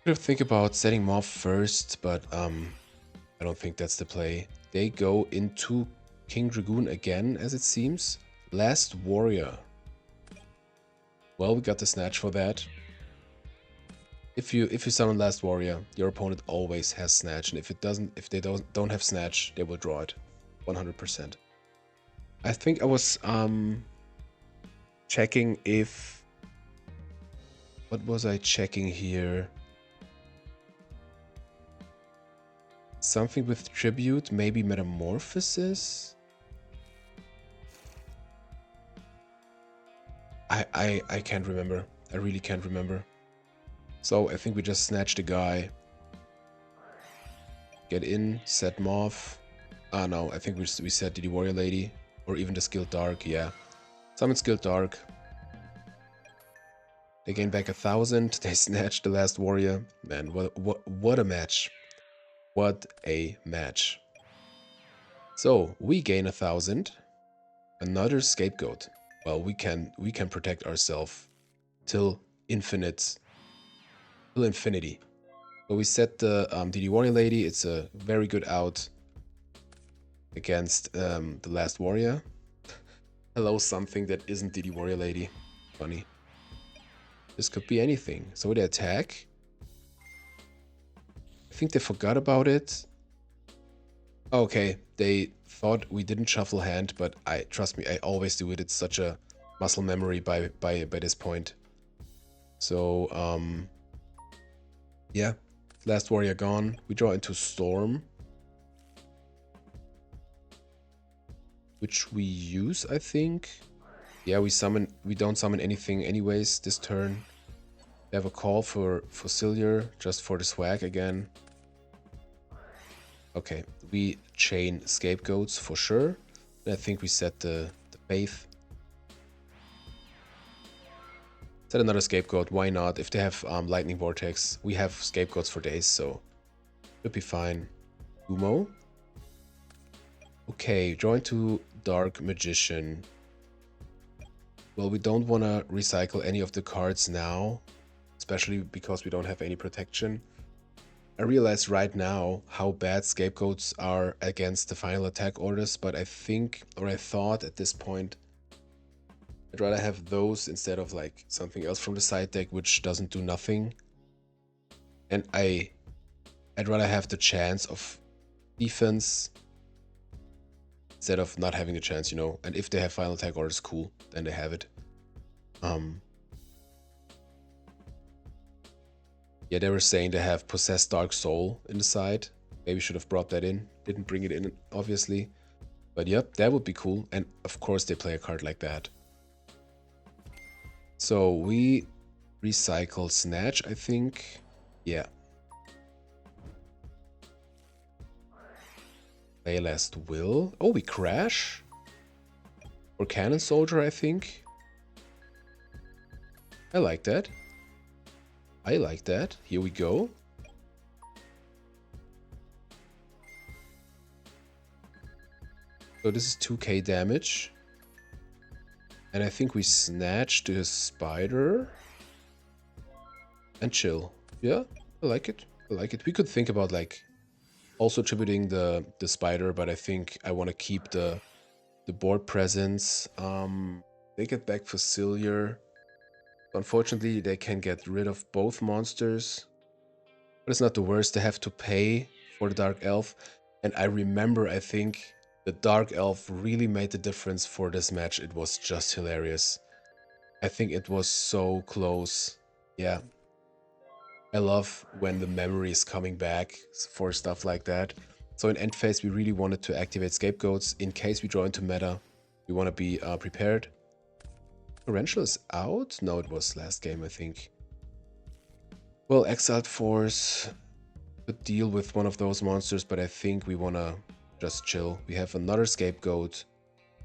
Could have think about setting Moth first, but I don't think that's the play. They go into King Dragoon again, as it seems. Last Warrior. Well, we got the Snatch for that. If you summon Last Warrior, your opponent always has Snatch, and if they don't have Snatch, they will draw it. 100%. I think I was checking if... What was I checking here? Something with Tribute, maybe Metamorphosis? I can't remember. I really can't remember. So I think we just snatched a guy. Get in, set Moth. Ah no, I think we set the Warrior Lady. Or even the Skilled Dark, yeah. Summon Skilled Dark. They gain back 1000. They snatched the Last Warrior. Man, what a match. What a match. So we gain 1000. Another Scapegoat. Well, we can protect ourselves till infinite. Till infinity. So we set the DD Warrior Lady. It's a very good out against the Last Warrior. Hello, something that isn't DD Warrior Lady. Funny. This could be anything. So they attack. I think they forgot about it. Okay, they thought we didn't shuffle hand, but trust me, I always do it. It's such a muscle memory by this point. So yeah, Last Warrior gone. We draw into Storm, which we use, I think. Yeah, we don't summon anything anyways this turn. We have a call for Fossilier, just for the swag again. Okay, we chain Scapegoats for sure. And I think we set the Faith. Set another Scapegoat, why not? If they have Lightning Vortex, we have Scapegoats for days, so should be fine. Umo. Okay, draw into Dark Magician. Well, we don't want to recycle any of the cards now, especially because we don't have any protection. I realize right now how bad scapegoats are against the final attack orders, but I think, or I thought at this point, I'd rather have those instead of like something else from the side deck which doesn't do nothing. And I'd rather have the chance of defense instead of not having the chance, you know. And if they have final attack orders, cool, then they have it. Yeah, they were saying they have Possessed Dark Soul in the side. Maybe should have brought that in. Didn't bring it in, obviously. But yep, that would be cool. And of course they play a card like that. So we recycle Snatch, I think. Yeah. Play Last Will. Oh, we crash? Or Cannon Soldier, I think. I like that. I like that. Here we go. So this is 2k damage. And I think we snatch to his spider. And chill. Yeah, I like it. I like it. We could think about like also tributing the spider, but I think I want to keep the board presence. They get back Facilier. Unfortunately, they can get rid of both monsters. But it's not the worst. They have to pay for the Dark Elf. And I remember, I think, the Dark Elf really made the difference for this match. It was just hilarious. I think it was so close. Yeah. I love when the memory is coming back for stuff like that. So in end phase, we really wanted to activate Scapegoats. In case we draw into meta, we want to be prepared. Torrential is out? No, it was last game, I think. Well, Exiled Force could deal with one of those monsters, but I think we want to just chill. We have another Scapegoat.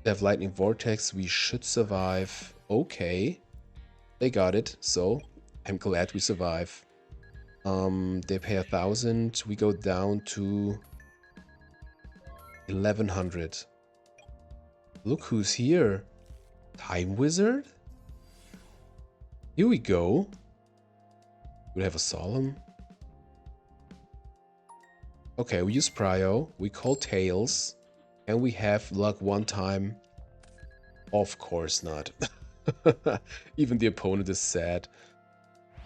We have Lightning Vortex. We should survive. Okay. They got it, so I'm glad we survive. They pay 1,000. We go down to 1,100. Look who's here. Time Wizard? Here we go. We have a Solemn. Okay, we use Prio. We call Tails. And we have luck one time. Of course not. Even the opponent is sad.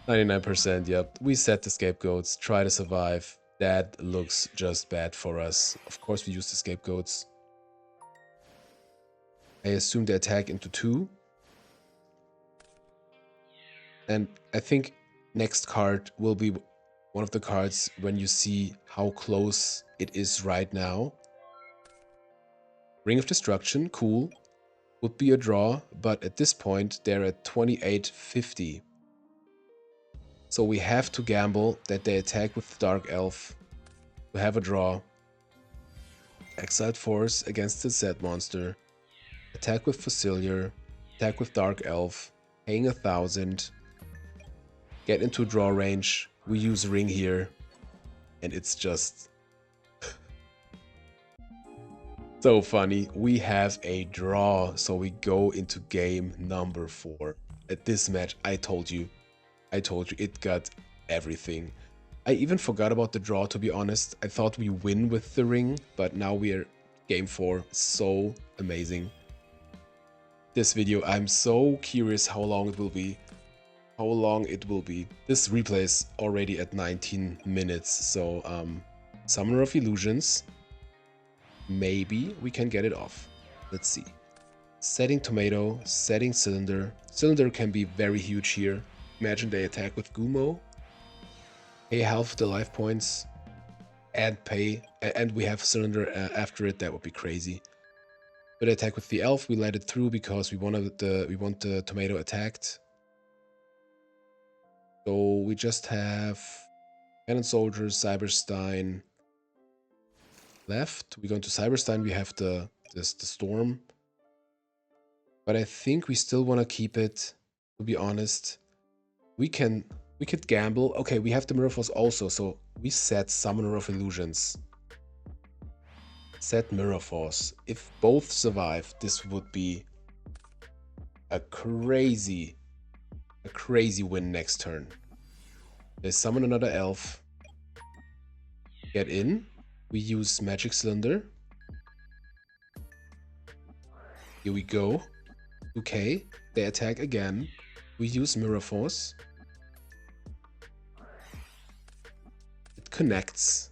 99%, yep. We set the Scapegoats. Try to survive. That looks just bad for us. Of course we use the Scapegoats. I assume they attack into 2. And I think next card will be one of the cards when you see how close it is right now. Ring of Destruction, cool. Would be a draw, but at this point they're at 2850. So we have to gamble that they attack with the Dark Elf to have a draw. Exiled Force against the Z monster. Attack with Facilier. Attack with Dark Elf. Paying 1,000. Get into draw range. We use Ring here. And it's just so funny. We have a draw. So we go into game number 4. At this match, I told you it got everything. I even forgot about the draw, to be honest. I thought we win with the ring, but now we're game 4. So amazing. This video, I'm so curious how long it will be. This replay is already at 19 minutes, so Summoner of Illusions. Maybe we can get it off. Let's see. Setting Tomato, setting Cylinder. Cylinder can be very huge here. Imagine they attack with Gumo. Pay half the life points. And we have Cylinder after it. That would be crazy. But attack with the Elf, we let it through because we want the Tomato attacked. So we just have Cannon Soldier, Cyberstein left. We go into Cyberstein, we have the Storm. But I think we still want to keep it, to be honest. We could gamble. Okay, we have the Mirror Force also, so we set Summoner of Illusions. Set Mirror Force. If both survive, this would be a crazy win next turn. They summon another elf. Get in. We use Magic Cylinder. Here we go. Okay, they attack again. We use Mirror Force. It connects.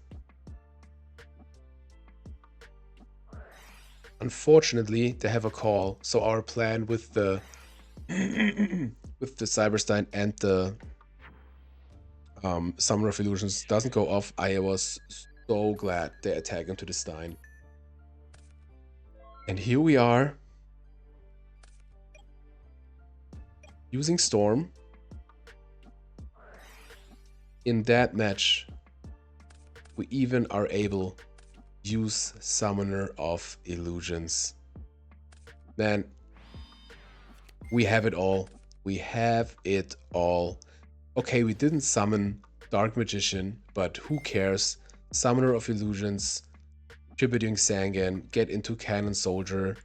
Unfortunately, they have a call, so our plan with the with the Cyberstein and the Summoner of Illusions doesn't go off. I was so glad they attack into the Stein. And here we are, using Storm. In that match, we even are able to use Summoner of Illusions. Man, we have it all. We have it all. Okay, we didn't summon Dark Magician, but who cares? Summoner of Illusions, Tributing Sangan, get into Cannon Soldier,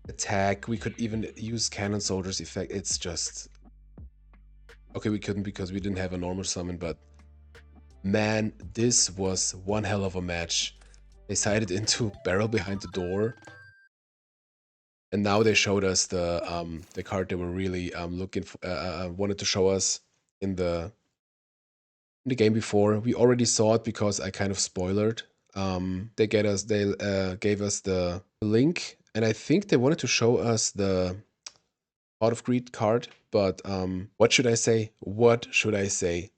attack. We could even use Cannon Soldier's effect. It's just... Okay, we couldn't because we didn't have a normal summon, but man, this was one hell of a match. They sided into Barrel Behind the Door. And now they showed us the card they were really looking for, wanted to show us in the game before. We already saw it because I kind of spoiled. They gave us the link, and I think they wanted to show us the Out of Greed card. But what should I say? What should I say?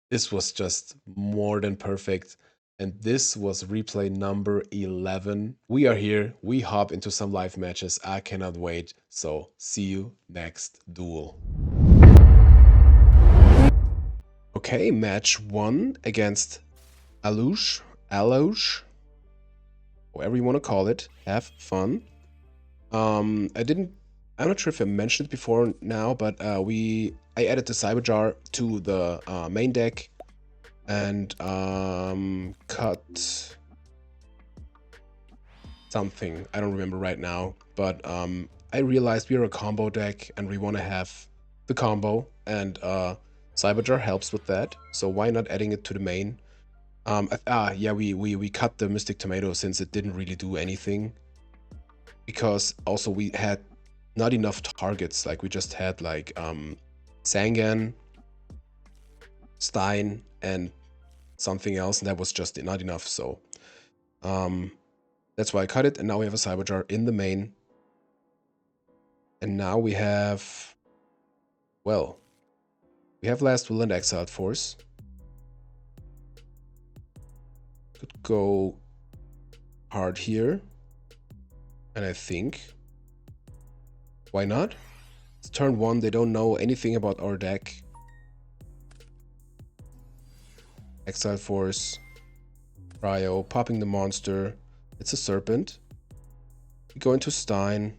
This was just more than perfect. And this was replay number 11. We are here. We hop into some live matches. I cannot wait. So see you next duel. Okay, match 1 against Alush, whatever you want to call it. Have fun. I'm not sure if I mentioned it before now, but I added the Cyberjar to the main deck. And cut something. I don't remember right now, but I realized we're a combo deck and we want to have the combo, and Cyberjar helps with that. So why not adding it to the main? Yeah, we cut the Mystic Tomato since it didn't really do anything, because also we had not enough targets. Like we just had like Sangan, Stein, and something else, and that was just not enough. So that's why I cut it, and now we have a Cyberjar in the main. And now we have, well, we have Last Will and Exiled Force. Could go hard here, and I think, why not? It's turn 1, they don't know anything about our deck. Exile Force, Cryo, popping the monster. It's a Serpent. We go into Stein,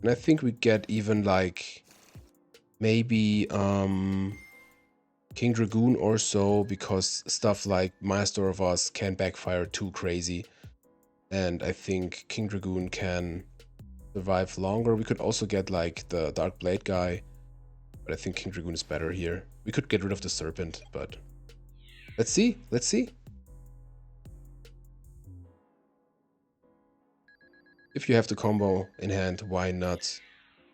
and I think we get even like maybe King Dragoon or so, because stuff like Master of Oz can backfire too crazy, and I think King Dragoon can survive longer. We could also get like the Dark Blade guy, but I think King Dragoon is better here. We could get rid of the Serpent, but let's see. Let's see. If you have the combo in hand, why not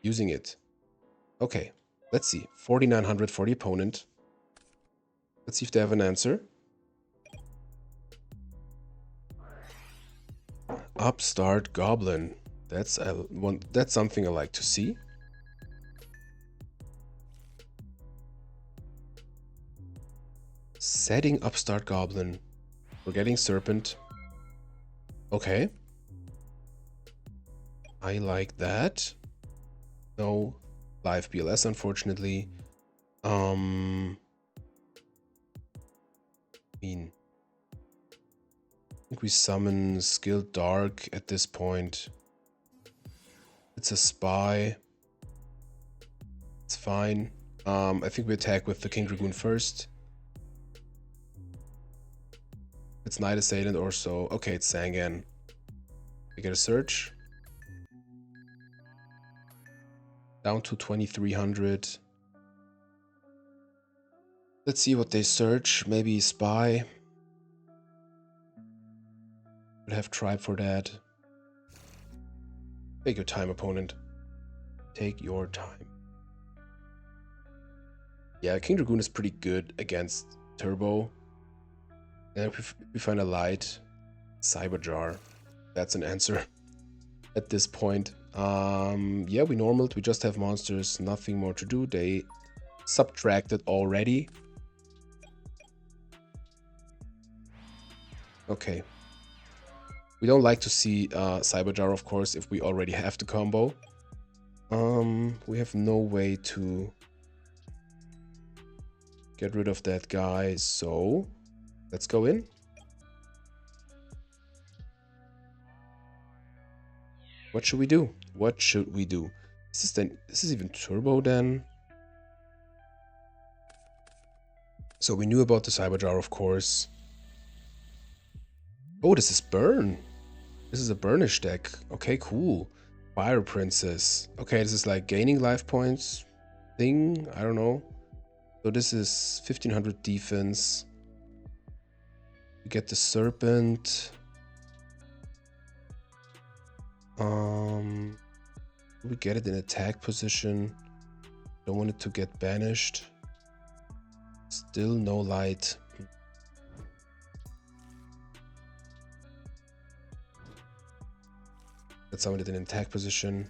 using it? Okay, let's see. 4,900 for the opponent. Let's see if they have an answer. Upstart Goblin. That's something I like to see. Setting Upstart Goblin. We're getting Serpent. Okay. I like that. No live BLS, unfortunately. I mean, I think we summon Skilled Dark at this point. It's a Spy. It's fine. I think we attack with the King Dragoon first. It's Night Assailant or so. Okay, it's Sangan. We get a search. Down to 2300. Let's see what they search. Maybe Spy. Would have tried for that. Take your time, opponent. Take your time. Yeah, King Dragoon is pretty good against Turbo. And if we find a light, Cyberjar. That's an answer at this point. Yeah, we normaled. We just have monsters. Nothing more to do. They subtracted already. Okay. We don't like to see Cyberjar, of course, if we already have the combo. We have no way to get rid of that guy, so let's go in. What should we do? What should we do? This is even Turbo then. So we knew about the Cyberjar, of course. Oh, this is Burn. This is a Burnish deck. Okay, cool. Fire Princess. Okay, this is like gaining life points thing. I don't know. So this is 1500 defense. We get the Serpent. We get it in attack position. Don't want it to get banished. Still no light. Let's summon it in attack position.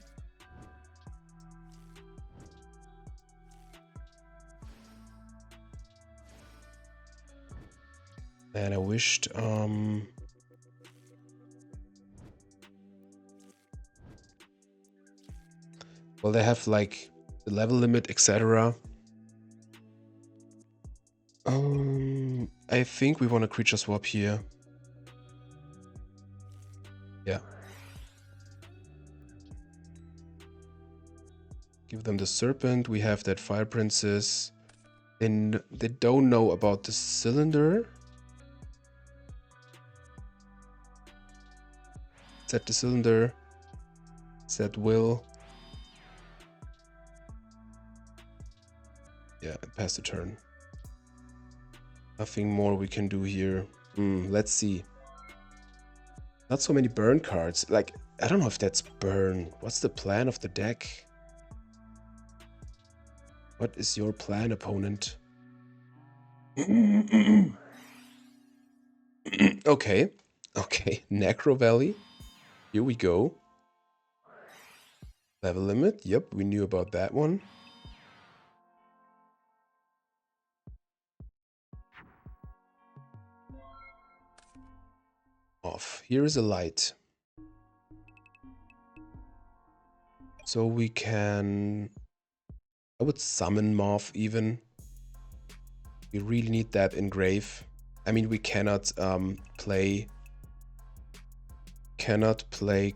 And I wished well, they have like the level limit, etc. I think we want a creature swap here. Yeah. Give them the Serpent. We have that Fire Princess. Then they don't know about the Cylinder. Set the Cylinder. Set Will. Yeah, pass the turn. Nothing more we can do here. Let's see. Not so many burn cards. Like, I don't know if that's burn. What's the plan of the deck? What is your plan, opponent? Okay. Okay. Necro Valley. Here we go. Level limit. Yep, we knew about that one. Off. Here is a light. So we can... I would summon Moth even. We really need that in grave. I mean, we cannot play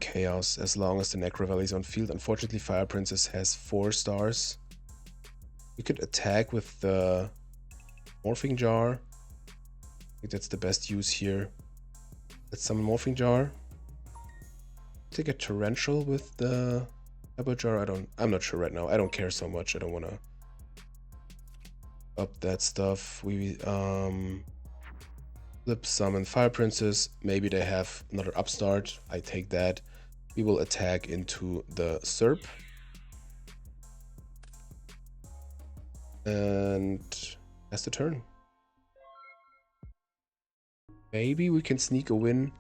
Chaos as long as the Necro Valley is on field. Unfortunately, Fire Princess has 4 stars. We could attack with the Morphing Jar. I think that's the best use here. Let's summon Morphing Jar. Take a Torrential with the Cyber Jar. I'm not sure right now. I don't care so much. I don't want to up that stuff. We flip summon Fire Princess. Maybe they have another upstart. I take that. We will attack into the Serp. And that's the turn. Maybe we can sneak a win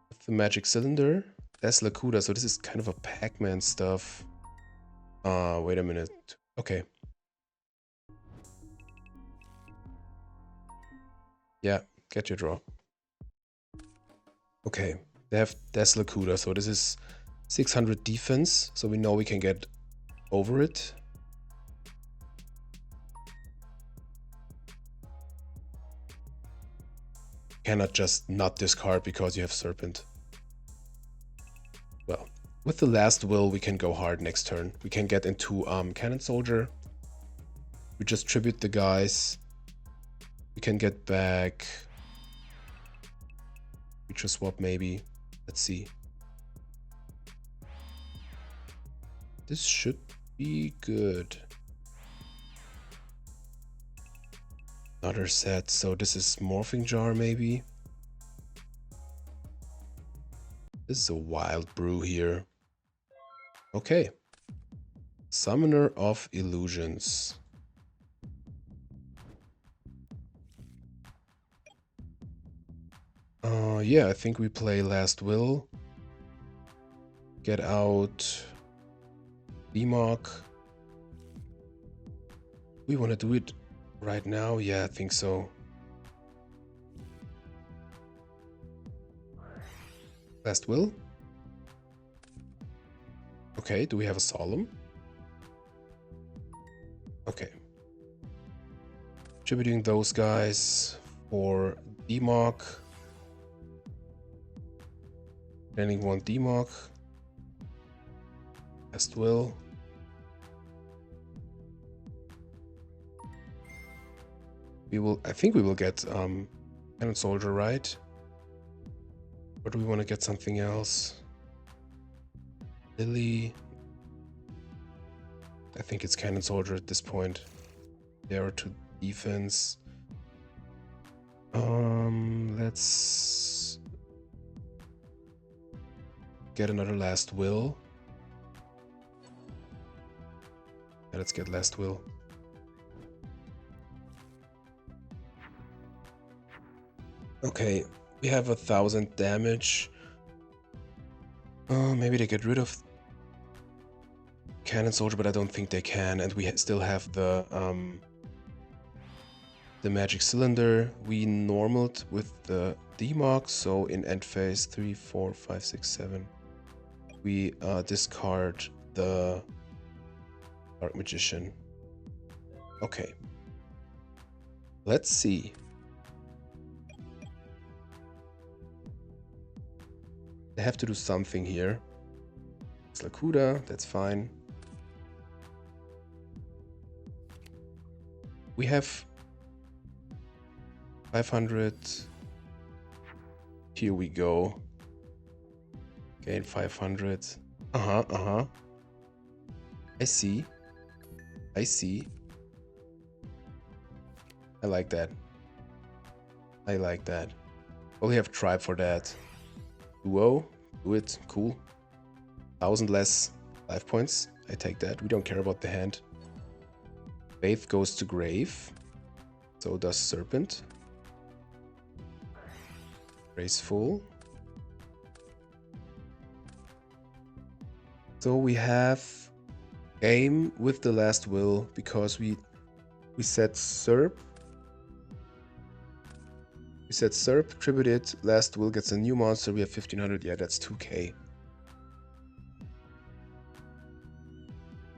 with the Magic Cylinder. That's Lakuda, so this is kind of a Pac-Man stuff. Wait a minute. Okay. Yeah, get your draw. Okay, they have Lakuda, so this is 600 defense, so we know we can get over it. Cannot just not discard because you have Serpent. Well, with the last will, we can go hard next turn. We can get into Cannon Soldier. We just tribute the guys. We can get back Picture swap maybe. Let's see. This should be good. Another set, so this is Morphing Jar maybe. This is a wild brew here. Okay. Summoner of Illusions. Yeah, I think we play Last Will. Get out Demok. We want to do it right now? Yeah, I think so. Last Will. Okay, do we have a Solemn? Okay. Distributing those guys for Demok. Landing one Demok. Last Will. I think we will get Cannon Soldier, right? Or do we want to get something else? Lily. I think it's Cannon Soldier at this point. There to defense. Let's get another Last Will. Yeah, let's get Last Will. Okay, we have 1000 damage. Maybe they get rid of Cannon Soldier, but I don't think they can. And we still have the Magic Cylinder. We normaled with the Demok, so in end phase 3, 4, 5, 6, 7, we discard the Dark Magician. Okay. Let's see. They have to do something here. It's Lakuda, that's fine. We have 500. Here we go. Gain 500. I see. I see. I like that. I like that. Well, we have Tribe for that. Duo, do it, cool. 1000 less life points, I take that. We don't care about the hand. Faith goes to Grave, so does Serpent. Graceful. So we have game with the Last Will because we set Serp. We said Serp, tribute it, Last Will gets a new monster, we have 1500, yeah, that's 2k.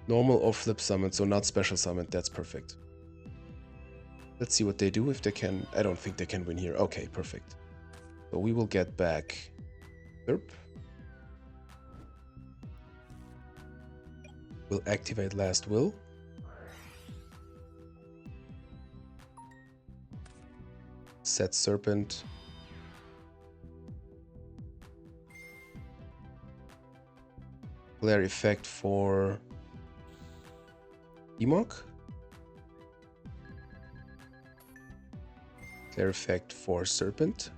Normal or flip summon, so not special summon, that's perfect. Let's see what they do, if they can. I don't think they can win here. Okay, perfect. So we will get back Serp. We'll activate Last Will. Set Serpent. Glare effect for Demok. Glare effect for Serpent.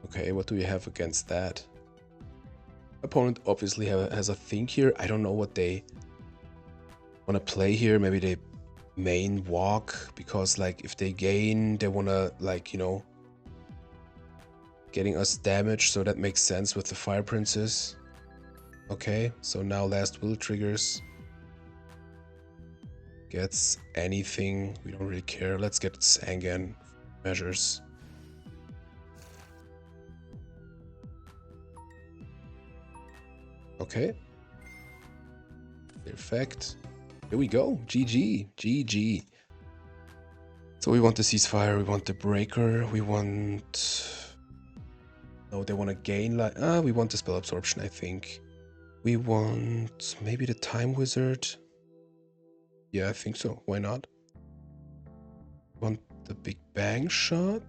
Okay, what do we have against that? Opponent obviously has a think here. I don't know what they want to play here. Maybe they main walk because like if they gain they want to like, you know, getting us damage, so that makes sense with the Fire Princess. Okay, so now Last Will triggers. Gets anything, we don't really care. Let's get Sangan measures. Okay. Perfect. Here we go. GG. GG. So we want the ceasefire, we want the breaker, we want... No, they want to gain like... we want the spell absorption, I think. We want maybe the Time Wizard. Yeah, I think so. Why not? Want the Big Bang shot?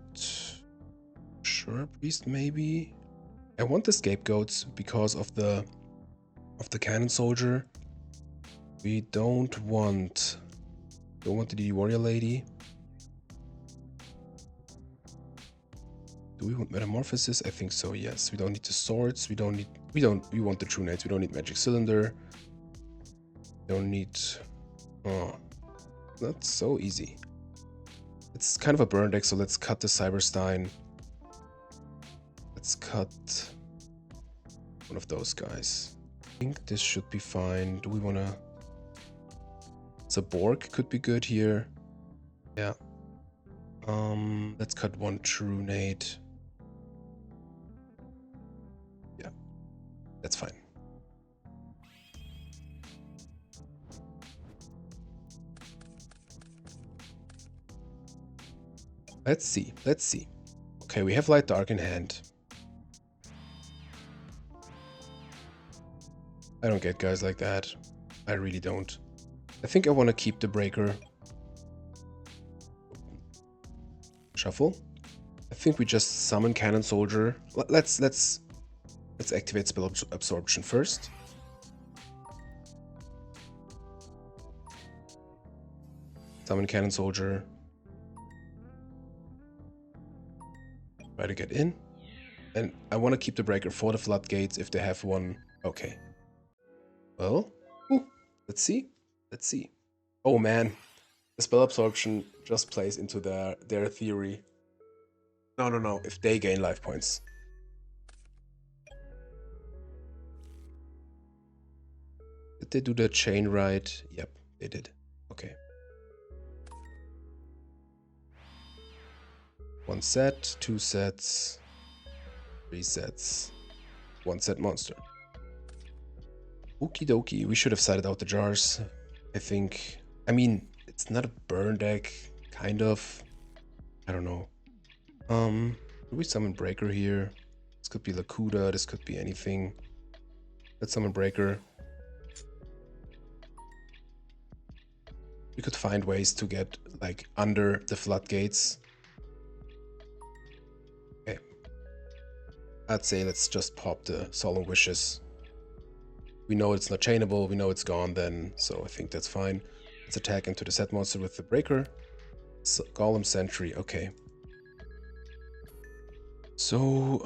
Sure, priest maybe. I want the scapegoats because of the cannon soldier. We don't want the warrior lady. Do we want metamorphosis? I think so, yes. We don't need the swords. We want the true knights. We don't need magic cylinder. We don't need, oh, not so easy. It's kind of a burn deck, so let's cut the Cyberstein. Let's cut one of those guys. I think this should be fine. Do we want to... So Borg could be good here. Yeah. Let's cut one true nade. Yeah, that's fine. Let's see. Let's see. Okay, we have light dark in hand. I don't get guys like that. I really don't. I think I want to keep the breaker. Shuffle. I think we just summon Cannon Soldier. Let's activate spell absorption first. Summon Cannon Soldier. Try to get in. And I want to keep the breaker for the floodgates if they have one. Okay. Well, let's see. Let's see. Oh man, the spell absorption just plays into their theory. No. If they gain life points. Did they do the chain right? Yep, they did. Okay. One set, two sets, three sets, one set monster. Okie dokie. We should have sided out the jars, I think. I mean, it's not a burn deck, kind of. I don't know. Do we summon Breaker here? This could be Lakuda, this could be anything. Let's summon Breaker. We could find ways to get, like, under the floodgates. Okay. I'd say let's just pop the Solemn Wishes. We know it's not chainable, we know it's gone then, so I think that's fine. Let's attack into the set monster with the Breaker. Golem Sentry, okay. So,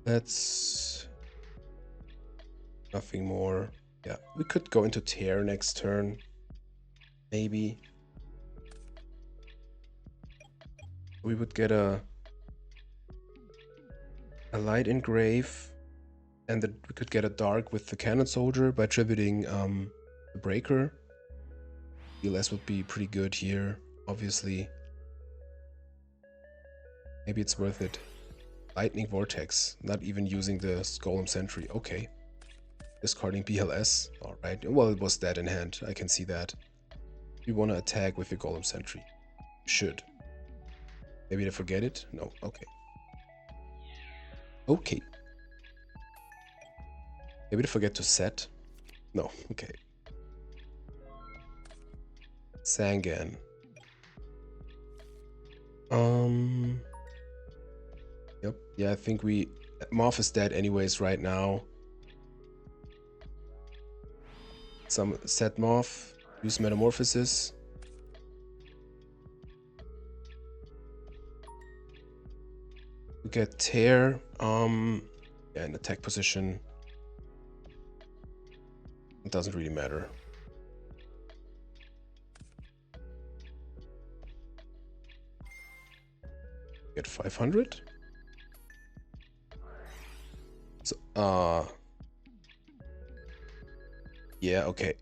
let's... Nothing more. Yeah, we could go into Tear next turn. Maybe. We would get a Light Engrave, and we could get a Dark with the Cannon Soldier by tributing the Breaker. DLS would be pretty good here, obviously. Maybe it's worth it. Lightning Vortex, not even using the Golem Sentry. Okay. Discarding BLS. Alright. Well, it was dead in hand. I can see that. You want to attack with your Golem Sentry. Should. Maybe they forget it? No. Okay. Okay. Maybe they forget to set? No. Okay. Sangan. Yep. Yeah, I think Morph is dead anyways right now. Some set Morph. Use Metamorphosis. We get Tear. Yeah, in attack position. It doesn't really matter. Get 500. So, yeah, okay.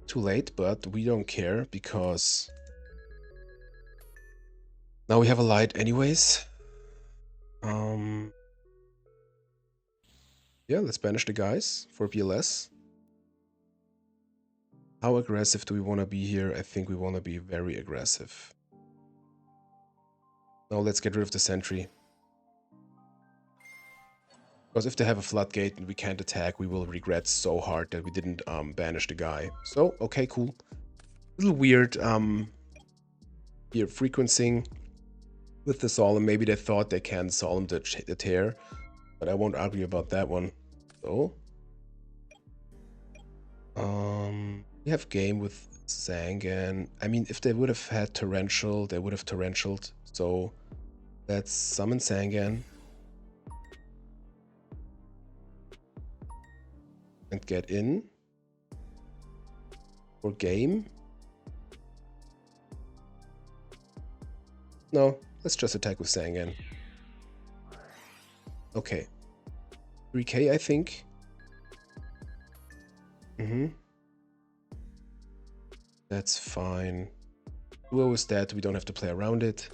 Too late, but we don't care because now we have a light anyways. Yeah, let's banish the guys for BLS. How aggressive do we want to be here? I think we want to be very aggressive. Now let's get rid of the sentry. Because if they have a floodgate and we can't attack, we will regret so hard that we didn't banish the guy. So, okay, cool. A little weird here frequencing with the Solemn. Maybe they thought they can Solemn the tear, but I won't argue about that one. So, we have game with Zangan. I mean, if they would have had Torrential, they would have Torrentialed. So, let's summon Zangan. And get in for game. No, let's just attack with Zangan. Okay. 3k, I think. That's fine. Duo is dead, we don't have to play around it.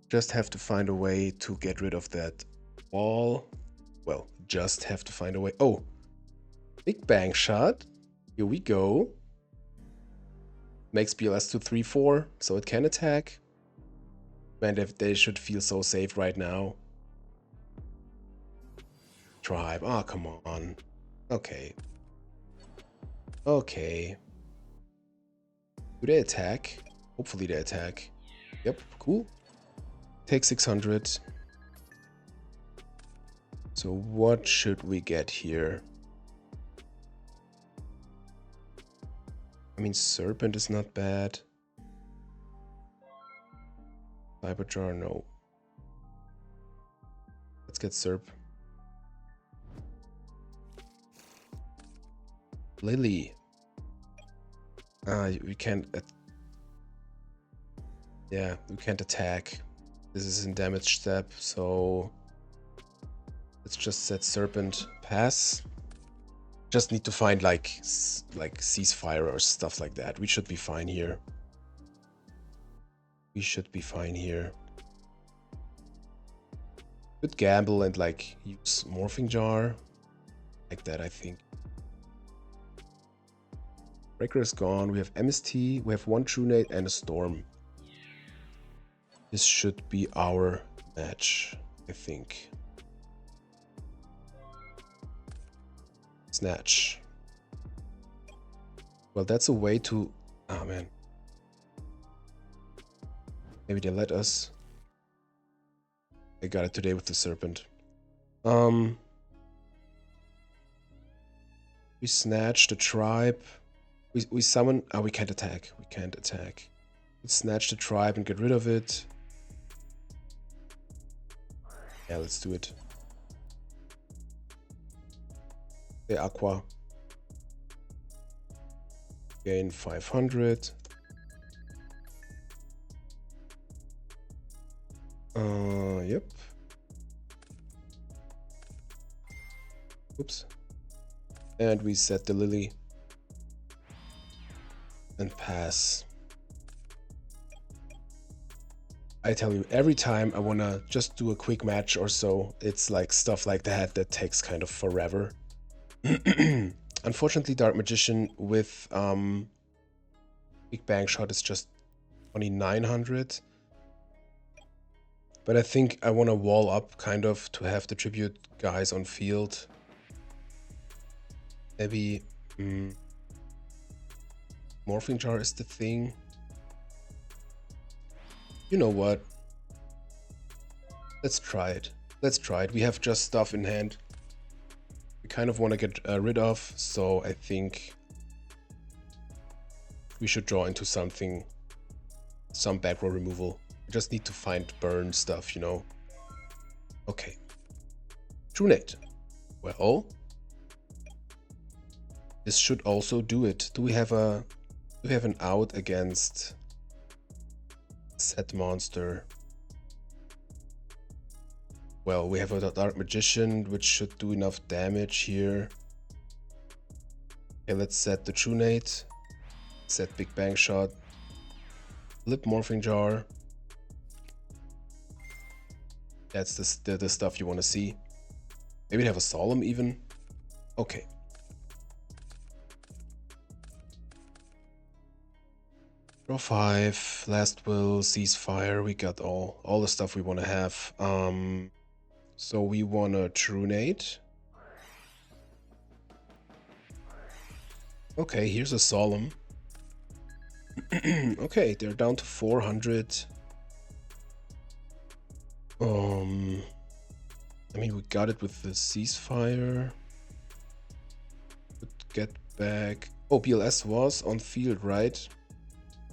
Just have to find a way to get rid of that wall. Well, just have to find a way. Oh! Big Bang Shot. Here we go. Makes BLS to 3-4, so it can attack. Man, they should feel so safe right now. Tribe. Oh, come on. Okay. Okay. Do they attack? Hopefully they attack. Yep, cool. Take 600. So what should we get here? I mean, Serpent is not bad. Cyberjar, no. Let's get Serp. Lily. We can't... yeah, we can't attack. This is in damage step, so... let's just set Serpent. Pass. Just need to find like ceasefire or stuff like that. We should be fine here. We should be fine here. Could gamble and like use Morphing Jar. Like that, I think. Breaker is gone. We have MST. We have one Trunade and a Storm. This should be our match, I think. Snatch. Well, that's a way to... oh, man. Maybe they let us. I got it today with the Serpent. We snatch the Tribe. We summon... oh, we can't attack. We can't attack. Let's snatch the Tribe and get rid of it. Yeah, let's do it. The Aqua. Gain 500. Yep. Oops. And we set the Lily. And pass. I tell you, every time I wanna just do a quick match or so, it's like stuff like that that takes kind of forever. Unfortunately, Dark Magician with Big Bang Shot is just 2900. But I think I want to wall up kind of to have the tribute guys on field. Maybe Morphing Jar is the thing. You know what? Let's try it. Let's try it. We have just stuff in hand we kind of want to get rid of, so I think we should draw into something, some back row removal. We just need to find burn stuff, you know. Okay. Trunade. Well, this should also do it. Do we have an out against set monster? Well, we have a Dark Magician, which should do enough damage here. Okay, let's set the Trunade. Set Big Bang Shot. Flip Morphing Jar. That's the stuff you want to see. Maybe they have a Solemn even. Okay. Draw 5. Last Will. Ceasefire. We got all the stuff we want to have. So we wanna Trunate. Okay, here's a Solemn. Okay, they're down to 400. I mean, we got it with the ceasefire. Get back. Oh, BLS was on field, right?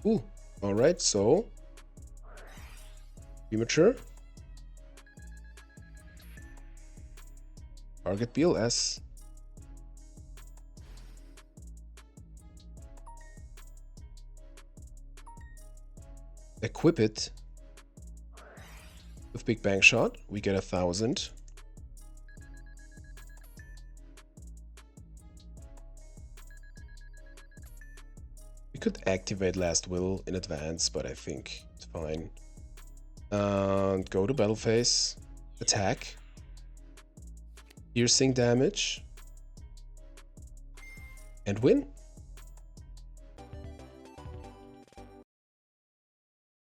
Ooh, alright, so. Premature. Target BLS. Equip it. With Big Bang Shot, we get 1,000. We could activate Last Will in advance, but I think it's fine. And go to battle phase. Attack. Piercing damage. And win.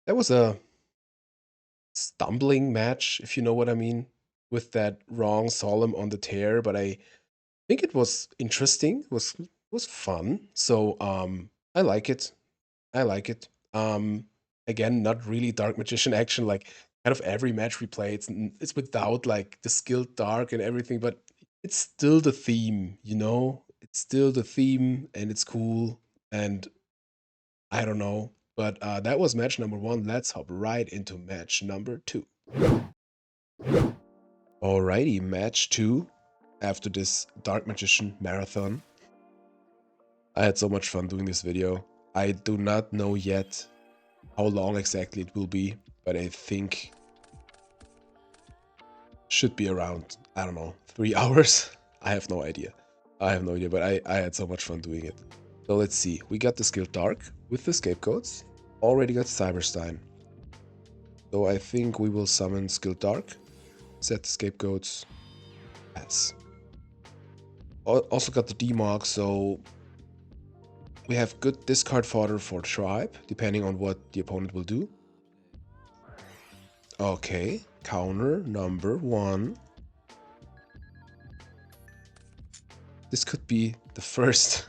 That was a stumbling match, if you know what I mean, with that wrong Solemn on the tear, but I think it was interesting, was fun. So I like it. I like it. Again, not really Dark Magician action, like kind of every match we play, it's without like the skilled dark and everything, but it's still the theme, you know? It's still the theme and it's cool and I don't know. But that was match number 1. Let's hop right into match number 2. Alrighty, match 2 after this Dark Magician marathon. I had so much fun doing this video. I do not know yet how long exactly it will be, but I think should be around, I don't know, 3 hours. I have no idea. But I had so much fun doing it. So let's see. We got the skill Dark with the scapegoats. Already got Cyberstein. So I think we will summon skill Dark. Set the scapegoats. Pass. Also got the D-Mark, so we have good discard fodder for Tribe, depending on what the opponent will do. Okay, counter number 1. This could be the first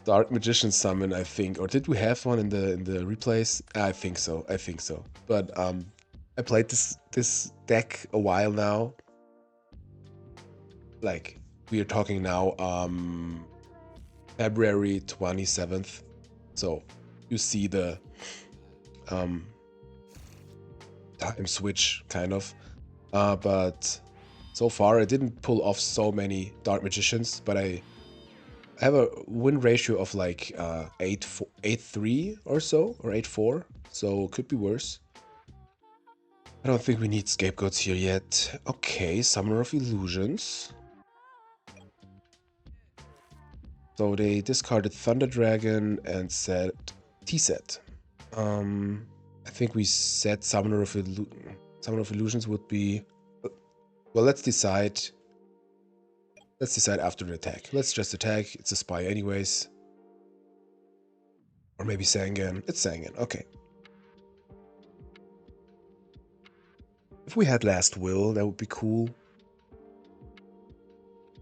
Dark Magician summon, I think. Or did we have one in the replays? I think so. I think so. But I played this deck a while now. Like we are talking now February 27th. So you see the time switch kind of. But so far I didn't pull off so many Dark Magicians, but I have a win ratio of like 8-3 or so, or 8-4, so could be worse. I don't think we need scapegoats here yet. Okay, Summoner of Illusions. So they discarded Thunder Dragon and set T-set. I think we said Summoner of Illusions would be... Well, let's decide. Let's decide after the attack. Let's just attack. It's a spy anyways. Or maybe Sangan. It's Sangan. Okay. If we had Last Will, that would be cool.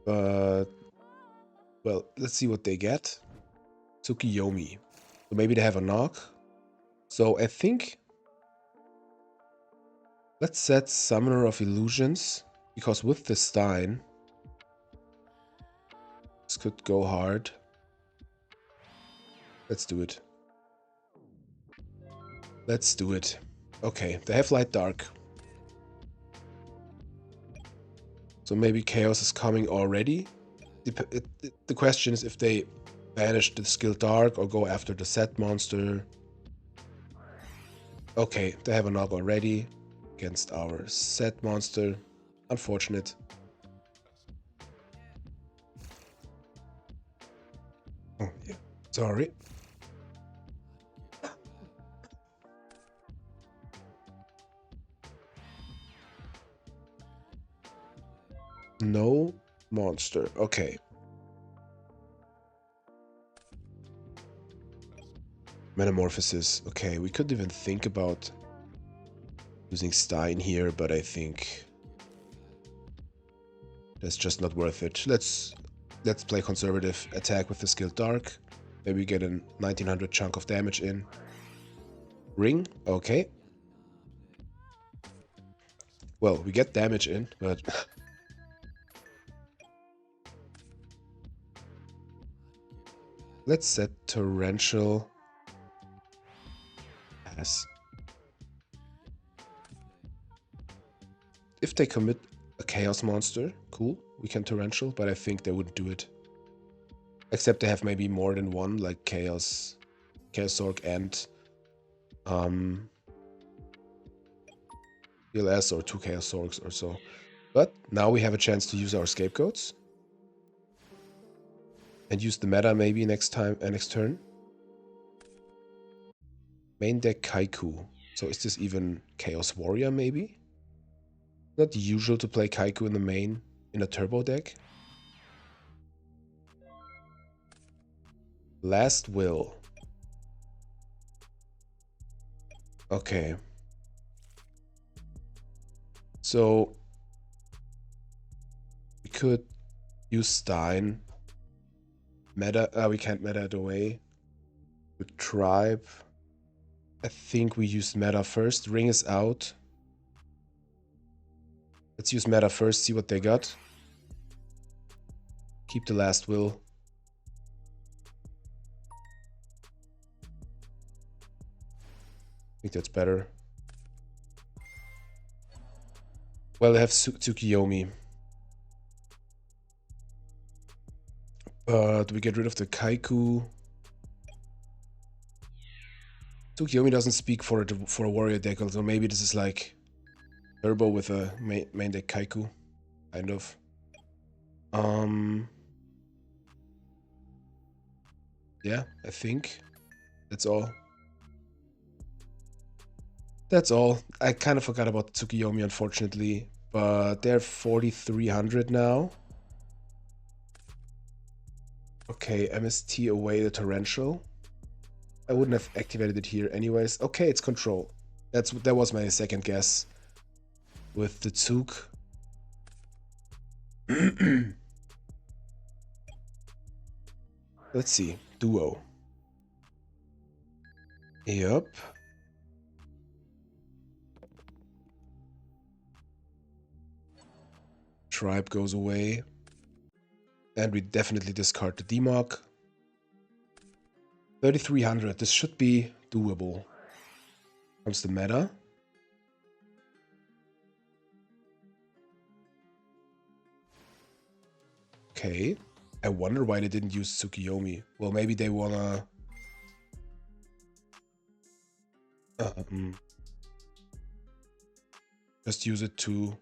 But... Well, let's see what they get. Tsukiyomi. So maybe they have a knock. So I think... Let's set Summoner of Illusions. Because with the Stein... This could go hard. Let's do it. Let's do it. Okay, they have Light Dark. So maybe Chaos is coming already. The question is if they banish the skill Dark or go after the set monster. Okay, they have a knock already against our set monster. Unfortunate. Oh, yeah. Sorry. No monster. Okay. Metamorphosis. Okay, we couldn't even think about using Stein here, but I think that's just not worth it. Let's play conservative, attack with the skill Dark. Maybe get a 1900 chunk of damage in. Ring, okay. Well, we get damage in, but let's set torrential as. If they commit a chaos monster, cool, we can torrential, but I think they wouldn't do it. Except they have maybe more than one, like Chaos Orc and ELS or 2 Chaos Orcs or so. But now we have a chance to use our scapegoats. And use the meta maybe next turn. Main deck Kaiku. So is this even Chaos Warrior maybe? Not usual to play Kaiku in the main in a turbo deck. Last Will. Okay. So we could use Stein. Meta, we can't meta it away. With Tribe. I think we use meta first. Ring is out. Let's use meta first, see what they got. Keep the Last Will. I think that's better. Well, they have Tsukiyomi. But we get rid of the Kaiku. Tsukiyomi doesn't speak for a warrior deck, so maybe this is like turbo with a main deck Kaiku, kind of. Yeah, I think that's all. That's all. I kind of forgot about Tsukiyomi, unfortunately, but they're 4,300 now. Okay, MST away the torrential. I wouldn't have activated it here anyways. Okay, it's control. That was my second guess with the Tsuk. Let's see. Duo. Yep. Tribe goes away. And we definitely discard the Demog. 3,300. This should be doable. Comes the meta. Okay. I wonder why they didn't use Tsukiyomi. Well, maybe they wanna... just use it to...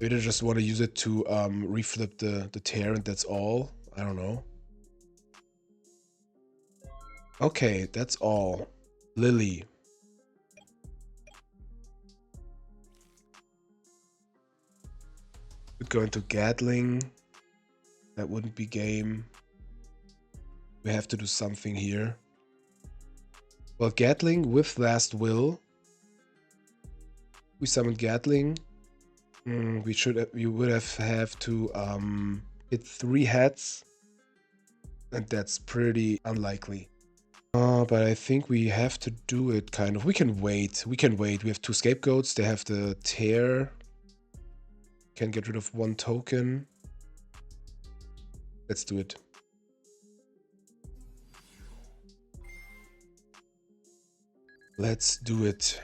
Maybe they just want to use it to reflip the tear and that's all. I don't know. Okay, that's all. Lily. Could go into Gatling. That wouldn't be game. We have to do something here. Well, Gatling with Last Will. We summon Gatling. We would have to hit 3 heads, and that's pretty unlikely. But I think we have to do it kind of. We can wait. We have 2 scapegoats. They have the tear. Can get rid of 1 token. Let's do it. Let's do it.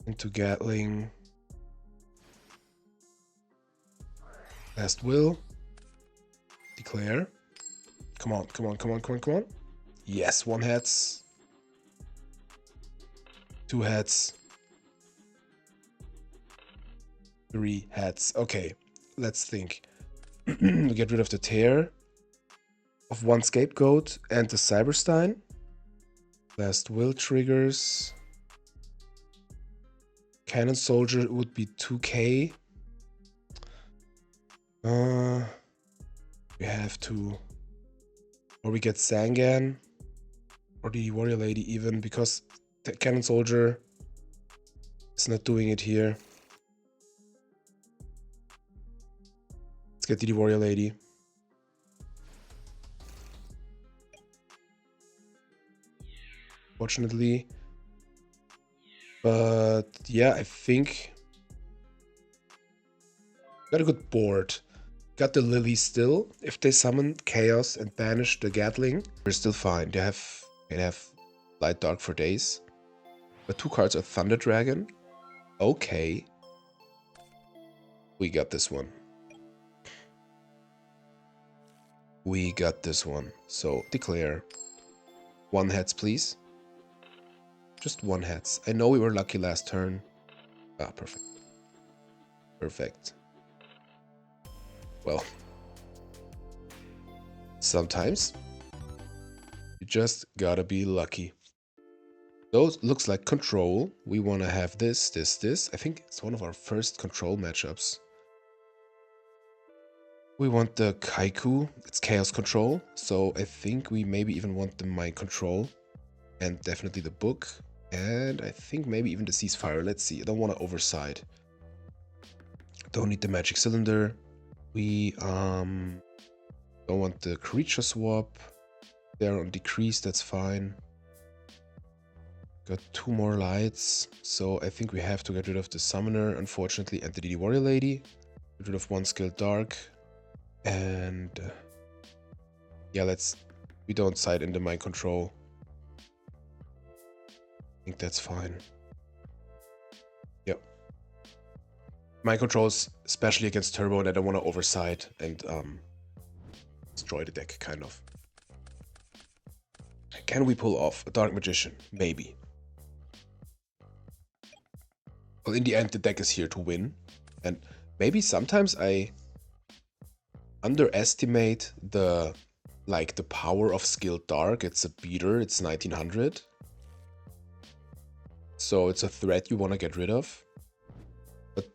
Into Gatling. Last Will. Declare. Come on, come on, come on, come on, come on. Yes, 1 heads. 2 heads. 3 heads. Okay, let's think. We get rid of the tear. Of 1 scapegoat and the Cyberstein. Last Will triggers. Cannon Soldier would be 2k. We have to Or we get Sangan. Or the Warrior Lady even, because the Cannon Soldier is not doing it here. Let's get the Warrior Lady. Fortunately. But yeah, I think got a good board. Got the Lily still. If they summon Chaos and banish the Gatling, they're still fine. They have Light Dark for days. But 2 cards are Thunder Dragon. Okay. We got this one. We got this one. So declare. 1 heads, please. Just 1 heads. I know we were lucky last turn. Ah, perfect. Perfect. Well, sometimes you just gotta be lucky. Those looks like control. We want to have this. I think it's one of our first control matchups. We want the Kaiku. It's chaos control. So I think we maybe even want the mind control. And definitely the book. And I think maybe even the ceasefire. Let's see. I don't want to overside. Don't need the magic cylinder. We don't want the creature swap. They're on decrease, that's fine. Got 2 more lights, so I think we have to get rid of the summoner, unfortunately, and the DD Warrior Lady. Get rid of 1 skill dark. And yeah, we don't side in the mind control. I think that's fine. Yep. Mind controls, especially against Turbo, and I don't want to overside and destroy the deck, kind of. Can we pull off a Dark Magician? Maybe. Well, in the end, the deck is here to win. And maybe sometimes I underestimate the power of Skilled Dark. It's a beater, it's 1900. So it's a threat you want to get rid of. But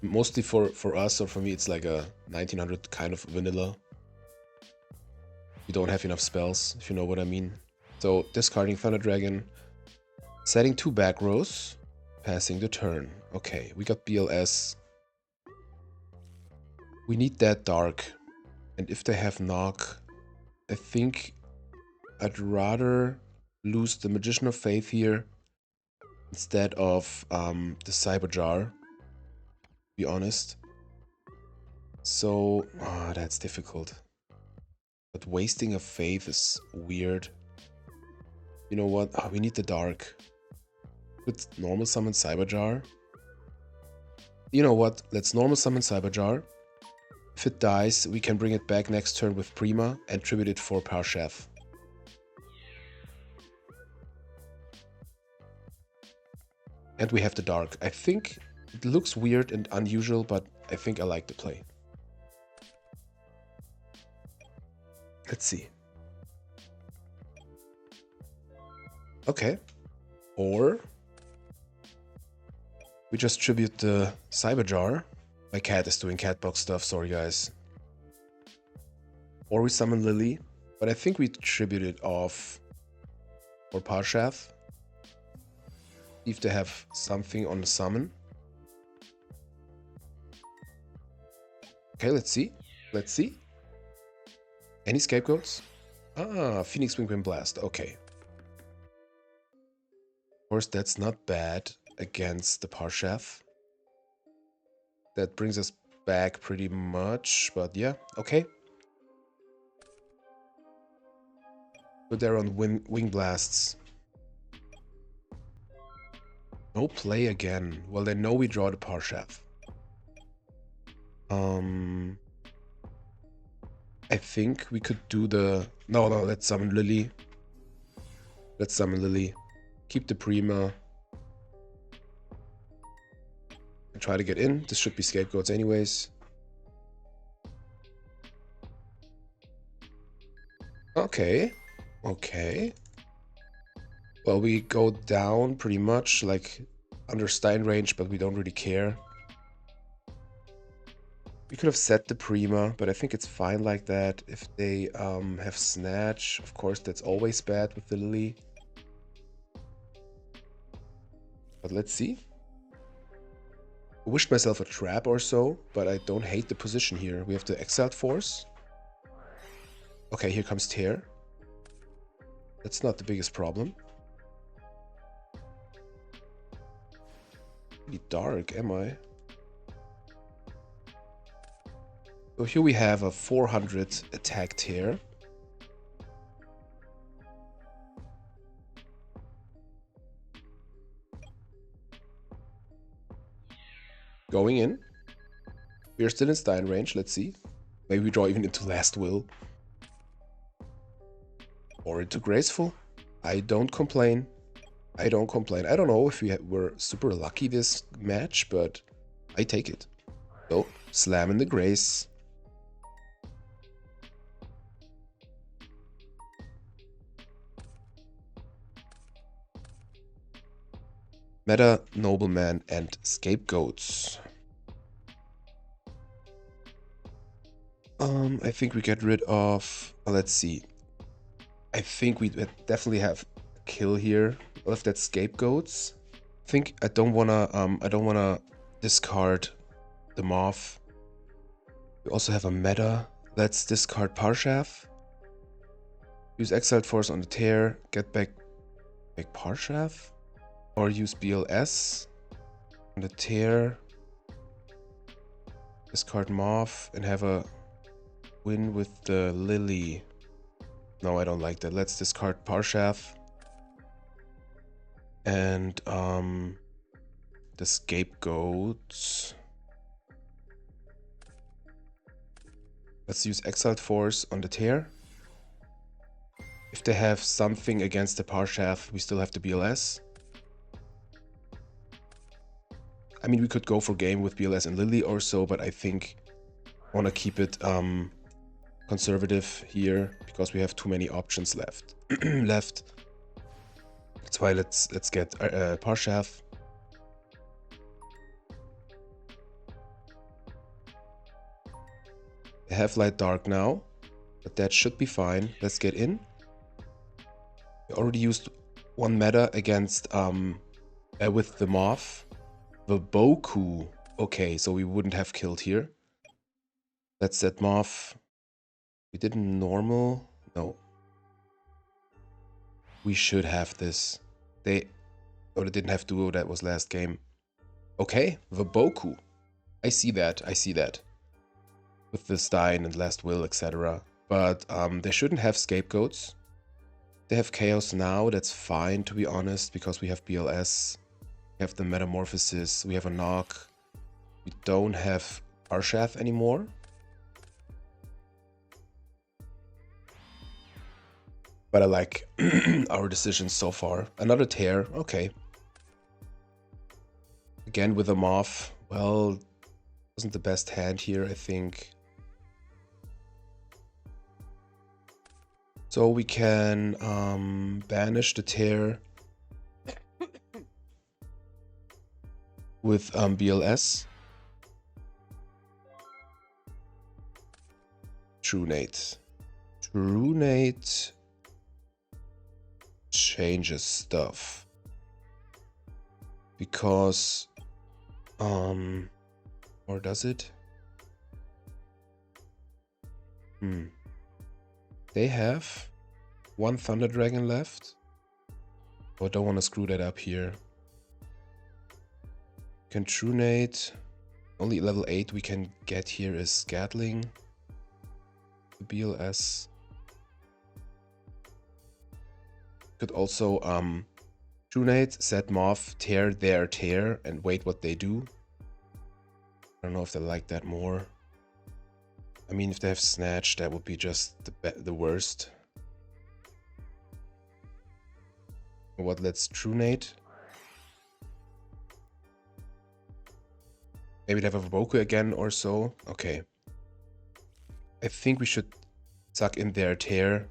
mostly for us, or for me, it's like a 1900 kind of vanilla. You don't have enough spells, if you know what I mean. So discarding Thunder Dragon, setting 2 back rows, passing the turn. Okay, we got BLS. We need that dark. And if they have knock, I think I'd rather lose the Magician of Faith here instead of the Cyber Jar, to be honest. So, that's difficult. But wasting a Faith is weird. You know what? We need the dark. Could normal summon Cyber Jar? You know what? Let's normal summon Cyber Jar. If it dies, we can bring it back next turn with Prima and tribute it for Parshath. And we have the dark. I think it looks weird and unusual, but I think I like the play. Let's see. Okay. Or we just tribute the Cyber Jar. My cat is doing catbox stuff, sorry guys. Or we summon Lily, but I think we tribute it off for Parshath. If they have something on the summon. Okay, let's see. Let's see. Any scapegoats? Ah, Phoenix Wing Blast. Okay. Of course, that's not bad against the Parshath. That brings us back pretty much, but yeah, okay. But they're on Wing Blasts. No play again. Well, they know we draw the Parshath. I think we could do the... No, let's summon Lily. Let's summon Lily. Keep the Prima. And try to get in. This should be scapegoats anyways. Okay. Okay. Well, we go down pretty much, like under Stein range, but we don't really care. We could have set the Prima, but I think it's fine like that. If they have Snatch, of course, that's always bad with the Lily. But let's see. I wished myself a trap or so, but I don't hate the position here. We have the Exiled Force. Okay, here comes Tear. That's not the biggest problem. Pretty dark, am I? So here we have a 400 attack Tear. Going in. We are still in Stein range, let's see. Maybe we draw even into Last Will. Or into Graceful. I don't complain. I don't complain. I don't know if we were super lucky this match, but I take it. So, slam in the Grace. Meta, Nobleman, and Scapegoats. I think we get rid of... let's see. I think we definitely have a kill here. What if that's Scapegoats? I think I don't wanna discard the Moth. We also have a meta. Let's discard Parshath. Use Exiled Force on the Tear. Get back Parshath. Or use BLS on the Tear. Discard Moth and have a win with the Lily. No, I don't like that. Let's discard Parshath. And the Scapegoats. Let's use Exiled Force on the Tear. If they have something against the Parshath, we still have the BLS. I mean, we could go for game with BLS and Lily or so, but I think I want to keep it conservative here because we have too many options left. That's why let's get Parshath. I have Light Dark now, but that should be fine. Let's get in. We already used one meta against with the Moth. The Boku. Okay, so we wouldn't have killed here. Let's set Moth. We didn't normal. No. We should have this. They didn't have duo. That was last game. Okay, the Boku. I see that. I see that. With the Stein and Last Will, etc. But they shouldn't have Scapegoats. They have Chaos now. That's fine, to be honest, because we have BLS. We have the Metamorphosis. We have a Knock. We don't have Parshath anymore. But I like our decisions so far. Another Tear. Okay. Again with a Moth. Well, wasn't the best hand here, I think. So we can banish the Tear with BLS. Trunate. Trunate changes stuff. Because or does it? They have one Thunder Dragon left. Oh, I don't want to screw that up here. Can Trunate. Only level 8 we can get here is Scatling. The BLS. Could also Trunate, set Moth, Tear their Tear, and wait what they do. I don't know if they like that more. I mean, if they have Snatch, that would be just the worst. What, let's Trunate. Maybe they have a Boku again or so. Okay. I think we should suck in their Tear.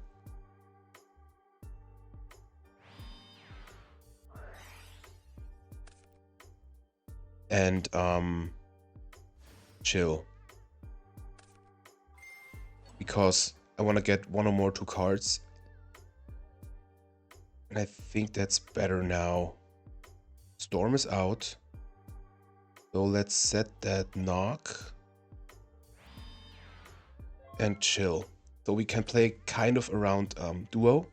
And chill. because I want to get one or more 2 cards. And I think that's better now. Storm is out. So let's set that knock. And chill. So we can play kind of around duo.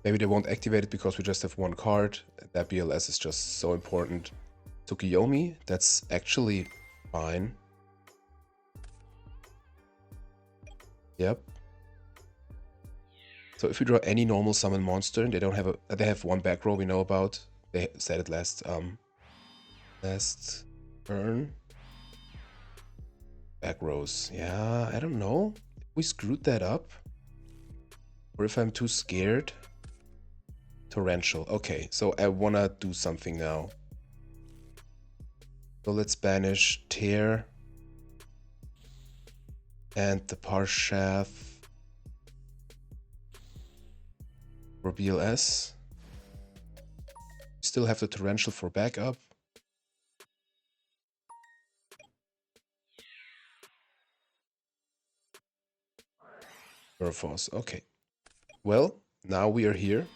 Maybe they won't activate it because we just have 1 card. That BLS is just so important. Tsukiyomi, that's actually fine. Yep. So if we draw any normal summon monster and they don't have they have 1 back row we know about. They said it last turn. Back rows. Yeah, I don't know. We screwed that up. Or if I'm too scared. Torrential. Okay, so I wanna do something now. So let's banish Tear and the Parshath for BLS. Still have the Torrential for backup. Force. Okay. Well, now we are here.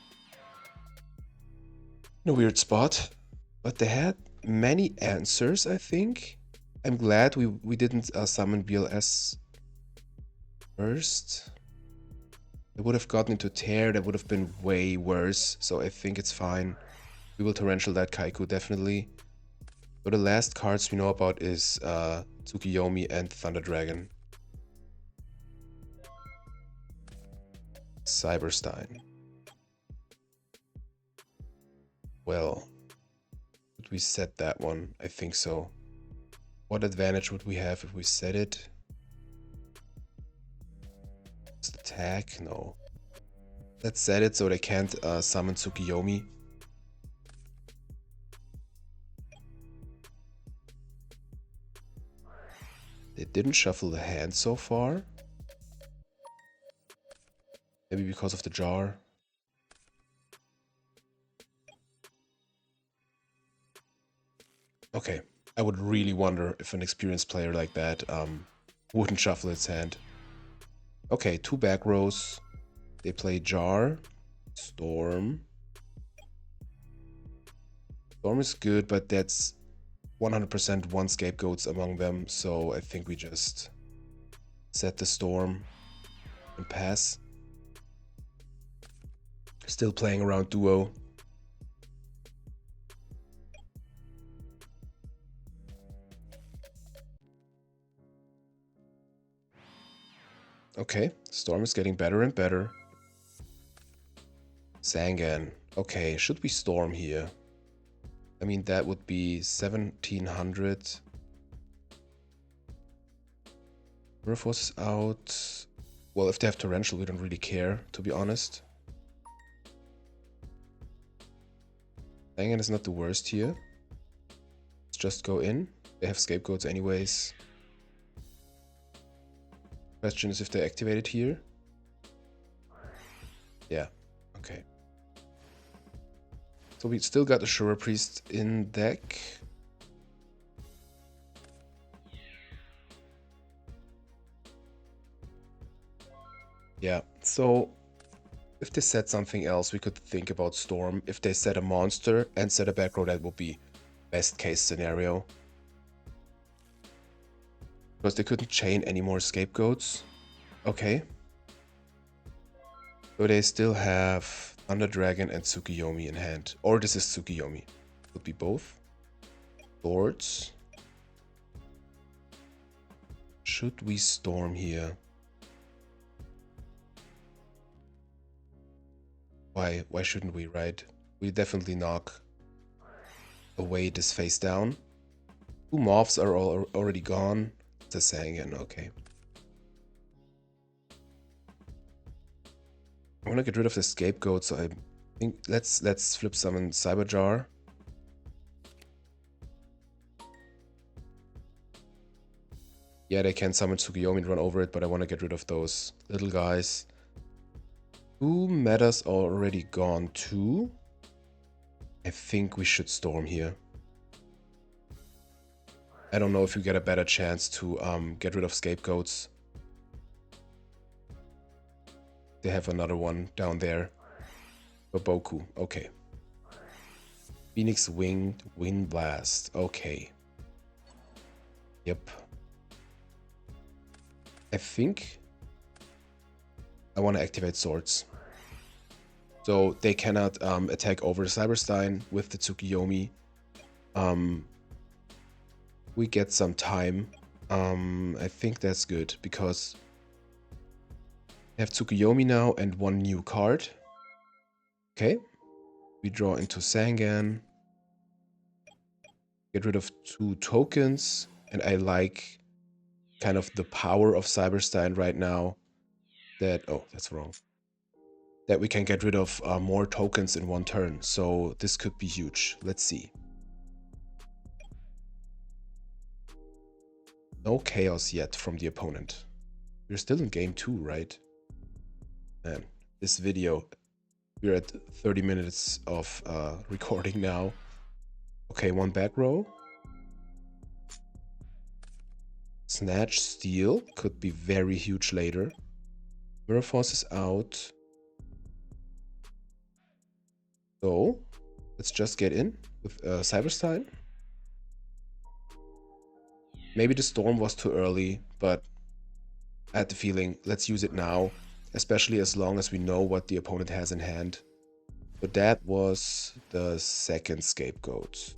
In a weird spot. But they had many answers, I think. I'm glad we didn't summon BLS first. They would have gotten into Tear, that would have been way worse. So I think it's fine. We will Torrential that Kaiku, definitely. So the last cards we know about is Tsukiyomi and Thunder Dragon. Cyberstein. Well, would we set that one? I think so. What advantage would we have if we set it? Just attack? No. Let's set it so they can't summon Tsukiyomi. They didn't shuffle the hand so far. Maybe because of the jar. Okay, I would really wonder if an experienced player like that wouldn't shuffle its hand. Okay, 2 back rows. They play Jar, Storm. Storm is good, but that's 100% 1 scapegoats among them, so I think we just set the Storm and pass. Still playing around duo. Okay, Storm is getting better and better. Zangan. Okay, should we Storm here? I mean, that would be 1700. Force is out. Well, if they have Torrential, we don't really care, to be honest. Zangan is not the worst here. Let's just go in. They have scapegoats anyways. Question is if they activate it here. Yeah, okay. So we still got the Shura Priest in deck. Yeah, so if they set something else, we could think about Storm. If they set a monster and set a back row, that would be best case scenario. Because they couldn't chain any more scapegoats. Okay. So they still have Thunder Dragon and Tsukiyomi in hand. Or this is Tsukiyomi. Could be both. Swords. Should we Storm here? Why shouldn't we, right? We definitely knock away this face down. 2 morphs are already gone. It's a Zangan, okay. I want to get rid of the scapegoat, so I think let's flip summon Cyberjar. Yeah, they can summon Tsukiyomi and run over it, but I want to get rid of those little guys. 2 metas are already gone too. I think we should Storm here. I don't know if you get a better chance to get rid of scapegoats. They have another one down there. Boboku, okay. Phoenix Winged Wind Blast, okay. Yep. I think I want to activate swords. So they cannot attack over Cyberstein with the Tsukiyomi. We get some time. I think that's good because I have Tsukiyomi now and one new card. Okay. We draw into Sangan. Get rid of 2 tokens. And I like kind of the power of Cyberstein right now. That, oh, that's wrong. That we can get rid of more tokens in one turn. So this could be huge. Let's see. No chaos yet from the opponent. We're still in game 2, right? Man, this video, we're at 30 minutes of recording now. Okay, 1 back row. Snatch Steal could be very huge later. Mirror Force is out. So, let's just get in with Cyberstein. Maybe the Storm was too early, but I had the feeling, let's use it now, especially as long as we know what the opponent has in hand. But that was the second scapegoat.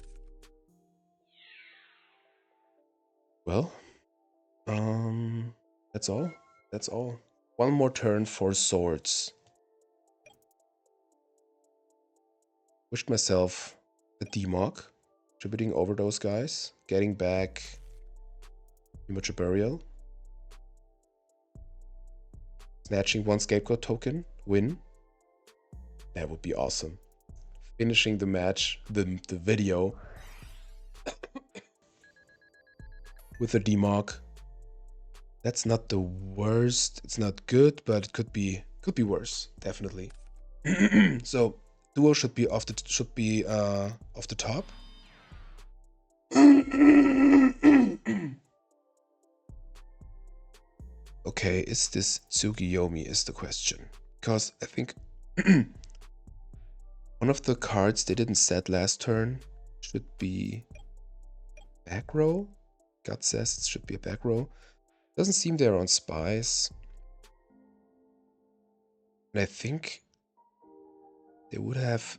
Well, that's all. That's all. One more turn for swords. Wished myself a Demog, tributing over those guys, getting back Immature Burial, snatching 1 scapegoat token, win. That would be awesome. Finishing the match, the video with a Demog. That's not the worst. It's not good, but it could be worse, definitely. So duo should be off the top. Okay, is this Tsukiyomi is the question. Because I think one of the cards they didn't set last turn should be back row. God says it should be a back row. Doesn't seem they're on spies. And I think they would have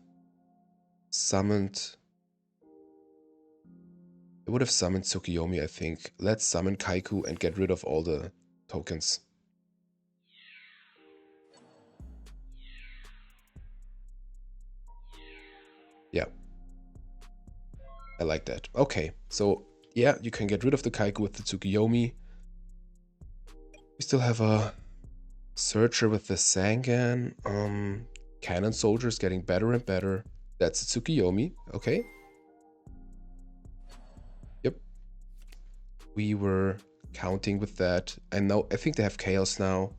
summoned... They would have summoned Tsukiyomi, I think. Let's summon Kaiku and get rid of all the tokens. Yeah. I like that. Okay, so yeah, you can get rid of the Kaiku with the Tsukiyomi. We still have a Searcher with the Sangan. Cannon Soldiers getting better and better. That's a Tsukiyomi, okay. Yep. We were counting with that. And now I think they have Chaos now.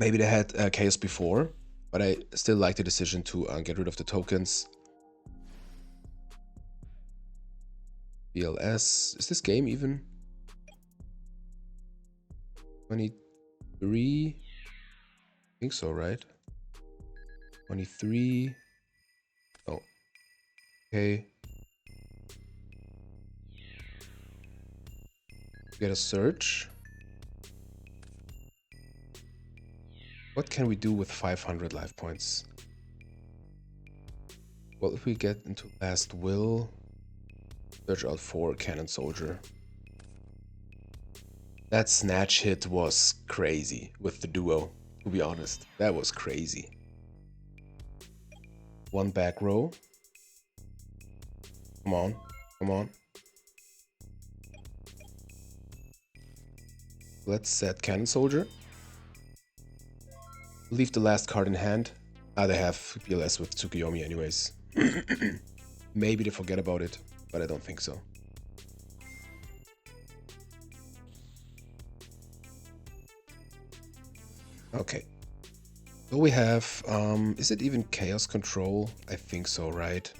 Maybe they had Chaos before, but I still like the decision to get rid of the tokens. BLS. Is this game even? 23? I think so, right? 23. Oh. Okay. Get a search. What can we do with 500 life points? Well, if we get into Last Will, search out for Cannon Soldier. That snatch hit was crazy with the duo, to be honest. That was crazy. 1 back row. Come on, come on. Let's set Cannon Soldier. Leave the last card in hand. They have BLS with Tsukiyomi anyways. Maybe they forget about it, but I don't think so. Okay. So we have, is it even Chaos Control? I think so, right?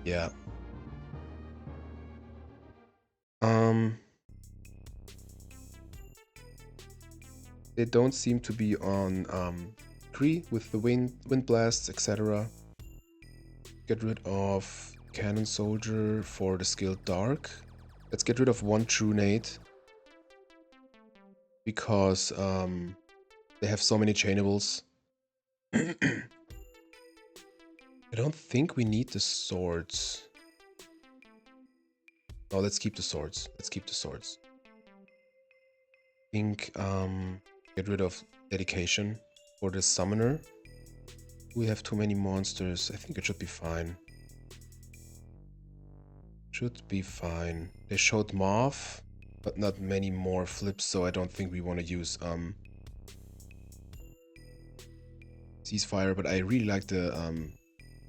Yeah. They don't seem to be on agree with the wind blasts, etc. Get rid of Cannon Soldier for the skill Dark. Let's get rid of one True Nade. Because they have so many chainables. I don't think we need the swords. No, let's keep the swords. Let's keep the swords. I think get rid of dedication for the summoner. We have too many monsters. I think it should be fine. Should be fine. They showed Morph, but not many more flips, so I don't think we want to use Ceasefire, but I really like the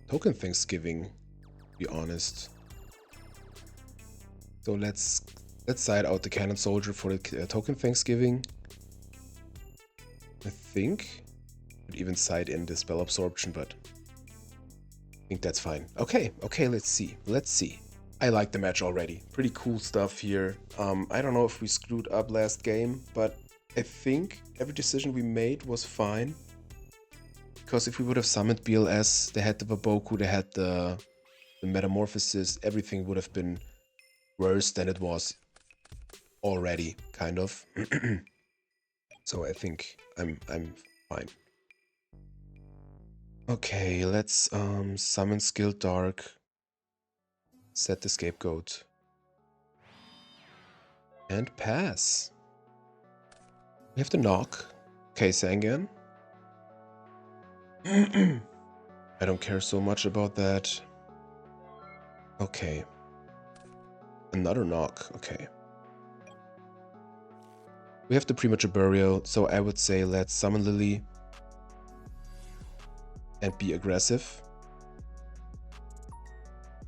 token Thanksgiving, to be honest. So let's side out the Cannon Soldier for the token Thanksgiving. I think could even side in the spell absorption, but I think that's fine. Okay, let's see. I like the match already. Pretty cool stuff here. I don't know if we screwed up last game, but I think every decision we made was fine. Because if we would have summoned BLS, they had the Waboku, they had the Metamorphosis, everything would have been worse than it was already, kind of. So I think I'm fine. Okay, let's summon skill Dark. Set the Scapegoat. And pass. We have to knock. Okay, Sangan. I don't care so much about that. Okay. Another knock. Okay. We have the Premature Burial, so I would say let's summon Lily and be aggressive.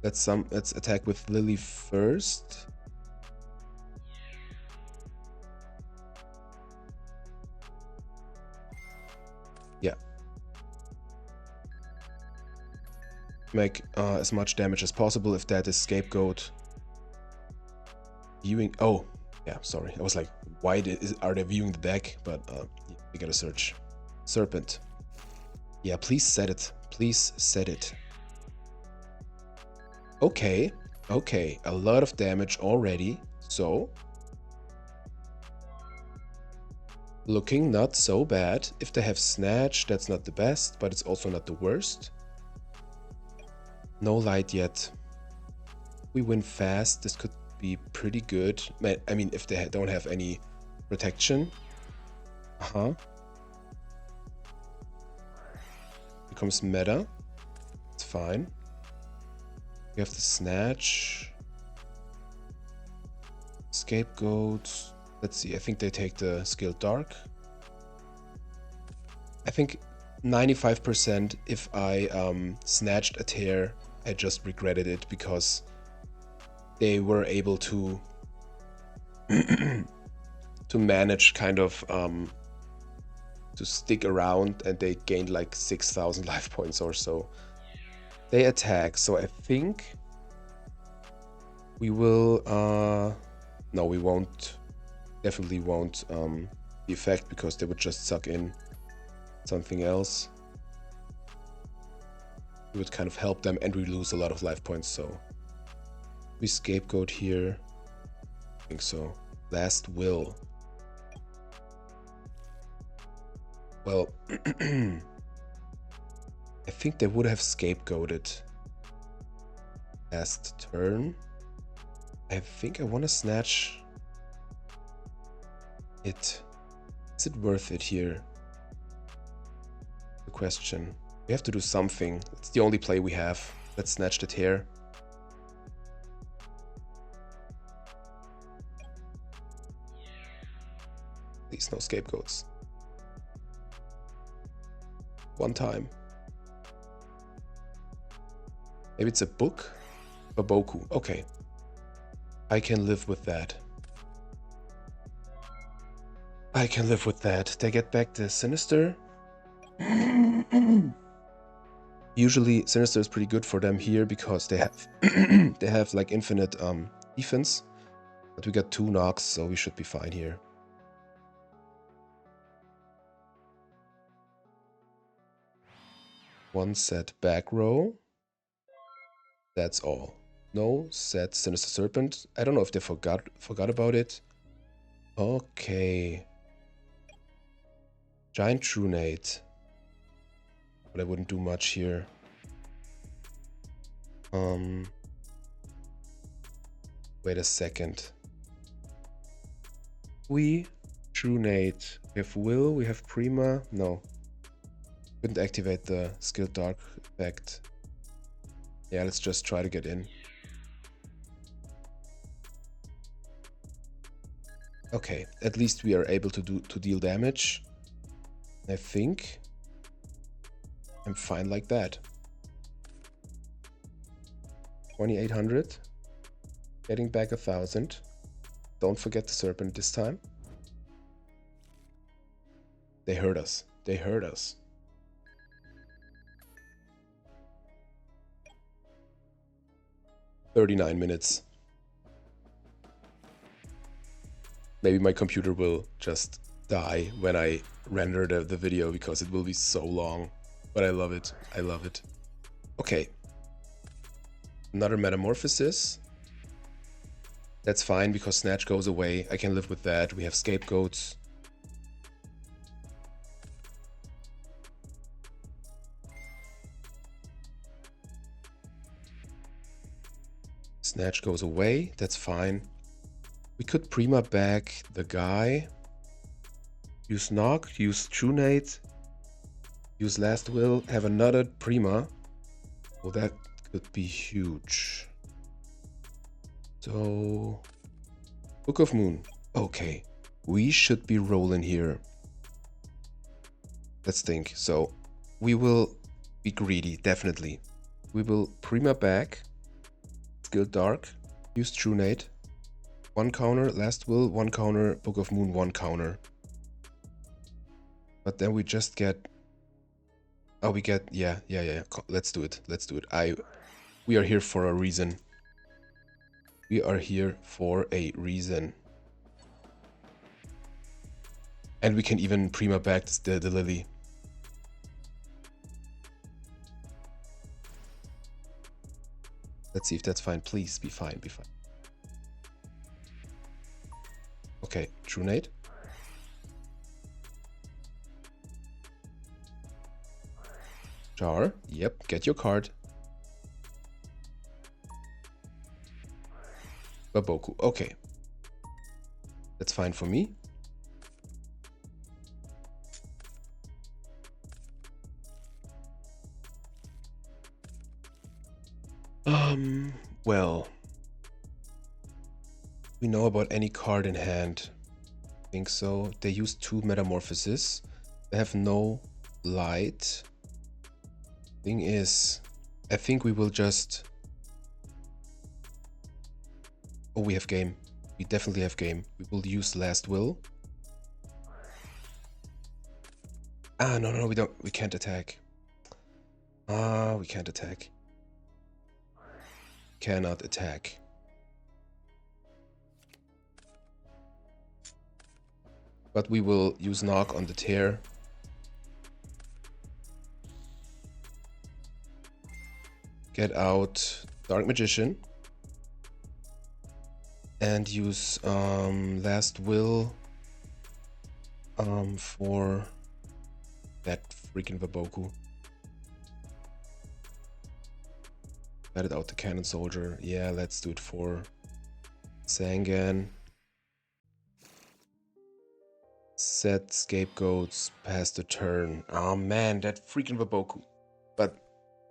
Let's attack with Lily first. Yeah. Make as much damage as possible if that is Scapegoat. Viewing. Oh, yeah, sorry. I was like, why are they viewing the deck? But we gotta search. Serpent. Yeah, please set it. Please set it. Okay. Okay. A lot of damage already. So. Looking not so bad. If they have Snatch, that's not the best, but it's also not the worst. No light yet. We win fast. This could be pretty good. I mean, if they don't have any protection. Becomes meta. It's fine. We have the Snatch. Scapegoat. Let's see. I think they take the skill Dark. I think 95% if I snatched a tear, I just regretted it because they were able to to manage kind of to stick around, and they gained like 6,000 life points or so. They attack, so I think we will no, we won't, definitely won't the effect, because they would just suck in something else. It would kind of help them, and we lose a lot of life points, so we Scapegoat here. I think so. Last Will. Well, I think they would have Scapegoated last turn. I think I want to snatch it. Is it worth it here? The question. We have to do something. It's the only play we have. Let's snatch the tear. Please, no Scapegoats. One time. Maybe it's a book? Waboku. Okay. I can live with that. I can live with that. They get back the Sinister. Usually Sinister is pretty good for them here because they have they have like infinite defense. But we got 2 knocks, so we should be fine here. One set back row. That's all. No set Sinister Serpent. I don't know if they forgot about it. Okay. Giant Trunade. But I wouldn't do much here. Wait a second. We Trunade. We have Will, we have Prima. No. Couldn't activate the Skilled Dark effect. Yeah, let's just try to get in. Okay, at least we are able to deal damage. I think I'm fine like that. 2800. Getting back 1000. Don't forget the serpent this time. They heard us. They heard us. "39 minutes. Maybe my computer will just die when I render the video because it will be so long. But I love it. I love it. Okay. Another metamorphosis. That's fine because Snatch goes away. I can live with that. We have scapegoats. Snatch goes away. That's fine. We could Prima back the guy. Use Knock. Use Trunade. Use Last Will. Have another Prima. Well, that could be huge. So, Book of Moon. Okay, we should be rolling here. Let's think. So, we will be greedy, definitely. We will Prima back, Skilled Dark, use Trunade, 1 counter, Last Will, 1 counter, Book of Moon, 1 counter. But then we just get... Oh, we get... Yeah. Let's do it. Let's do it. We are here for a reason. We are here for a reason. And we can even Prima back the Lily. Let's see if that's fine. Please be fine. Be fine. Okay, Trunade. Jar. Yep, get your card. Baboku. Okay. That's fine for me. Well. We know about any card in hand. I think so. They use 2 metamorphoses. They have no light. Thing is, I think we will just... Oh, we have game. We definitely have game. We will use Last Will. Ah, no, we don't. We can't attack. Ah, we can't attack. Cannot attack. But we will use Knock on the tear. Get out Dark Magician. And use Last Will for that freaking Vaboku. Let it out the Cannon Soldier. Yeah, let's do it for Sangan. Set Scapegoats past the turn. Oh man, that freaking Vaboku. But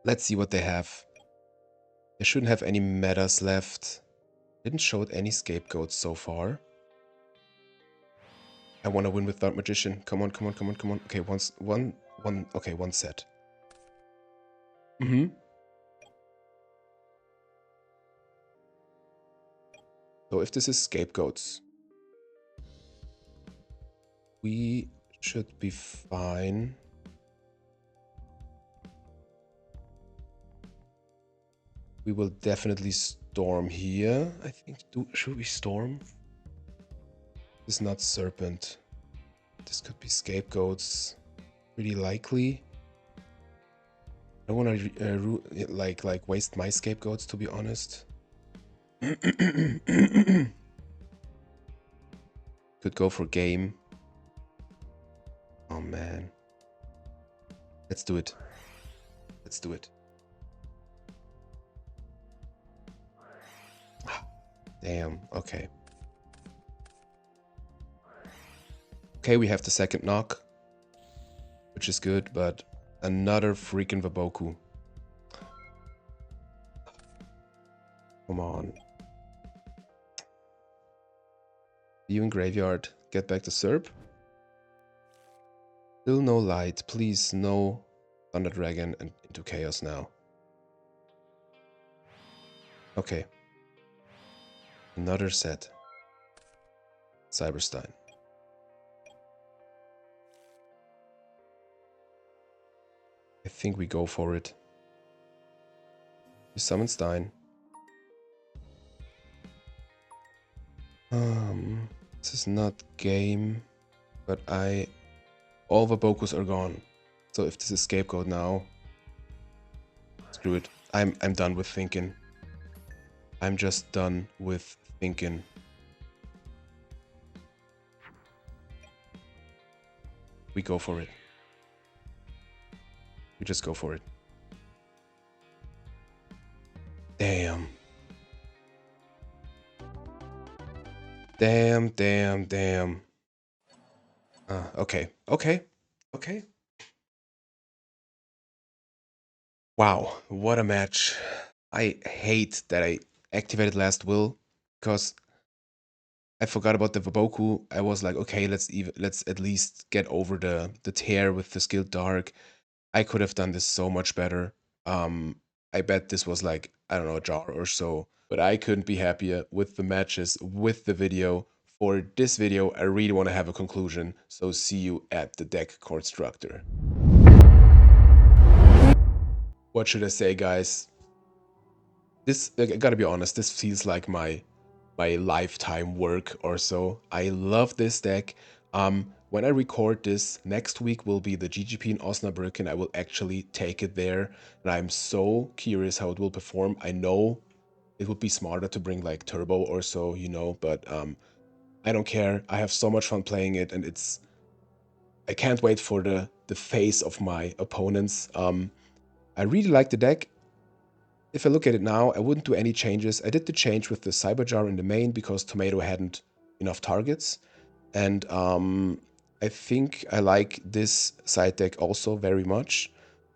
let's see what they have. They shouldn't have any metas left. Didn't show it any Scapegoats so far. I want to win with Dark Magician. Come on. Okay, one set. So if this is Scapegoats, we should be fine. We will definitely storm here. I think, should we storm? This is not Serpent. This could be Scapegoats. Pretty likely. I don't want to like waste my Scapegoats, to be honest. Could go for game. Oh man. Let's do it. Let's do it. Damn, okay. Okay, we have the second knock, which is good, but another freaking Vaboku. Come on. You in graveyard. Get back to Serp. Still no light. Please, no Thunder Dragon and into Chaos now. Okay. Another set. Cyberstein. I think we go for it. We summon Stein. This is not game, but all the Bokus are gone. So if this is Scapegoat now, screw it. I'm done with thinking. I'm just done with thinking. We go for it. We just go for it. Damn. Damn, damn, damn. Okay. Wow, what a match. I hate that I activated last will, because I forgot about the Vaboku. I was like, okay, let's at least get over the tear with the skilled dark. I could have done this so much better. I bet this was like, I don't know, a jar or so. But I couldn't be happier with the matches, with the video. For this video, I really want to have a conclusion. So see you at the deck constructor. What should I say, guys? This, I gotta be honest, this feels like my lifetime work or so. I love this deck. When I record this, next week will be the GGP in Osnabrück, and I will actually take it there. And I'm so curious how it will perform. I know it would be smarter to bring like Turbo or so, you know, but I don't care. I have so much fun playing it, and I can't wait for the face of my opponents. I really like the deck. If I look at it now, I wouldn't do any changes. I did the change with the Cyberjar in the main because Tomato hadn't enough targets. And I think I like this side deck also very much.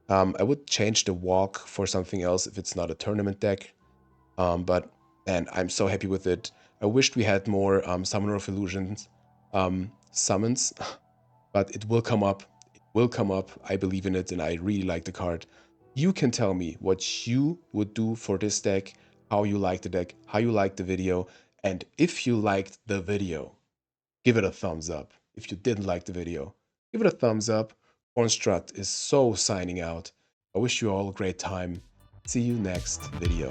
I would change the walk for something else if it's not a tournament deck. But I'm so happy with it. I wished we had more Summoner of Illusions summons, but it will come up. It will come up. I believe in it, and I really like the card. You can tell me what you would do for this deck, how you like the deck, how you like the video, and if you liked the video, give it a thumbs up. If you didn't like the video, give it a thumbs up. Construct is so signing out. I wish you all a great time. See you next video.